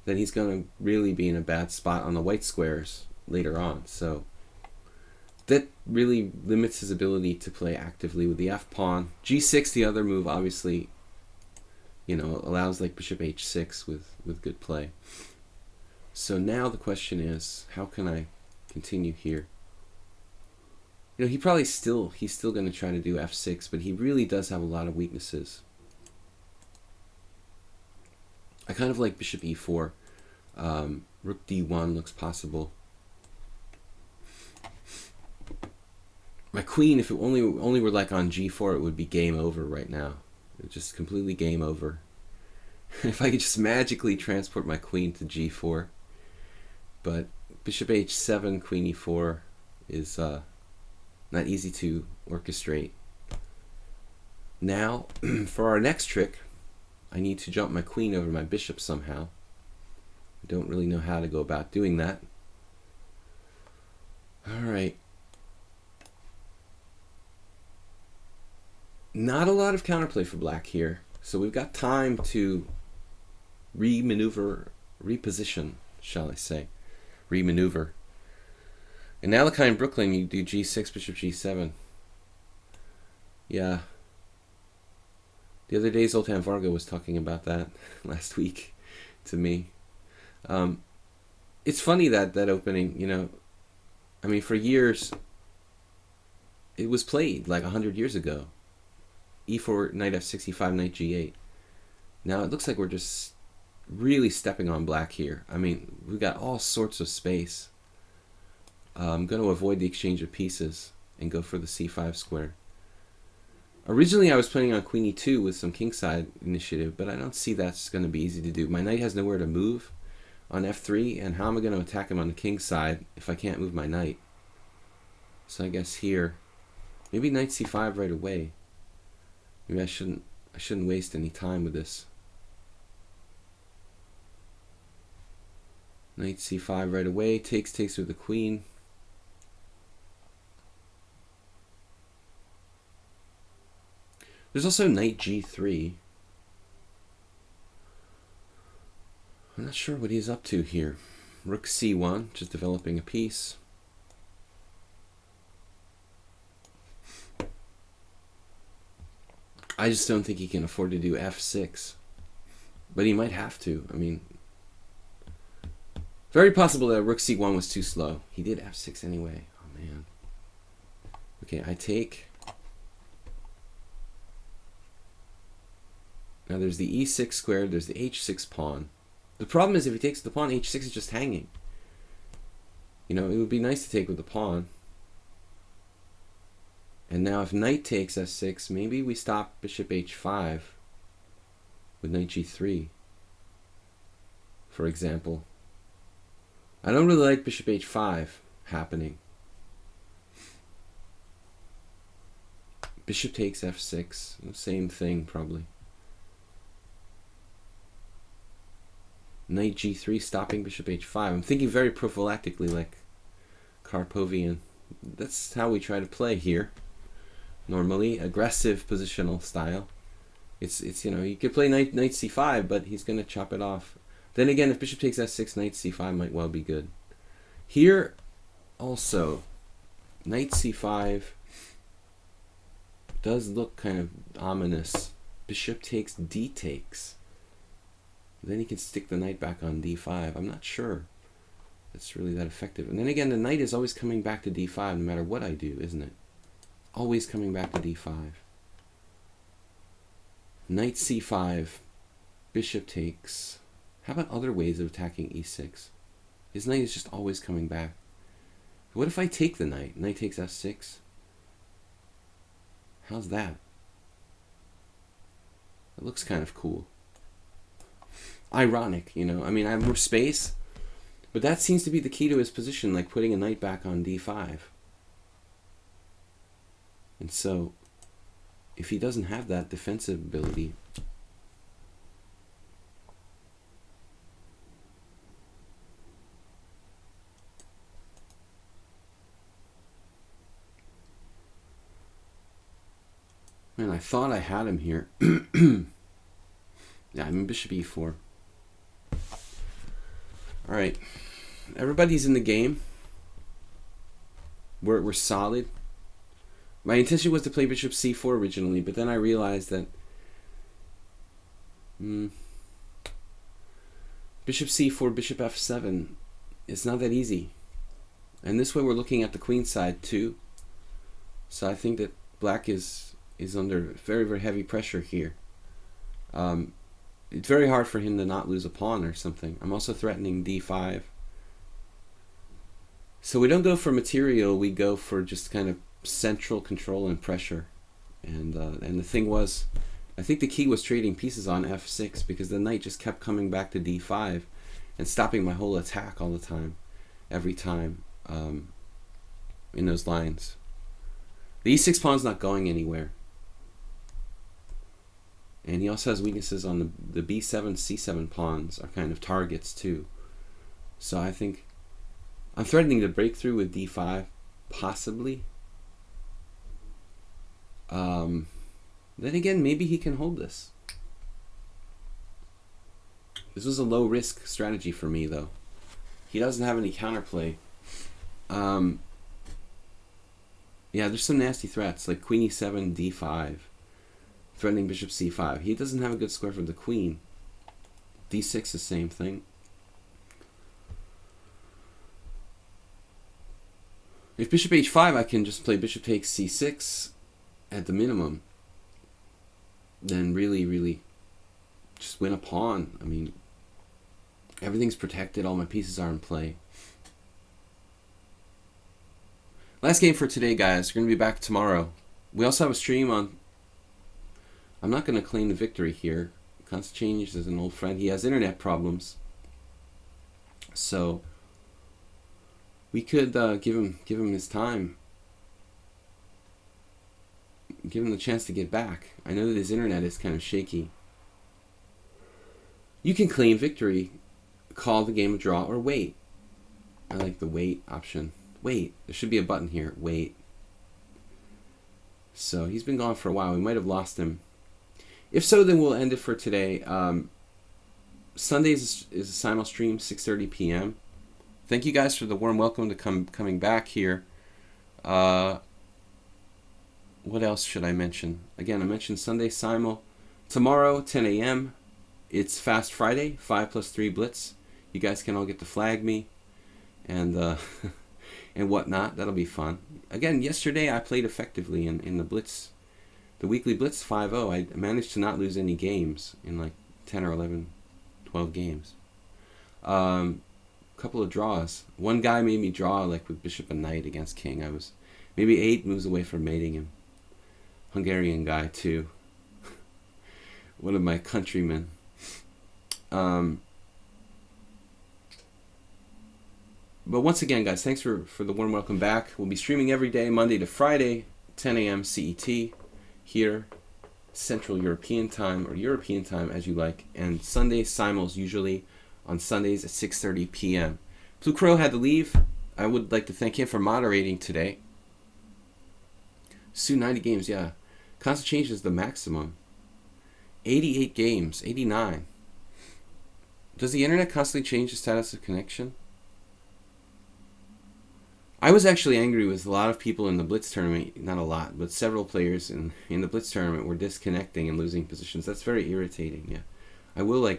then he's going to really be in a bad spot on the white squares later on. So that really limits his ability to play actively with the f-pawn. g6, the other move, obviously, you know, allows like bishop h6 with good play. So now the question is, how can I continue here? You know, he's still going to try to do f6, but he really does have a lot of weaknesses. I kind of like bishop e4. Rook d1 looks possible. My queen, if it only were like on g4, it would be game over right now. It's just completely game over. If I could just magically transport my queen to g4. But bishop h7, queen e4 is not easy to orchestrate. Now, for our next trick, I need to jump my queen over my bishop somehow. I don't really know how to go about doing that. Alright. Not a lot of counterplay for black here. So we've got time to reposition, shall I say. Remaneuver. In Alekhine Brooklyn, you do g6, bishop g7. Yeah. The other day, Zoltan Varga was talking about that last week to me. It's funny that opening, you know, I mean, for years, it was played like 100 years ago. e4, knight f6, e5, knight g8. Now it looks like we're just really stepping on black here. I mean, we've got all sorts of space. I'm going to avoid the exchange of pieces and go for the c5 square. Originally I was planning on queen e2 with some kingside initiative, but I don't see that's going to be easy to do. My knight has nowhere to move on f3, and how am I going to attack him on the king side if I can't move my knight? So I guess here, maybe knight c5 right away. Maybe I shouldn't waste any time with this. Knight c5 right away. Takes with the queen. There's also knight g3. I'm not sure what he's up to here. Rook c1, just developing a piece. I just don't think he can afford to do f6. But he might have to. I mean, very possible that rook c1 was too slow. He did f6 anyway. Oh, man. Okay, I take. Now there's the e6 squared, there's the h6 pawn. The problem is if he takes the pawn, h6 is just hanging. You know, it would be nice to take with the pawn. And now if knight takes f6, maybe we stop bishop h5 with knight g3, for example. I don't really like bishop h5 happening. Bishop takes f6, same thing probably. Knight g3 stopping bishop h5. I'm thinking very prophylactically like Karpovian. That's how we try to play here. Normally, aggressive positional style. It's you know, you could play knight c5, but he's going to chop it off. Then again, if bishop takes f6, knight c5 might well be good. Here, also, knight c5 does look kind of ominous. Bishop takes, d takes. Then he can stick the knight back on d5. I'm not sure it's really that effective. And then again, the knight is always coming back to d5 no matter what I do, isn't it? Always coming back to d5. Knight c5, bishop takes. How about other ways of attacking e6? His knight is just always coming back. What if I take the knight? Knight takes f6. How's that? It looks kind of cool. Ironic, you know. I mean, I have more space, but that seems to be the key to his position, like putting a knight back on d5. And so, if he doesn't have that defensive ability, man, I thought I had him here. Yeah, I mean bishop e4. All right, everybody's in the game. We're solid. My intention was to play bishop c4 originally, but then I realized that bishop c4, bishop f7 is not that easy. And this way we're looking at the queen side too. So I think that black is under very, very heavy pressure here. It's very hard for him to not lose a pawn or something. I'm also threatening d5. So we don't go for material, we go for just kind of central control and pressure. And the thing was, I think the key was trading pieces on f6 because the knight just kept coming back to d5 and stopping my whole attack all the time, every time in those lines. The e6 pawn's not going anywhere. And he also has weaknesses on the b7, c7 pawns are kind of targets too. So I think I'm threatening to break through with d5, possibly. Then again, maybe he can hold this. This was a low risk strategy for me though. He doesn't have any counterplay. Yeah, there's some nasty threats like queen e7, d5. Threatening bishop c5. He doesn't have a good square for the queen. d6 is the same thing. If bishop h5, I can just play bishop takes c6 at the minimum. Then really just win a pawn. I mean, everything's protected. All my pieces are in play. Last game for today, guys. We're going to be back tomorrow. We also have a stream on... I'm not going to claim the victory here. Change is an old friend. He has internet problems. So we could give him his time. Give him the chance to get back. I know that his internet is kind of shaky. You can claim victory call the game a draw or wait. I like the wait option. Wait. There should be a button here. Wait. So he's been gone for a while. We might have lost him. If so, then we'll end it for today. Sundays is a simul stream, 6:30 p.m. Thank you guys for the warm welcome to coming back here. What else should I mention? Again, I mentioned Sunday simul. Tomorrow, 10 a.m. It's Fast Friday, 5+3 blitz. You guys can all get to flag me and and whatnot. That'll be fun. Again, yesterday I played effectively in the blitz. The weekly blitz 5-0. I managed to not lose any games in like 10 or 11, 12 games. Couple of draws. One guy made me draw like with bishop and knight against king. I was maybe 8 moves away from mating him. Hungarian guy too. One of my countrymen. But once again, guys, thanks for the warm welcome back. We'll be streaming every day, Monday to Friday, 10 a.m. CET, here, Central European Time, or European Time, as you like. And Sunday simuls usually on Sundays at 6:30 p.m. Blue Crow had to leave. I would like to thank him for moderating today. Sue, 90 games, yeah. Constant change is the maximum. 88 games, 89. Does the internet constantly change the status of connection? I was actually angry with a lot of people in the Blitz tournament, not a lot, but several players in the Blitz tournament were disconnecting and losing positions. That's very irritating, yeah. I will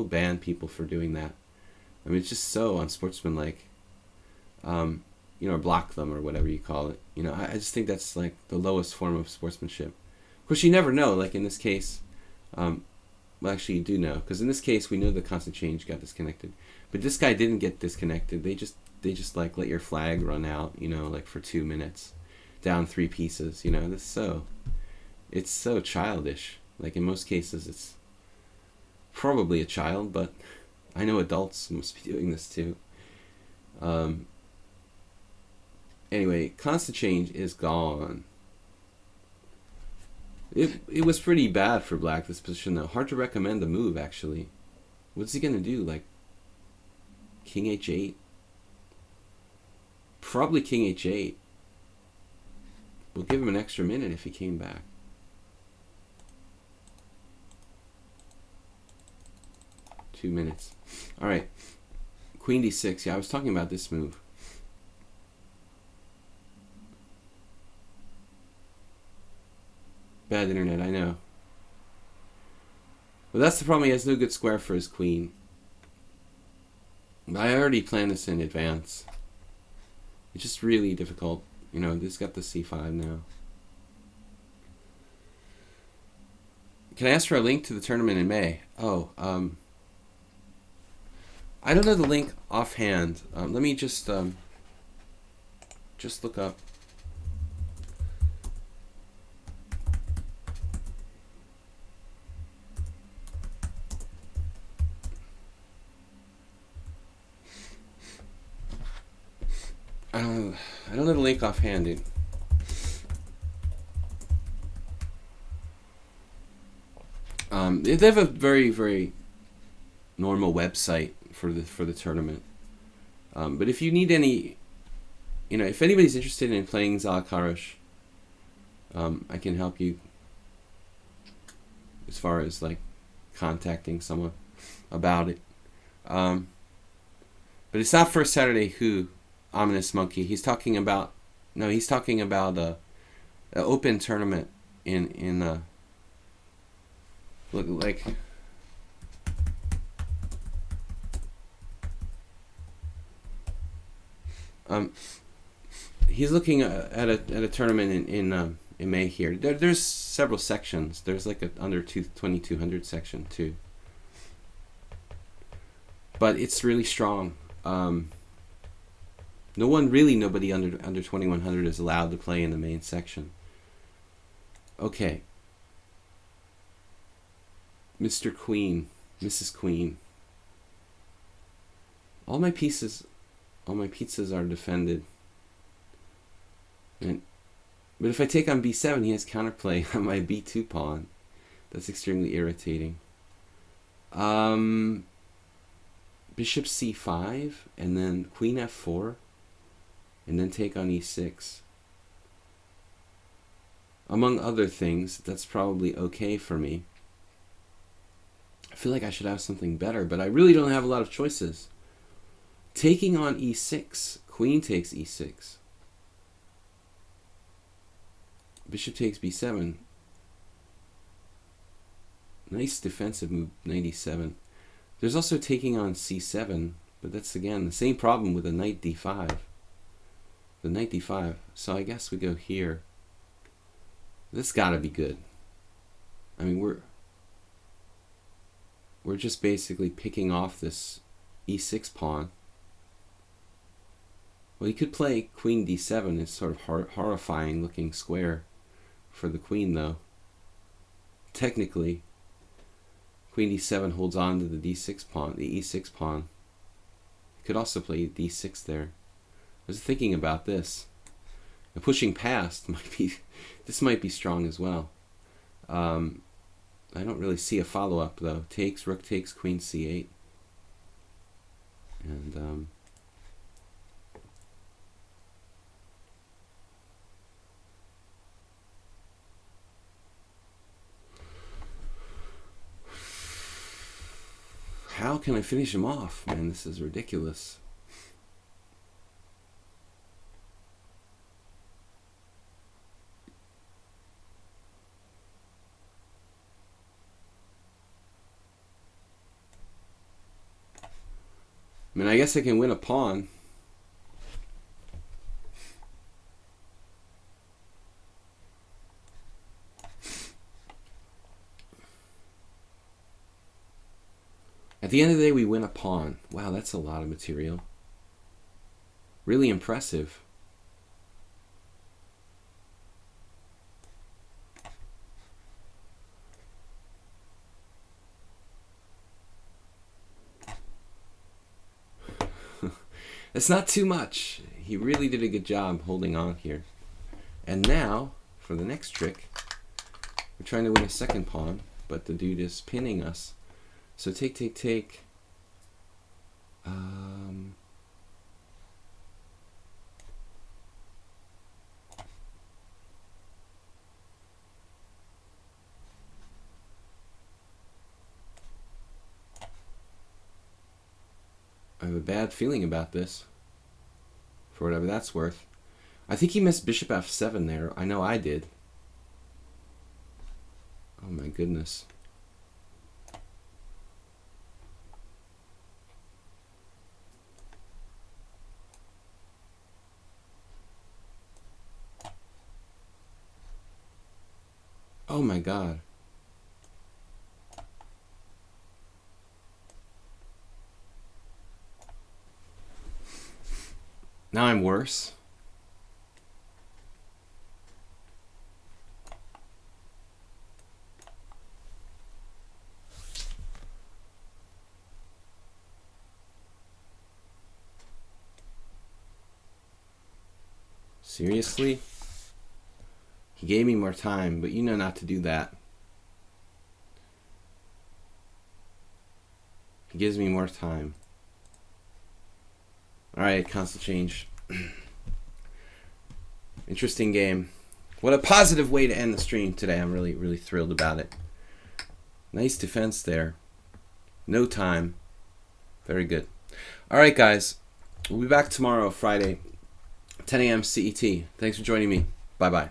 ban people for doing that. I mean, it's just so unsportsmanlike. Or block them or whatever you call it. I just think that's like the lowest form of sportsmanship. Of course, you never know, like in this case, well, actually you do know, because in this case we know the constant change got disconnected. But this guy didn't get disconnected. They just like let your flag run out, like for 2 minutes, down 3 pieces. It's so childish. Like in most cases, it's probably a child, but I know adults must be doing this too. Anyway, constant change is gone. It was pretty bad for black, this position though. Hard to recommend the move actually. What's he gonna do? Like king h8? Probably king h8. We'll give him an extra minute if he came back. Two minutes. Alright. Queen d6. Yeah, I was talking about this move. Bad internet, I know. But that's the problem, he has no good square for his queen. I already planned this in advance. It's just really difficult. This got the c5 now. Can I ask for a link to the tournament in May? Oh, I don't know the link offhand. Let me just look up. I don't know the link offhand, dude. They have a very, very normal website for the tournament. But if you need any, if anybody's interested in playing Zalakarosh, I can help you as far as like contacting someone about it. But it's not First Saturday Who. Ominous Monkey. He's talking about an open tournament in like he's looking at a tournament in May here. There's several sections. There's like a under 2200 section too. But it's really strong. Nobody under 2100 is allowed to play in the main section. Okay. Mr. Queen, Mrs. Queen. All my pizzas are defended. But if I take on b7, he has counterplay on my b2 pawn. That's extremely irritating. bishop c5, and then queen f4, and then take on e6. Among other things, that's probably okay for me. I feel like I should have something better, but I really don't have a lot of choices. Taking on e6, queen takes e6. Bishop takes b7. Nice defensive move, knight e7. There's also taking on c7, but that's again the same problem with the knight d5. The knight d5. So I guess we go here. This gotta be good. I mean, we're just basically picking off this e6 pawn. Well, you could play queen d7. It's sort of horrifying looking square for the queen, though. Technically, queen d7 holds on to the d6 pawn, the e6 pawn. You could also play d6 there. I was thinking about this. And pushing past might be, this might be strong as well. I don't really see a follow-up though. Takes, rook takes, queen c8. And how can I finish him off? Man, this is ridiculous. I mean, I guess I can win a pawn. At the end of the day, we win a pawn. Wow, that's a lot of material. Really impressive. It's not too much. He really did a good job holding on here. And now, for the next trick, we're trying to win a second pawn, but the dude is pinning us. So take, take, take. I have a bad feeling about this, for whatever that's worth. I think he missed bishop f7 there. I know I did. Oh my goodness. Oh my God. Now I'm worse. Seriously? He gave me more time, but you know not to do that. He gives me more time. Alright, console change. Interesting game. What a positive way to end the stream today. I'm really, really thrilled about it. Nice defense there. No time. Very good. Alright, guys. We'll be back tomorrow, Friday, 10 a.m. CET. Thanks for joining me. Bye-bye.